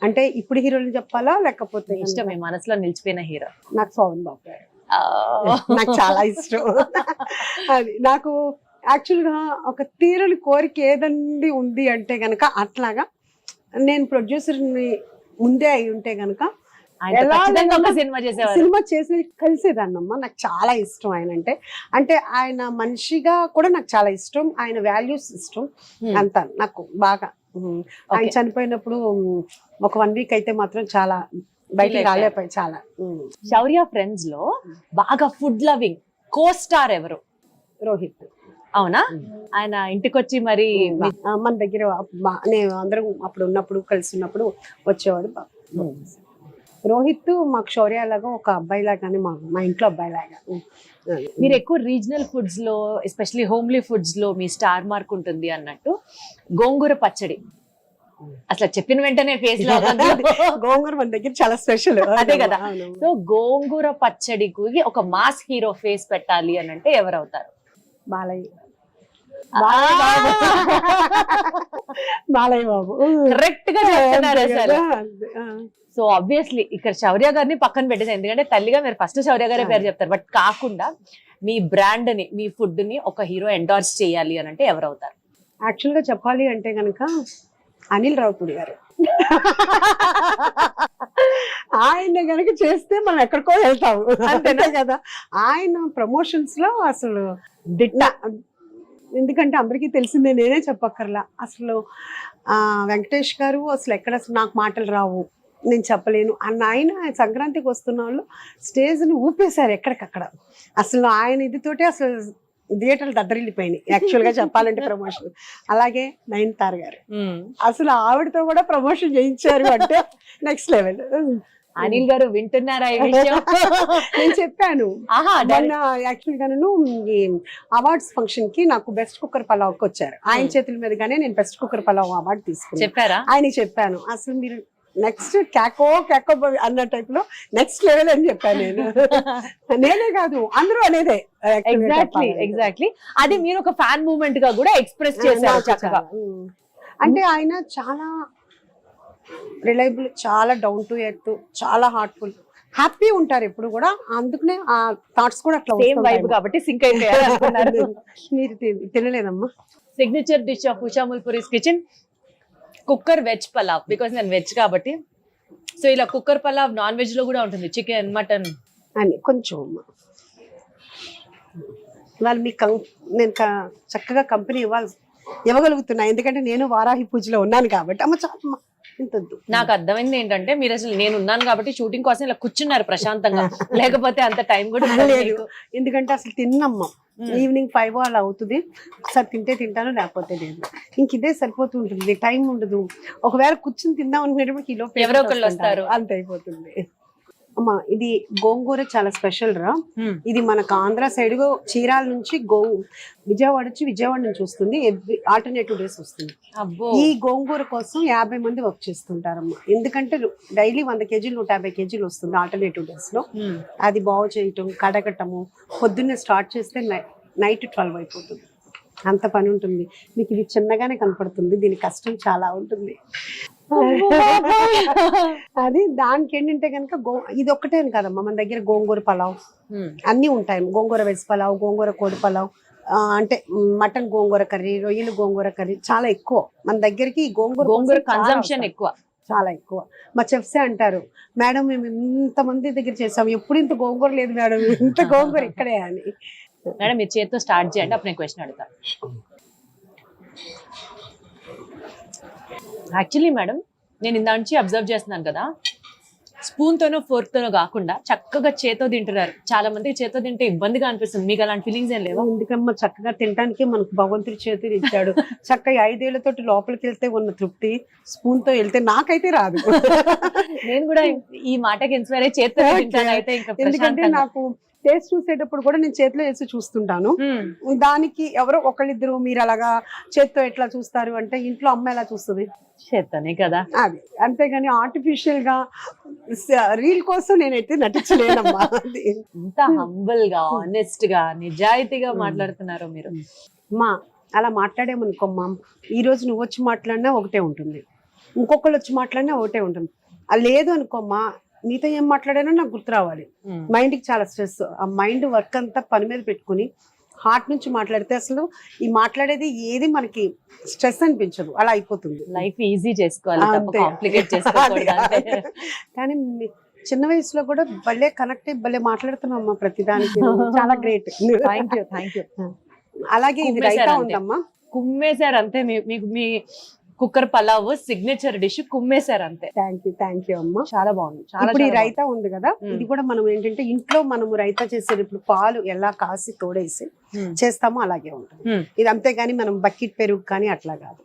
అంటే ఇప్పుడు హీరోని చెప్పాలా లేకపోతే ఇష్టం మీ మనసులో నిలిచిపోయిన హీరో? నాకు శోభన్ బాబు గారు నాకు చాలా ఇష్టం. అది నాకు యాక్చువల్ గా ఒక తీరని కోరిక ఏదండి ఉంది అంటే గనక, అట్లాగా నేను ప్రొడ్యూసర్ ని ముందే అయి ఉంటే గనక సినిమా చేసి కలిసేదాన్నమ్మా. నాకు చాలా ఇష్టం ఆయన అంటే ఆయన మనిషిగా కూడా నాకు చాలా ఇష్టం, ఆయన వాల్యూస్ ఇష్టం అంతా నాకు బాగా. ఆయన చనిపోయినప్పుడు ఒక 1 వీక్ అయితే మాత్రం చాలా బయటికి రాలేపోయి చాలా. శౌర్య ఫ్రెండ్స్ లో బాగా ఫుడ్ లవింగ్ కో స్టార్ ఎవరు? రోహిత్. అవునా? ఆయన ఇంటికి వచ్చి మరి మన దగ్గర నేను అందరం అప్పుడు ఉన్నప్పుడు కలిసి ఉన్నప్పుడు వచ్చేవాడు. రోహిత్ మాకు శౌర్య లాగా ఒక అబ్బాయి లాగానే, మా ఇంట్లో అబ్బాయి లాగా. మీరు ఎక్కువ రీజనల్ ఫుడ్స్ లో, ఎస్పెషల్లీ హోమ్లీ ఫుడ్స్ లో మీ స్టార్ మార్క్ ఉంటుంది అన్నట్టు. గోంగూర పచ్చడి అసలు చెప్పిన వెంటనే ఫేస్ లో గోంగూర మన దగ్గర చాలా స్పెషల్, అదే కదా. సో గోంగూర పచ్చడికి ఒక మాస్ హీరో ఫేస్ పెట్టాలి అని అంటే ఎవరు అవుతారు? బాలయ్య బాబు కరెక్ట్ గా చెప్తున్నారు అసలు. సో ఆబ్వియస్లీ ఇక్కడ శౌర్య గారిని పక్కన పెట్టేసి, ఎందుకంటే తల్లిగా మీరు ఫస్ట్ శౌర్య గారే పేరు చెప్తారు, బట్ కాకుండా మీ బ్రాండ్ ని, మీ ఫుడ్ ని ఒక హీరో ఎండార్స్ చేయాలి అని అంటే ఎవరు అవుతారు? యాక్చువల్ గా చెప్పాలి అంటే గనక అనిల్ రావుపూడి గారు. ఆయన గనక చేస్తే మనం ఎక్కడికో వెళ్తాము, అంతే కదా. ఆయన ప్రమోషన్స్ లో అసలు దిట్ట, ఎందుకంటే అందరికీ తెలిసిందే, నేనే చెప్పక్కర్లా. అసలు వెంకటేష్ గారు అసలు ఎక్కడ నాకు మాటలు రావు, నేను చెప్పలేను అన్న ఆయన సంక్రాంతికి వస్తున్న వాళ్ళు స్టేజ్ని ఊపేశారు ఎక్కడికక్కడ. అసలు ఆయన ఇదితోటి అసలు థియేటర్లు దద్దరిల్లిపోయినాయి యాక్చువల్గా చెప్పాలంటే ప్రమోషన్. అలాగే నయనతార గారు, అసలు ఆవిడతో కూడా ప్రమోషన్ చేయించారు అంటే నెక్స్ట్ లెవెల్. అనిల్ గారు వింటున్నారా ఈ విషయం? నేను చెప్పాను యాక్చువల్ గా, నేను అవార్డ్స్ ఫంక్షన్ కి నాకు బెస్ట్ కుక్కర్ పలావ్కి వచ్చారు, ఆయన చేతుల మీదగానే నేను బెస్ట్ కుక్కర్ పలావ్ అవార్డు తీసుకున్నాను. చెప్పారా? ఆయన చెప్పాను, అసలు మీరు నెక్స్ట్ క్యాకో అన్న టైప్ లో నెక్స్ట్ లెవెల్ అని చెప్పాను నేను. నేనే కాదు అందరూ అనేదే. ఎగ్జాక్ట్లీ అది మీరు ఒక ఫ్యాన్ మూమెంట్ గా కూడా ఎక్స్ప్రెస్ చేశారు చక్కగా. అంటే ఆయన చాలా రిలయబుల్, చాలా డౌన్ టు ఎర్త్, చాలా హార్ట్ఫుల్. హ్యాపీ ఉంటారు ఎప్పుడు కూడా, అందుకనే ఆ థాట్స్ కూడా అట్లా సేమ్ వైబ్ కాబట్టి సింక్ అయిపోయారు. మీరు తినలేదమ్మా? Signature dish of Usha Mulpuri's kitchen cooker veg pulao, because నేను వెజ్ కాబట్టి. సో ఇలా కుక్కర్ పలావ్ నాన్ వెజ్ లో కూడా ఉంటుంది, చికెన్ మటన్ అని కొంచెం వాళ్ళు మీకు నేను చక్కగా కంపెనీ ఇవ్వగలుగుతున్నా, ఎందుకంటే నేను వారాహి పూజలో ఉన్నాను కాబట్టి. అమ్మ చాలా ఇంతొద్దు. నాకు అర్థమైంది ఏంటంటే మీరు అసలు నేను ఉన్నాను కాబట్టి షూటింగ్ కోసం ఇలా కూర్చున్నారు ప్రశాంతంగా, లేకపోతే అంత టైం కూడా లేదు. ఎందుకంటే అసలు తిన్నమ్మా, ఈవినింగ్ 5 అలా అవుతుంది, ఒకసారి తింటే తింటాను లేకపోతే లేదు. ఇంక ఇదే సరిపోతుంటుంది, టైం ఉండదు. ఒకవేళ కూర్చుని తిందాం అనుకునేటప్పుడు కిలో ఎవరో ఒకళ్ళు వస్తారు, అంత అయిపోతుంది. అమ్మా ఇది గోంగూర చాలా స్పెషల్ రా. ఇది మనకు ఆంధ్ర సైడ్ చీరాల నుంచి విజయవాడ నుంచి వస్తుంది, ఆల్టర్నేటివ్ డేస్ వస్తుంది. ఈ గోంగూర కోసం 50 మంది వర్క్ చేస్తుంటారమ్మా, ఎందుకంటే డైలీ 100 కేజీలు 150 కేజీలు వస్తుంది ఆల్టర్నేటివ్ డేస్ లో. అది బాగు చేయటం, కడగటము, పొద్దున్నే స్టార్ట్ చేస్తే నైట్ 12 అయిపోతుంది, అంత పని ఉంటుంది. మీకు ఇది చిన్నగానే కనపడుతుంది, దీని కష్టం చాలా ఉంటుంది. అది దానికి ఏంటంటే కనుక ఇది ఒక్కటే కదమ్మా, మన దగ్గర గోంగూర పలావ్ అన్ని ఉంటాయి. గోంగూర వెజ్ పలావ్, గోంగూర కోడి పలావ్, అంటే మటన్ గోంగూర కర్రీ, రొయ్యలు గోంగూర కర్రీ చాలా ఎక్కువ మన దగ్గరికి. గోంగూర కన్సంప్షన్ ఎక్కువ, చాలా ఎక్కువ. మా చెఫ్సే అంటారు, మేడం మేము ఇంతమంది దగ్గర చేసాం, ఎప్పుడు ఇంత గోంగూర లేదు మేడం, ఇంత గోంగూర ఇక్కడే అని. మేడం మీరు చేతితో స్టార్ట్ చేయండి, అప్పుడు నేను క్వశ్చన్ అడుగుతాను. యాక్చువల్లీ మేడం నేను ఇందా నుంచి అబ్జర్వ్ చేస్తున్నాను కదా, స్పూన్ తోనో ఫోర్క్ తోనో కాకుండా చక్కగా చేతో తింటున్నారు. చాలా మందికి చేతో తింటే ఇబ్బందిగా అనిపిస్తుంది, మీకు అలాంటి ఫీలింగ్స్ ఏం లేవా? ఎందుకమ్మా, చక్కగా తినడానికి మనకు భగవంతుడి చేతులు ఇచ్చాడు. చక్కగా 5 ఏళ్లతోటి లోపలికి వెళ్తే ఉన్న తృప్తి స్పూన్ తో వెళ్తే నాకైతే రాదు. నేను కూడా ఈ మాటకి ఇన్స్పైర్ అయ్యి చేత్తో తింటాను అయితే. ఎందుకంటే నాకు టేస్ట్ చూసేటప్పుడు కూడా నేను చేతిలో వేసి చూస్తుంటాను. దానికి ఎవరో ఒకళ్ళిద్దరు మీరు అలాగా చేత్తో ఎట్లా చూస్తారు అంటే, ఇంట్లో అమ్మ ఎలా చూస్తుంది? చేత్తోనే కదా. అది అంతేగాని ఆర్టిఫిషియల్ గా రీల్ కోసం నేనైతే నటించలేనమ్మా. ఇంత హంబుల్ గా, ఆనెస్ట్ గా, నిజాయితీగా మాట్లాడుతున్నారు మీరు. అమ్మా అలా మాట్లాడేమనుకోమ్మా, ఈ రోజు నువ్వు వచ్చి మాట్లాడినా ఒకటే ఉంటుంది, ఇంకొకళ్ళు వచ్చి మాట్లాడినా ఒకటే ఉంటుంది. అది లేదు అనుకోమ్మా, నీతో ఏం మాట్లాడానో నాకు గుర్తు రావాలి. మైండ్కి చాలా స్ట్రెస్, ఆ మైండ్ వర్క్ అంతా పని మీద పెట్టుకుని హార్ట్ నుంచి మాట్లాడితే అసలు ఈ మాట్లాడేది ఏది మనకి స్ట్రెస్ అనిపించదు, అలా అయిపోతుంది. లైఫ్ ఈజీ చేసుకోవాలి, కాంప్లికేట్ చేసుకోవాలి. కానీ చిన్న వయసులో కూడా భలే కనెక్ట్ అయ్యి భలే మాట్లాడుతున్నాం అమ్మా ప్రతిదానికి, చాలా గ్రేట్. Thank you. అలాగే ఇది రైతా ఉందమ్మా, కుమ్మేశారు అంతే. మీకు మీ కుక్కర్ పలావ్ సిగ్నేచర్ డిష్ కుమ్మేశారు అంతే. థ్యాంక్ యూ అమ్మా, చాలా బాగుంది. ఇప్పుడు ఈ రైతా ఉంది కదా, ఇది కూడా మనం ఏంటంటే ఇంట్లో మనము రైతా చేసేటప్పుడు పాలు ఎలా కాసి తోడేసి చేస్తామో అలాగే ఉంటుంది ఇది, అంతేగాని మనం బకెట్ పెరుగు కానీ అట్లా కాదు.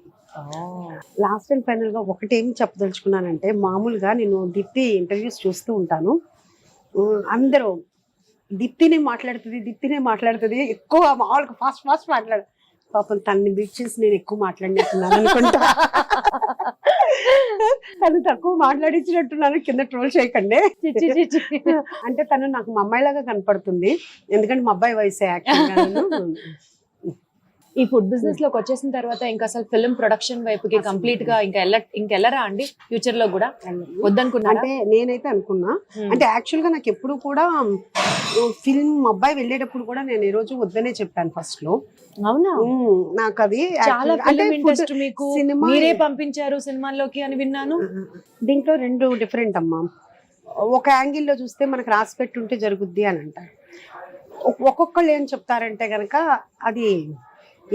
లాస్ట్ అండ్ ఫైనల్ గా ఒకటేమి చెప్పదలుచుకున్నానంటే, మామూలుగా నేను దీప్తి ఇంటర్వ్యూస్ చూస్తూ ఉంటాను, అందరూ దీప్తినే మాట్లాడుతుంది ఎక్కువ, మామూలుగా ఫాస్ట్ మాట్లాడు. పాపం తనని బీట్ చేసి నేను ఎక్కువ మాట్లాడినట్టున్నాను అనుకుంటా, తను తక్కువ మాట్లాడించినట్టున్నాను, కింద ట్రోల్ చేయకండి. అంటే తను నాకు మా అమ్మాయిలాగా కనపడుతుంది, ఎందుకంటే మా అబ్బాయి వయసే యాక్చువల్గా. ఈ ఫుడ్ బిజినెస్ లోకి వచ్చేసిన తర్వాత ఇంకా అసలు ఫిల్మ్ ప్రొడక్షన్ వైపుకి కంప్లీట్ గా ఇంకెళ్ళరా అండి ఫ్యూచర్ లో కూడా? వద్దనుకున్నా అంటే నేనైతే అనుకున్నా, అంటే యాక్చువల్ గా నాకు ఎప్పుడు కూడా ఫిల్మ్ అబ్బాయి వెళ్ళేటప్పుడు కూడా నేను ఈ రోజు వద్దనే చెప్పాను ఫస్ట్ లో. అవునా? నాకు అది చాలా ఇంట్రెస్ట్ మీకు, మీరే పంపించారు సినిమాల్లోకి అని విన్నాను. దీంట్లో 2 డిఫరెంట్ అమ్మా. ఒక యాంగిల్లో చూస్తే మనకు రాసి పెట్టుంటే జరుగుద్ది అని అంటారు, ఒక్కొక్కళ్ళు ఏం చెప్తారంటే గనక అది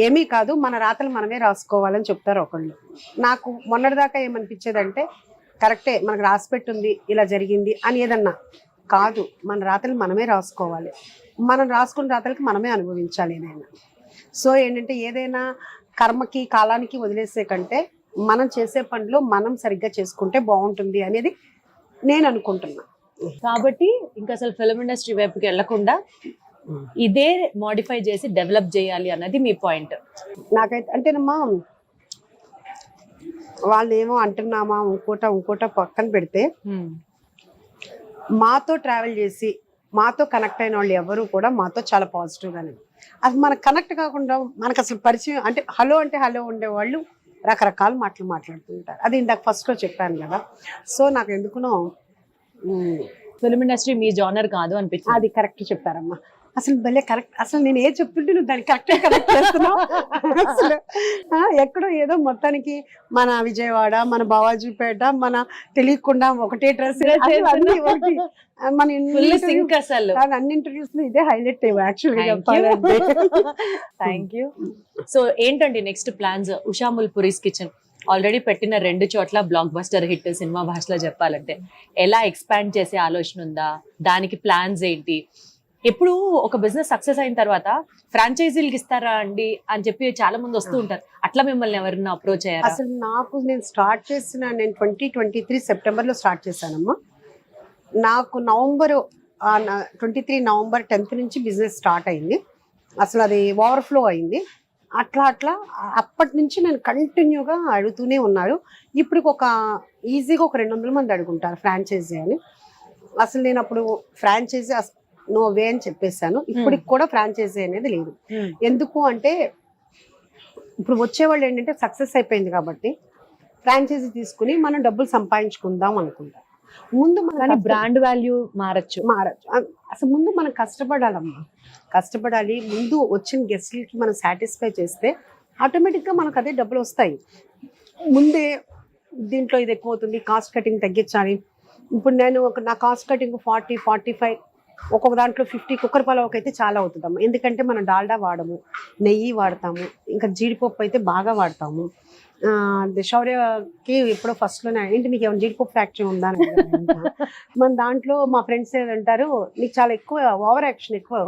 ఏమీ కాదు, మన రాతలు మనమే రాసుకోవాలని చెప్తారు ఒకళ్ళు. నాకు మొన్నటిదాకా ఏమనిపించేదంటే, కరెక్టే మనకు రాసి పెట్టుంది ఇలా జరిగింది అని, ఏదన్నా కాదు, మన రాతలు మనమే రాసుకోవాలి, మనం రాసుకున్న రాతలకి మనమే అనుభవించాలి ఏదైనా. సో ఏంటంటే ఏదైనా కర్మకి కాలానికి వదిలేసే కంటే మనం చేసే పనులు మనం సరిగ్గా చేసుకుంటే బాగుంటుంది అనేది నేను అనుకుంటున్నా. కాబట్టి ఇంకా అసలు ఫిల్మ్ ఇండస్ట్రీ వైపుకి వెళ్లకుండా ఇదే మోడిఫై చేసి డెవలప్ చేయాలి అన్నది మీ పాయింట్. నాకైతే అంటేనమ్మా, వాళ్ళు ఏమో అంటున్నామా ఇంకోట పక్కన పెడితే, మాతో ట్రావెల్ చేసి మాతో కనెక్ట్ అయిన వాళ్ళు ఎవరు కూడా మాతో చాలా పాజిటివ్గానే, అసలు మనకు కనెక్ట్ కాకుండా మనకు అసలు పరిచయం అంటే హలో ఉండేవాళ్ళు రకరకాల మాటలు మాట్లాడుతుంటారు. అది ఇందాక ఫస్ట్లో చెప్పాను కదా. సో నాకు ఎందుకునో ఫిల్మ్ ఇండస్ట్రీ మీ జానర్ కాదు అనిపించింది. అది కరెక్ట్ చెప్పారమ్మా. అసలు భలే కరెక్ట్. అసలు నేను ఏది చెప్తుంటే నువ్వు దాన్ని కరెక్ట్ చేస్తున్నావు. అసలు ఎక్కడో ఏదో మొత్తానికి మన విజయవాడ, మన బావాజీపేట, మన తెలియకుండా ఒకటే డ్రెస్, మన అన్ని ఇంటర్వ్యూస్ లో ఇదే హైలైట్ యాక్చువల్గా చెప్పాలంటే. Thank you. సో ఏంటండి next plans? Usha Mulpuri's kitchen already పెట్టిన 2 చోట్ల బ్లాక్ బస్టర్ హిట్ సినిమా భాషలో చెప్పాలంటే. ఎలా ఎక్స్పాండ్ చేసే ఆలోచన ఉందా? దానికి ప్లాన్స్ ఏంటి? ఎప్పుడు ఒక బిజినెస్ సక్సెస్ అయిన తర్వాత ఫ్రాంచైజీలకు ఇస్తారా అండి అని చెప్పి చాలా మంది వస్తూ ఉంటారు. అట్లా మిమ్మల్ని ఎవరైనా అప్రోచ్ అయ్యారా? అసలు నేను 2023 సెప్టెంబర్ లో స్టార్ట్ చేశానమ్మా. నాకు నవంబర్ 10th నుంచి బిజినెస్ స్టార్ట్ అయింది. అసలు అది ఓవర్ఫ్లో అయింది. అట్లా అప్పటి నుంచి నేను కంటిన్యూగా అడుగుతూనే ఉన్నారు. ఇప్పుడు ఈజీగా ఒక 200 మంది అడుగుంటారు ఫ్రాంచైజీ అని. అసలు నేను అప్పుడు ఫ్రాంచైజీ నో వే అని చెప్పేశాను. ఇప్పటికి కూడా ఫ్రాంచైజీ అనేది లేదు. ఎందుకు అంటే ఇప్పుడు వచ్చేవాళ్ళు ఏంటంటే సక్సెస్ అయిపోయింది కాబట్టి ఫ్రాంచైజీ తీసుకుని మనం డబ్బులు సంపాదించుకుందాం అనుకుంటాం. ముందు మన బ్రాండ్ వాల్యూ మారచ్చు. అసలు ముందు మనం కష్టపడాలమ్మా. కష్టపడాలి. ముందు వచ్చిన గెస్ట్లకి మనం సాటిస్ఫై చేస్తే ఆటోమేటిక్గా మనకు అదే డబ్బులు వస్తాయి. ముందే దీంట్లో ఇది ఎక్కువ అవుతుంది, కాస్ట్ కటింగ్ తగ్గించాలి. ఇప్పుడు నేను నా కాస్ట్ కటింగ్ 40-45, ఒక్కొక్క దాంట్లో 50. కుక్కర్ పలావ్కి అయితే చాలా అవుతుందమ్మా. ఎందుకంటే మనం డాల్డా వాడము, నెయ్యి వాడతాము, ఇంకా జీడిపప్పు అయితే బాగా వాడతాము. శౌర్యకి ఎప్పుడో ఫస్ట్లోనే ఏంటి మీకు ఏమైనా జీడిపప్పు ఫ్యాక్టరీ ఉందా అని మన దాంట్లో మా ఫ్రెండ్స్ ఏదంటారు, నీకు చాలా ఎక్కువ ఓవర్ యాక్షన్ ఎక్కువ,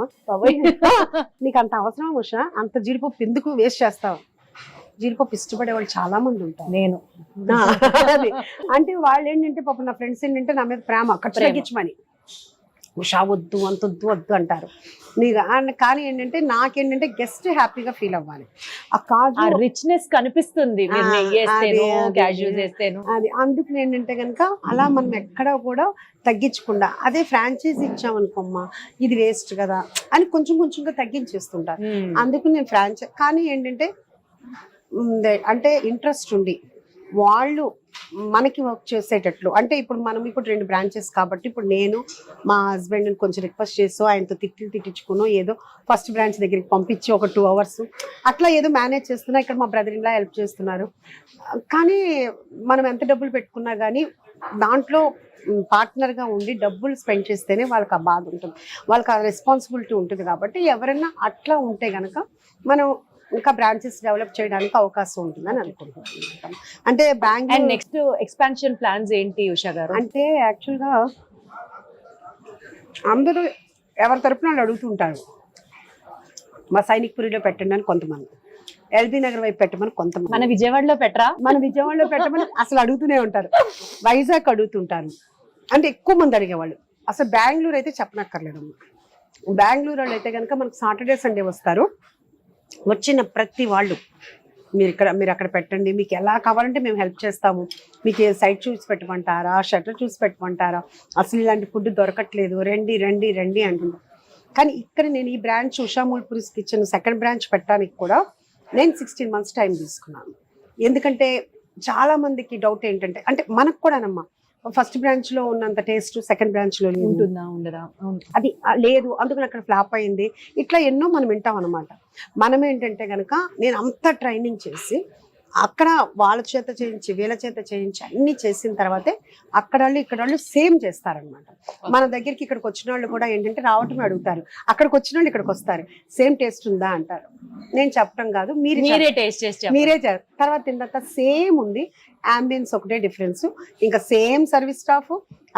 నీకు అంత అవసరం ఉషా, అంత జీడిపప్పు ఎందుకు వేస్ట్ చేస్తావు? జీడిపప్పు ఇష్టపడే వాళ్ళు చాలా మంది ఉంటారు. నేను అంటే వాళ్ళు ఏంటంటే పాపం నా ఫ్రెండ్స్ ఏంటంటే నా మీద ప్రేమ ఖర్చు తగ్గించమని, ఉషా వద్దు అంత వద్దు అంటారు. కానీ ఏంటంటే నాకేంటంటే గెస్ట్ హ్యాపీగా ఫీల్ అవ్వాలి. ఆ కాజు రిచ్నెస్ కనిపిస్తుంది అది. అందుకు ఏంటంటే కనుక అలా మనం ఎక్కడ కూడా తగ్గించకుండా, అదే ఫ్రాంచైజీ ఇచ్చామనుకోమ్మా ఇది వేస్ట్ కదా అని కొంచెంగా తగ్గించేస్తుంటారు. అందుకు నేను కానీ ఏంటంటే అంటే ఇంట్రెస్ట్ ఉండి వాళ్ళు మనకి వర్క్ చేసేటట్లు, అంటే ఇప్పుడు 2 బ్రాంచెస్ కాబట్టి ఇప్పుడు నేను మా హస్బెండ్ని కొంచెం రిక్వెస్ట్ చేస్తూ ఆయనతో తిట్టించుకును ఏదో ఫస్ట్ బ్రాంచ్ దగ్గరికి పంపించి ఒక 2 hours అట్లా ఏదో మేనేజ్ చేస్తున్నా. ఇక్కడ మా బ్రదర్ ఇలా హెల్ప్ చేస్తున్నారు. కానీ మనం ఎంత డబ్బులు పెట్టుకున్నా కానీ దాంట్లో పార్ట్నర్గా ఉండి డబ్బులు స్పెండ్ చేస్తేనే వాళ్ళకి ఆ బాధ ఉంటుంది, వాళ్ళకి ఆ రెస్పాన్సిబిలిటీ ఉంటుంది. కాబట్టి ఎవరైనా అట్లా ఉంటే కనుక మనం ఇంకా బ్రాంచెస్ డెవలప్ చేయడానికి అవకాశం ఉంటుందని అనుకుంటున్నాను. అంటే బెంగళూరు నెక్స్ట్ ఎక్స్పాన్షన్ ప్లాన్స్ ఏంటి ఉషా గారు? అంటే యాక్చువల్గా అందరూ ఎవరి తరపున వాళ్ళు అడుగుతుంటారు. మా సైనిక్పురిలో పెట్టండి అని కొంతమంది, ఎల్బీ నగర్ వైపు పెట్టమని కొంతమంది, మన విజయవాడలో పెట్టమని అసలు అడుగుతూనే ఉంటారు. వైజాగ్ అడుగుతుంటారు. అంటే ఎక్కువ మంది అడిగేవాళ్ళు. అసలు బెంగళూరు అయితే చెప్పనక్కర్లేదమ్మా. బెంగళూరు వాళ్ళు అయితే కనుక మనకు సాటర్డే సండే వస్తారు. వచ్చిన ప్రతి వాళ్ళు మీరు అక్కడ పెట్టండి, మీకు ఎలా కావాలంటే మేము హెల్ప్ చేస్తాము, మీకు సైట్ చూసి పెట్టమంటారా, షట్టర్ చూసి పెట్టమంటారా, అసలు ఇలాంటి ఫుడ్ దొరకట్లేదు, రండి రండి రండి అంటున్నారు. కానీ ఇక్కడ నేను ఈ branch Usha Mulpuri's kitchen second branch పెట్టడానికి కూడా నేను 16 months టైం తీసుకున్నాను. ఎందుకంటే చాలా మందికి డౌట్ ఏంటంటే, అంటే మనకు కూడానమ్మా ఫస్ట్ బ్రాంచ్ లో ఉన్నంత టేస్ట్ సెకండ్ బ్రాంచ్ లో ఉంటుందా ఉండదా, అది లేదు, అందుకని అక్కడ ఫ్లాప్ అయింది, ఇట్లా ఎన్నో మనం వింటాం అనమాట. మనం ఏంటంటే కనుక నేను అంత ట్రైనింగ్ చేసి అక్కడ వాళ్ళ చేత చేయించి వీళ్ళ చేత చేయించి అన్ని చేసిన తర్వాతే అక్కడ వాళ్ళు ఇక్కడ వాళ్ళు సేమ్ చేస్తారనమాట. మన దగ్గరికి ఇక్కడికి వచ్చిన వాళ్ళు కూడా ఏంటంటే రావటమే అడుగుతారు, అక్కడికి వచ్చిన వాళ్ళు ఇక్కడికి వస్తారు, సేమ్ టేస్ట్ ఉందా అంటారు. నేను చెప్పడం కాదు, మీరే టేస్ట్ చేసి మీరే తర్వాత తిన్న సేమ్ ఉంది, అంబియన్స్ ఒకటే డిఫరెన్స్, ఇంకా సేమ్ సర్వీస్ స్టాఫ్,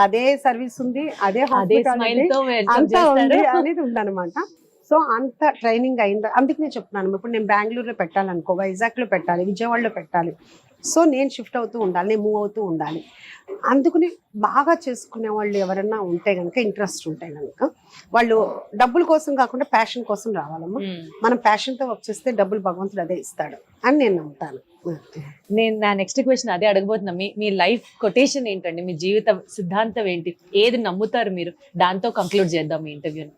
అదే సర్వీస్ ఉంది, అదే అంతా ఉంది అనేది ఉందన్నమాట. సో అంత ట్రైనింగ్ అయింది. అందుకు నేను చెప్తున్నాను, ఇప్పుడు నేను బెంగళూరులో పెట్టాలనుకో, వైజాగ్లో పెట్టాలి, విజయవాడలో పెట్టాలి. సో నేను షిఫ్ట్ అవుతూ ఉండాలి, నేను మూవ్ అవుతూ ఉండాలి. అందుకని బాగా చేసుకునే వాళ్ళు ఎవరన్నా ఉంటే కనుక, ఇంట్రెస్ట్ ఉంటే కనుక, వాళ్ళు డబ్బుల కోసం కాకుండా ప్యాషన్ కోసం రావాలమ్మా. మనం ప్యాషన్తో వర్క్ చేస్తే డబ్బులు భగవంతుడు అదే ఇస్తాడు అని నేను నమ్ముతాను. నేను నా నెక్స్ట్ క్వశ్చన్ అదే అడగబోతున్నా, మీ లైఫ్ కొటేషన్ ఏంటండి, మీ జీవిత సిద్ధాంతం ఏంటి, ఏది నమ్ముతారు మీరు, దాంతో కంక్లూడ్ చేద్దాం మీ ఇంటర్వ్యూని.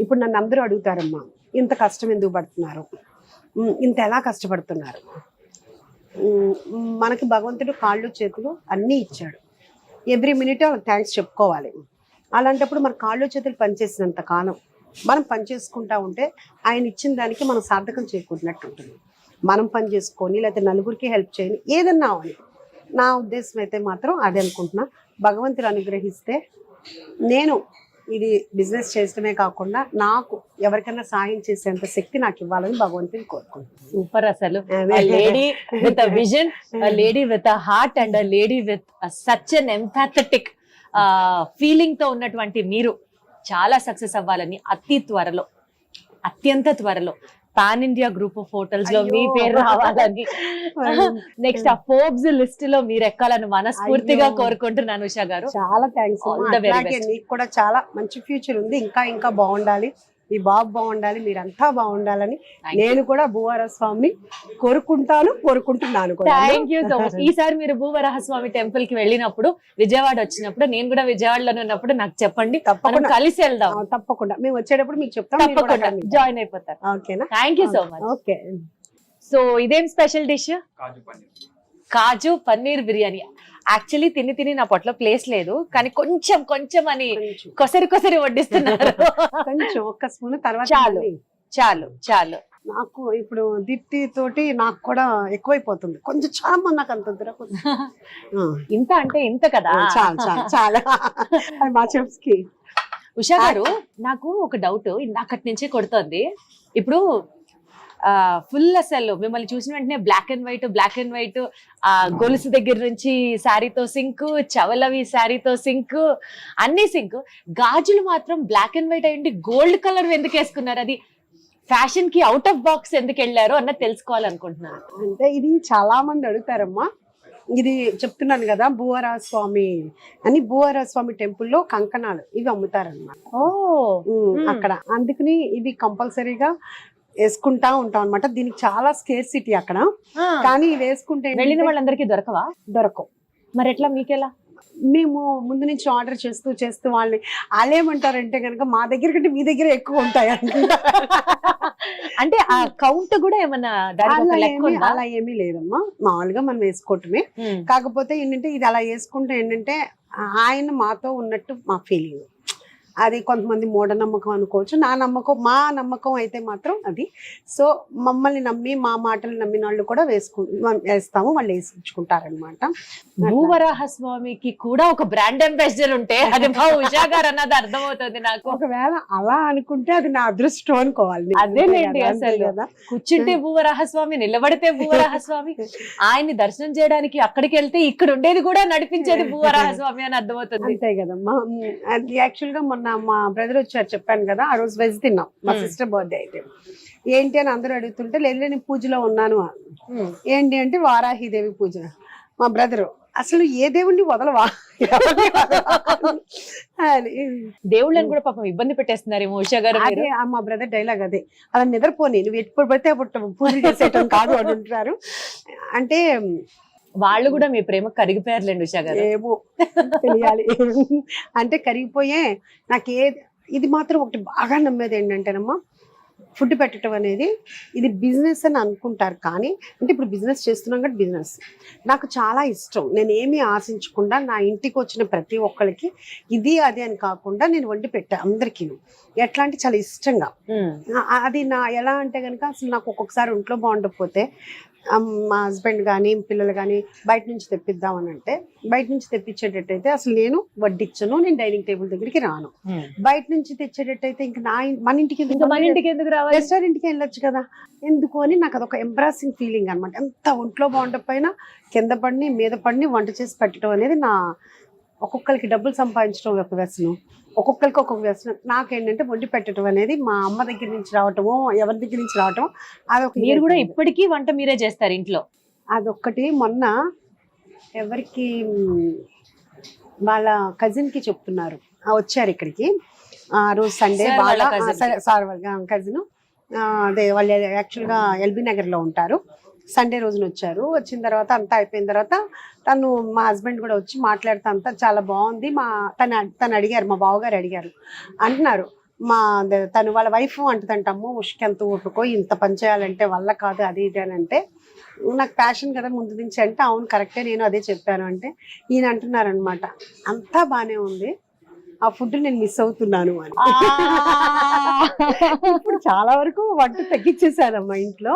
ఇప్పుడు నన్ను అందరూ అడుగుతారమ్మా, ఇంత కష్టం ఎందుకు పడుతున్నారు, ఇంత ఎలా కష్టపడుతున్నారు. మనకి భగవంతుడు కాళ్ళు చేతులు అన్నీ ఇచ్చాడు, ఎవ్రీ మినిట్ థ్యాంక్స్ చెప్పుకోవాలి. అలాంటప్పుడు మన కాళ్ళు చేతులు పనిచేసినంత కాలం మనం పని చేసుకుంటా ఉంటే ఆయన ఇచ్చిన దానికి మనం సార్థకం చేకూరినట్టు ఉంటుంది. మనం పని చేసుకొని లేకపోతే నలుగురికి హెల్ప్ చేయని ఏదన్నా అని నా ఉద్దేశం అయితే మాత్రం అదే అనుకుంటున్నా. భగవంతుడు అనుగ్రహిస్తే నేను ఇది బిజినెస్ చేయడమే కాకుండా నాకు ఎవరికైనా సాయం చేసేంత శక్తి నాకు ఇవ్వాలని భగవంతుని కోరుకుంటున్నాను. సూపర్ అసలు lady with a vision, lady with a heart and lady with such an empathetic feeling తో ఉన్నటువంటి మీరు చాలా సక్సెస్ అవ్వాలని అత్యంత త్వరలో pan India group of hotels లో మీ పేరు రావాలని, నెక్స్ట్ ఆ ఫోర్బ్స్ లిస్ట్ లో మీరు ఎక్కాలని మనస్ఫూర్తిగా కోరుకుంటున్నాను ఉషా గారు. చాలా థ్యాంక్స్. నీకు కూడా చాలా మంచి ఫ్యూచర్ ఉంది, ఇంకా ఇంకా బాగుండాలి, మీ బాబు బాగుండాలి, మీరంతా బాగుండాలని నేను కూడా భూవరస్వామిని కోరుకుంటున్నాను. Thank you so much. ఈసారి మీరు భూవరహస్వామి టెంపుల్ కి వెళ్ళినప్పుడు, విజయవాడ వచ్చినప్పుడు, నేను కూడా విజయవాడలో ఉన్నప్పుడు నాకు చెప్పండి, తప్పకుండా కలిసి వెళ్దాం. తప్పకుండా మేము వచ్చేటప్పుడు మీకు చెప్తాం, తప్పకుండా జాయిన్ అయిపోతారు. ఓకేనా? Thank you so much. Okay. So ఇదేం స్పెషల్ డిష్? కాజు పన్నీర్ బిర్యానీ. యాక్చువల్లీ తిని నా పొట్టలో ప్లేస్ లేదు, కానీ కొంచెం అని కొసరి వడ్డిస్తున్నారు. కొంచెం ఒక్క స్పూన్, తర్వాత చాలు. నాకు ఇప్పుడు దిట్టి తోటి నాకు కూడా ఎక్కువైపోతుంది కొంచెం, చాలా నాకు అంత దొరకదు. ఇంత అంటే ఇంత కదా, చాలా మా చెఫ్స్ కి. ఉషా గారు, నాకు ఒక డౌట్ ఇందాకటి నుంచే కొడుతోంది. ఇప్పుడు ఫుల్ అసలు మిమ్మల్ని చూసిన వెంటనే బ్లాక్ అండ్ వైట్, ఆ గొలుసు దగ్గర నుంచి శారీతో సింక్, చవలవి శారీతో సింక్, అన్ని సింక్. గాజులు మాత్రం బ్లాక్ అండ్ వైట్ అయ్యండి, గోల్డ్ కలర్ ఎందుకు వేసుకున్నారు? అది ఫ్యాషన్ కి అవుట్ ఆఫ్ బాక్స్ ఎందుకు వెళ్ళారు అన్నది తెలుసుకోవాలనుకుంటున్నాను. అంటే ఇది చాలా మంది అడుగుతారమ్మా. ఇది చెప్తున్నాను కదా, భూవరస్వామి అని, భూవరస్వామి టెంపుల్లో కంకణాలు ఇవి అమ్ముతారన్నమాట అక్కడ. అందుకని ఇవి కంపల్సరీగా వేసుకుంటా ఉంటాం అనమాట. దీనికి చాలా స్కేర్సిటీ అక్కడ, కానీ వేసుకుంటే వెళ్ళిన వాళ్ళందరికీ దొరకవు. మరి ఎట్లా, మీకెలా? మేము ముందు నుంచి ఆర్డర్ చేస్తూ వాళ్ళని వాళ్ళేమంటారంటే కనుక మా దగ్గర కంటే మీ దగ్గర ఎక్కువ ఉంటాయి అంటే ఆ కౌంట్ కూడా ఏమన్నా అలా ఏమీ లేదమ్మా, మామూలుగా మనం వేసుకోవటమే. కాకపోతే ఏంటంటే ఇది అలా వేసుకుంటే ఏంటంటే ఆయన మాతో ఉన్నట్టు మా ఫీలింగ్. అది కొంతమంది మూఢనమ్మకం అనుకోవచ్చు, మా నమ్మకం అయితే మాత్రం అది. సో మమ్మల్ని నమ్మి, మా మాటలు నమ్మిన వాళ్ళు కూడా వేస్తాము, వాళ్ళు వేసుకుంటారనమాట. భూవరాహస్వామికి కూడా ఒక బ్రాండ్ అంబాసిడర్ ఉంటే అది మా ఉషా గారు అన్నది అర్థమవుతుంది నాకు. ఒకవేళ అలా అనుకుంటే అది నా అదృష్టం అనుకోవాలి. అదేలేండి, అసలు కూర్చుంటే భూవరాహస్వామి, నిలబడితే భూవరాహస్వామి, ఆయన్ని దర్శనం చేయడానికి అక్కడికి వెళ్తే ఇక్కడ ఉండేది కూడా నడిపించేది భూవరాహస్వామి అని అర్థమవుతుంది. అంతే కదమ్మా. అది యాక్చువల్ గా మొన్న మా బ్రదర్ వచ్చారు, చెప్పాను కదా, ఆ రోజు వెజ్ తిన్నాం, మా సిస్టర్ బర్త్డే అయితే. ఏంటి అని అందరూ అడుగుతుంటే, లేదు నేను పూజలో ఉన్నాను. ఏంటి అంటే వారాహిదేవి పూజ. మా బ్రదరు, అసలు ఏ దేవుణ్ణి వదలవా, దేవుళ్ళని కూడా పాపం ఇబ్బంది పెట్టేస్తున్నారు ఉషా గారు. అదే మా బ్రదర్ డైలాగ్ అదే, అలా నిద్రపోని, నువ్వు ఎప్పుడు పడితే అప్పుడు పూజ చేసేయటం కాదు అని అంటున్నారు. అంటే వాళ్ళు కూడా మీ ప్రేమ కరిగిపోయారులేండి ఉషా గారు. ఏమో తెలియాలి. అంటే కరిగిపోయే నాకు ఇది మాత్రం ఒకటి బాగా నమ్మేది ఏంటంటేనమ్మా, ఫుడ్ పెట్టడం అనేది ఇది బిజినెస్ అని అనుకుంటారు, కానీ అంటే ఇప్పుడు బిజినెస్ చేస్తున్నాం కాబట్టి బిజినెస్ నాకు చాలా ఇష్టం. నేను ఏమీ ఆశించకుండా నా ఇంటికి వచ్చిన ప్రతి ఒక్కరికి ఇది అది అని కాకుండా నేను వండి పెట్టా అందరికీ. ఎట్లా అంటే చాలా ఇష్టంగా. అది ఎలా అంటే కనుక అసలు నాకు ఒక్కొక్కసారి ఒంట్లో బాగుండకపోతే మా హస్బెండ్ కానీ పిల్లలు కానీ బయట నుంచి తెప్పిద్దామని అంటే, బయట నుంచి తెప్పించేటట్టయితే అసలు నేను వడ్డించను, నేను డైనింగ్ టేబుల్ దగ్గరికి రాను. బయట నుంచి తెచ్చేటట్టయితే ఇంకా మన ఇంటికి ఎందుకు రావాలి, రెస్టారెంట్కి వెళ్ళొచ్చు కదా, ఎందుకు అని నాకు అదొక ఎంబ్రాసింగ్ ఫీలింగ్ అనమాట. ఎంత ఒంట్లో బాగుండకపోయినా కింద పడిని మీద పడిని వంట చేసి పెట్టడం అనేది నా, ఒక్కొక్కరికి డబ్బులు సంపాదించడం ఒక వ్యసనం, ఒక్కొక్కరికి ఒక్కొక్క వ్యసనం. నాకేంటంటే వండి పెట్టడం అనేది మా అమ్మ దగ్గర నుంచి రావటమో ఎవరి దగ్గర నుంచి రావటం అదొక. మీరు కూడా ఇప్పటికీ వంట మీరే చేస్తారు ఇంట్లో? అదొక్కటి. మొన్న ఎవరికి వాళ్ళ కజిన్కి చెప్తున్నారు, వచ్చారు ఇక్కడికి ఆ రోజు సండే, సార్ వాళ్ళ కజిన్, అదే వాళ్ళు యాక్చువల్గా ఎల్బీ నగర్లో ఉంటారు. సండే రోజున వచ్చారు. వచ్చిన తర్వాత అంతా అయిపోయిన తర్వాత మా హస్బెండ్ కూడా వచ్చి మాట్లాడుతూ అంతా చాలా బాగుంది. తను అడిగారు, మా బావగారు అడిగారు, అంటున్నారు తను వాళ్ళ వైఫ్ అంటుందంటమ్మో ఉష్కి ఎంత ఊరుకో, ఇంత పని చేయాలంటే వల్ల కాదు అది ఇది అని అంటే, నాకు ప్యాషన్ కదా ముందు నుంచి అంటే, అవును కరెక్టే నేను అదే చెప్పాను అంటే, ఈయన అంటున్నారనమాట అంతా బాగానే ఉంది ఆ ఫుడ్ నేను మిస్ అవుతున్నాను అని. ఇప్పుడు చాలా వరకు వంట తగ్గించేసానమ్మా ఇంట్లో.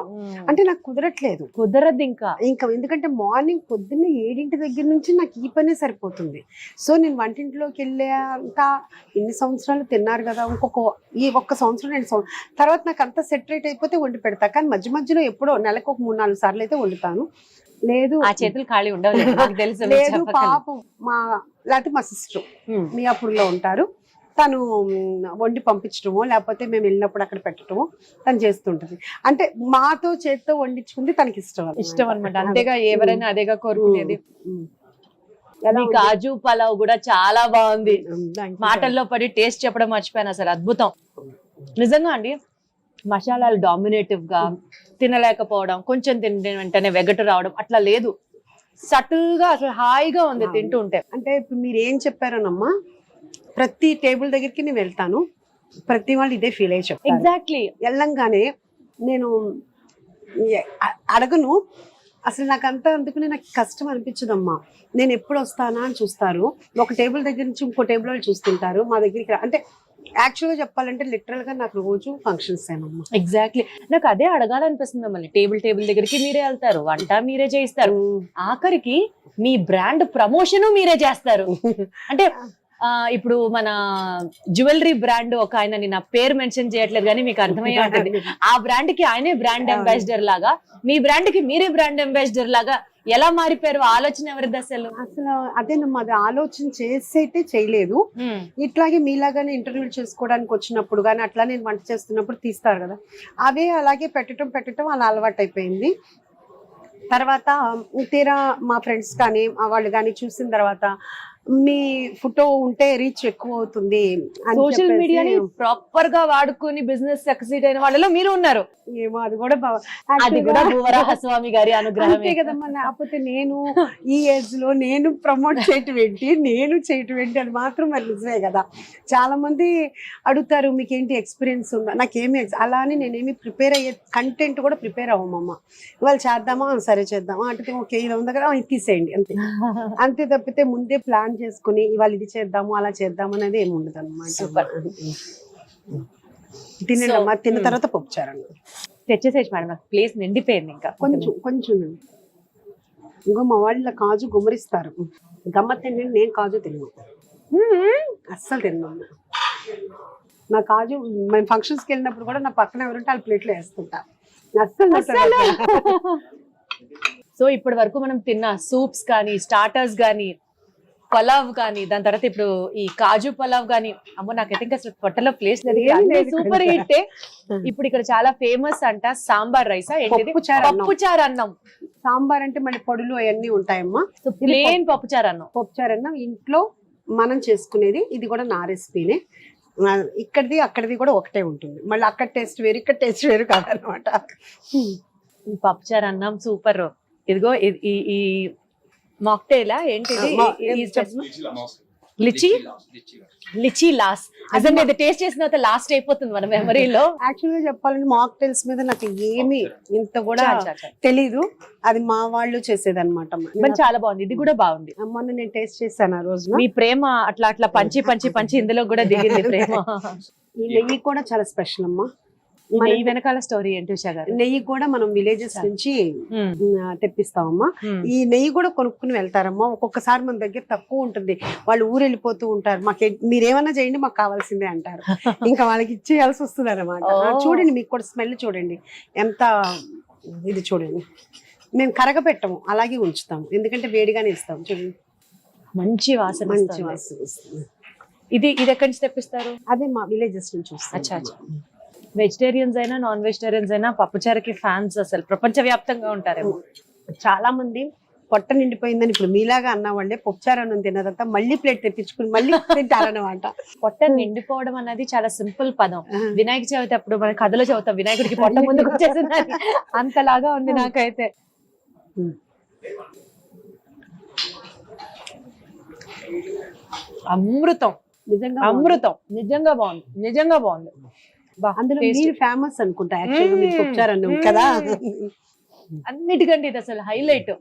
అంటే నాకు కుదరట్లేదు, కుదరదు ఇంకా. ఎందుకంటే మార్నింగ్ పొద్దున్న 7 దగ్గర నుంచి నాకు ఈ పనే సరిపోతుంది. సో నేను వంటింట్లోకి వెళ్ళేంత ఇన్ని సంవత్సరాలు తిన్నారు కదా, ఈ ఒక్క సంవత్సరం 2 సంవత్సరం తర్వాత నాకు అంతా సెటరేట్ అయిపోతే వండి పెడతా. కానీ మధ్య మధ్యలో ఎప్పుడో నెలకు ఒక 3-4 సార్లు అయితే వండుతాను. లేదు ఆ చేతులు ఖాళీ ఉండవు నాకు తెలుసు. లేదు పాపం లేకపోతే మా సిస్టర్ మియాపూర్లో ఉంటారు, తను వండి పంపించడమో లేకపోతే మేము వెళ్ళినప్పుడు అక్కడ పెట్టడమో తను చేస్తుంటది. అంటే మాతో చేతితో వండించుకుంది తనకి ఇష్టం అనమాట. అంతేగా ఎవరైనా అదేగా కోరుకునేది. మీ కాజు పలావ్ కూడా చాలా బాగుంది. మాటల్లో పడి టేస్ట్ చెప్పడం మర్చిపోయాను, అసలు అద్భుతం నిజంగా అండి. మసాలాలు డామినేటివ్ గా తినలేకపోవడం, కొంచెం తింటే వెంటనే వెగటు రావడం అట్లా లేదు, సటిల్ గా అసలు హాయిగా ఉంది తింటూ ఉంటే. అంటే ఇప్పుడు మీరు ఏం చెప్పారోనమ్మా, ప్రతి టేబుల్ దగ్గరికి నేను వెళ్తాను, ప్రతి వాళ్ళు ఇదే ఫీల్ అయ్యి చెప్తారు. ఎగ్జాక్ట్లీ. వెళ్ళంగానే నేను అడగను అసలు, అందుకనే నాకు కష్టం అనిపించదమ్మా. నేను ఎప్పుడు వస్తానా అని చూస్తారు, ఒక టేబుల్ దగ్గర నుంచి ఇంకో టేబుల్ వాళ్ళు చూస్తుంటారు మా దగ్గరికి. అంటే యాక్చువల్గా చెప్పాలంటే లిటరల్ గా నాకు రోజు ఫంక్షన్స్ ఏమమ్మా. ఎగ్జాక్ట్లీ, నాకు అదే అడగాలనిపిస్తుంది మళ్ళీ. టేబుల్ దగ్గరికి మీరే వెళ్తారు, వంట మీరే చేయిస్తారు, ఆఖరికి మీ బ్రాండ్ ప్రమోషన్ మీరే చేస్తారు. అంటే ఇప్పుడు మన జ్యువెలరీ బ్రాండ్ ఒక ఆయన, నా పేరు మెన్షన్ చేయట్లేదు కానీ మీకు అర్థమయ్యే ఉంటుంది, ఆ బ్రాండ్ కి ఆయనే బ్రాండ్ అంబాసిడర్ లాగా, మీ బ్రాండ్ కి మీరే బ్రాండ్ అంబాసిడర్ లాగా ఎలా మారిపోయారు? ఆలోచన ఎవరిది అసలు? అదేనమ్మా, అది ఆలోచన చేసైతే చేయలేదు. ఇట్లాగే మీలాగానే ఇంటర్వ్యూ చేసుకోవడానికి వచ్చినప్పుడు కానీ అట్లా నేను వంట చేస్తున్నప్పుడు తీస్తారు కదా, అవే అలాగే పెట్టడం అలా అలవాటు అయిపోయింది. తర్వాత తీరా మా ఫ్రెండ్స్ కానీ వాళ్ళు కానీ చూసిన తర్వాత మీ ఫోటో ఉంటే రీచ్ ఎక్కువ అవుతుంది, సోషల్ మీడియాని ప్రాపర్ గా వాడుకొని బిజినెస్ సక్సీడ్ అయిన వాళ్ళలో మీరు ఉన్నారు. ఏమో అది కూడా భూవరాహస్వామి గారి అనుగ్రహమే కదమ్మా. లేకపోతే నేను ఈ ఏజ్ లో నేను ప్రమోట్ చేయటం ఏంటి, నేను చేయటం ఏంటి, అది మాత్రం మరి నిజమే కదా. చాలా మంది అడుగుతారు మీకేంటి ఎక్స్పీరియన్స్ ఉందా, నాకేమి అలా అని నేనేమి ప్రిపేర్ అయ్యే కంటెంట్ కూడా ప్రిపేర్ అవ్వమమ్మా. ఇవాళ చేద్దామా, సరే చేద్దామా అంటే ఓకే ఇది ఉంది కదా ఇది తీసేయండి అంతే. అంతే తప్పితే ముందే ప్లాన్ చేసుకుని ఇవాళ ఇది చేద్దాము అలా చేద్దాము అనేది ఏమి ఉండదు అన్నమాట. తినండి అమ్మా, తిన్న తర్వాత పప్పుచారండి తెచ్చేసేసి మేడం, నాకు ప్లేస్ నిండిపోయింది. ఇంకా కొంచెం ఇంకో మా వాళ్ళ కాజు గుమ్మరిస్తారు, గమ్మత్ ఏంటంటే నేను కాజు తిన్నాను, అస్సలు తిన్నాను. నా కాజు మేము ఫంక్షన్స్కి వెళ్ళినప్పుడు కూడా నా పక్కన ఎవరుంటే వాళ్ళ ప్లేట్లో వేస్తుంటా అస్సలు. సో ఇప్పటి వరకు మనం తిన్న సూప్స్ కానీ, స్టార్టర్స్ కానీ, పలావ్ కానీ, దాని తర్వాత ఇప్పుడు ఈ కాజు పలావ్ కానీ, అమ్మో నాకైతే ఇంకా అసలు పొట్టలో ప్లేస్ లేదు, సూపర్ హిట్. ఇప్పుడు ఇక్కడ చాలా ఫేమస్ అంట సాంబార్ రైస్, పప్పుచారు అన్నం. సాంబార్ అంటే మళ్ళీ పొడులు అవన్నీ ఉంటాయమ్మా. ప్లేన్ పప్పుచారు అన్నం ఇంట్లో మనం చేసుకునేది. ఇది కూడా నా రెసిపీనే, ఇక్కడిది అక్కడిది కూడా ఒకటే ఉంటుంది. మళ్ళీ అక్కడ టేస్ట్ వేరు ఇక్కడ టేస్ట్ వేరు కాదనమాట. పప్పుచారు అన్నం సూపర్. ఇదిగో ఈ మాక్టైలా ఏంటిది, లిచీ లాస్. అసలు ఇది టేస్ట్ చేసిన తర్వాత లాస్ట్ అయిపోతుంది మన మెమరీలో. యాక్చువల్ గా చెప్పాలంటే మాక్టైల్స్ మీద నాకు ఏమి ఇంత కూడా తెలీదు, అది మా వాళ్ళు చేసేదన్నమాట. చాలా బాగుంది, ఇది కూడా బాగుంది. మొన్న నేను టేస్ట్ చేశాను ఆ రోజు. మీ ప్రేమ అట్లా పంచి ఇందులో కూడా దిగింది ప్రేమ. ఈ నెయ్యి కూడా చాలా స్పెషల్ అమ్మా. నెయ్యి వెనకాల స్టోరీ ఏంటి ఉషా గారు? నెయ్యి కూడా మనం విలేజెస్ నుంచి తెప్పిస్తామమ్మా. ఈ నెయ్యి కూడా కొనుక్కుని వెళ్తారమ్మా. ఒక్కొక్కసారి మన దగ్గర తక్కువ ఉంటుంది, వాళ్ళు ఊరు వెళ్ళిపోతూ ఉంటారు, మాకు మీరేమన్నా చేయండి మాకు కావాల్సిందే అంటారు, ఇంకా వాళ్ళకి ఇచ్చేయాల్సి వస్తుంది అనమాట. చూడండి మీకు కూడా స్మెల్ చూడండి ఎంత ఇది చూడండి. మేము కరగపెట్టము, అలాగే ఉంచుతాము, ఎందుకంటే వేడిగానే ఇస్తాం. చూడండి మంచి వాసన వస్తుంది. ఇది ఎక్కడి నుంచి తెప్పిస్తారు? అదే మా విలేజెస్ నుంచి వస్తాం. వెజిటేరియన్స్ అయినా నాన్ వెజిటేరియన్స్ అయినా పప్పుచారుకి ఫ్యాన్స్ అసలు ప్రపంచవ్యాప్తంగా ఉంటారేమో. చాలా మంది పొట్ట నిండిపోయిందని ఇప్పుడు మీలాగా అన్న వాళ్ళే పప్పుచారు అన్నం తిన్న తర్వాత మళ్ళీ ప్లేట్ తెప్పించుకుని మళ్ళీ తింటారనమాట. పొట్ట నిండిపోవడం అనేది చాలా సింపుల్ పదం. వినాయక చవితి అప్పుడు మన కథలో చదువుతాం, వినాయకుడికి పొట్ట ముందుకు వచ్చేసింది, అంతలాగా ఉంది నాకైతే. అమృతం, నిజంగా బాగుంది. అందులో మీరు ఫేమస్ అనుకుంటా యాక్చువల్గా మీరు పప్పుచారు అన్నం కదా, అన్నిటికంటే ఇది అసలు హైలైట్.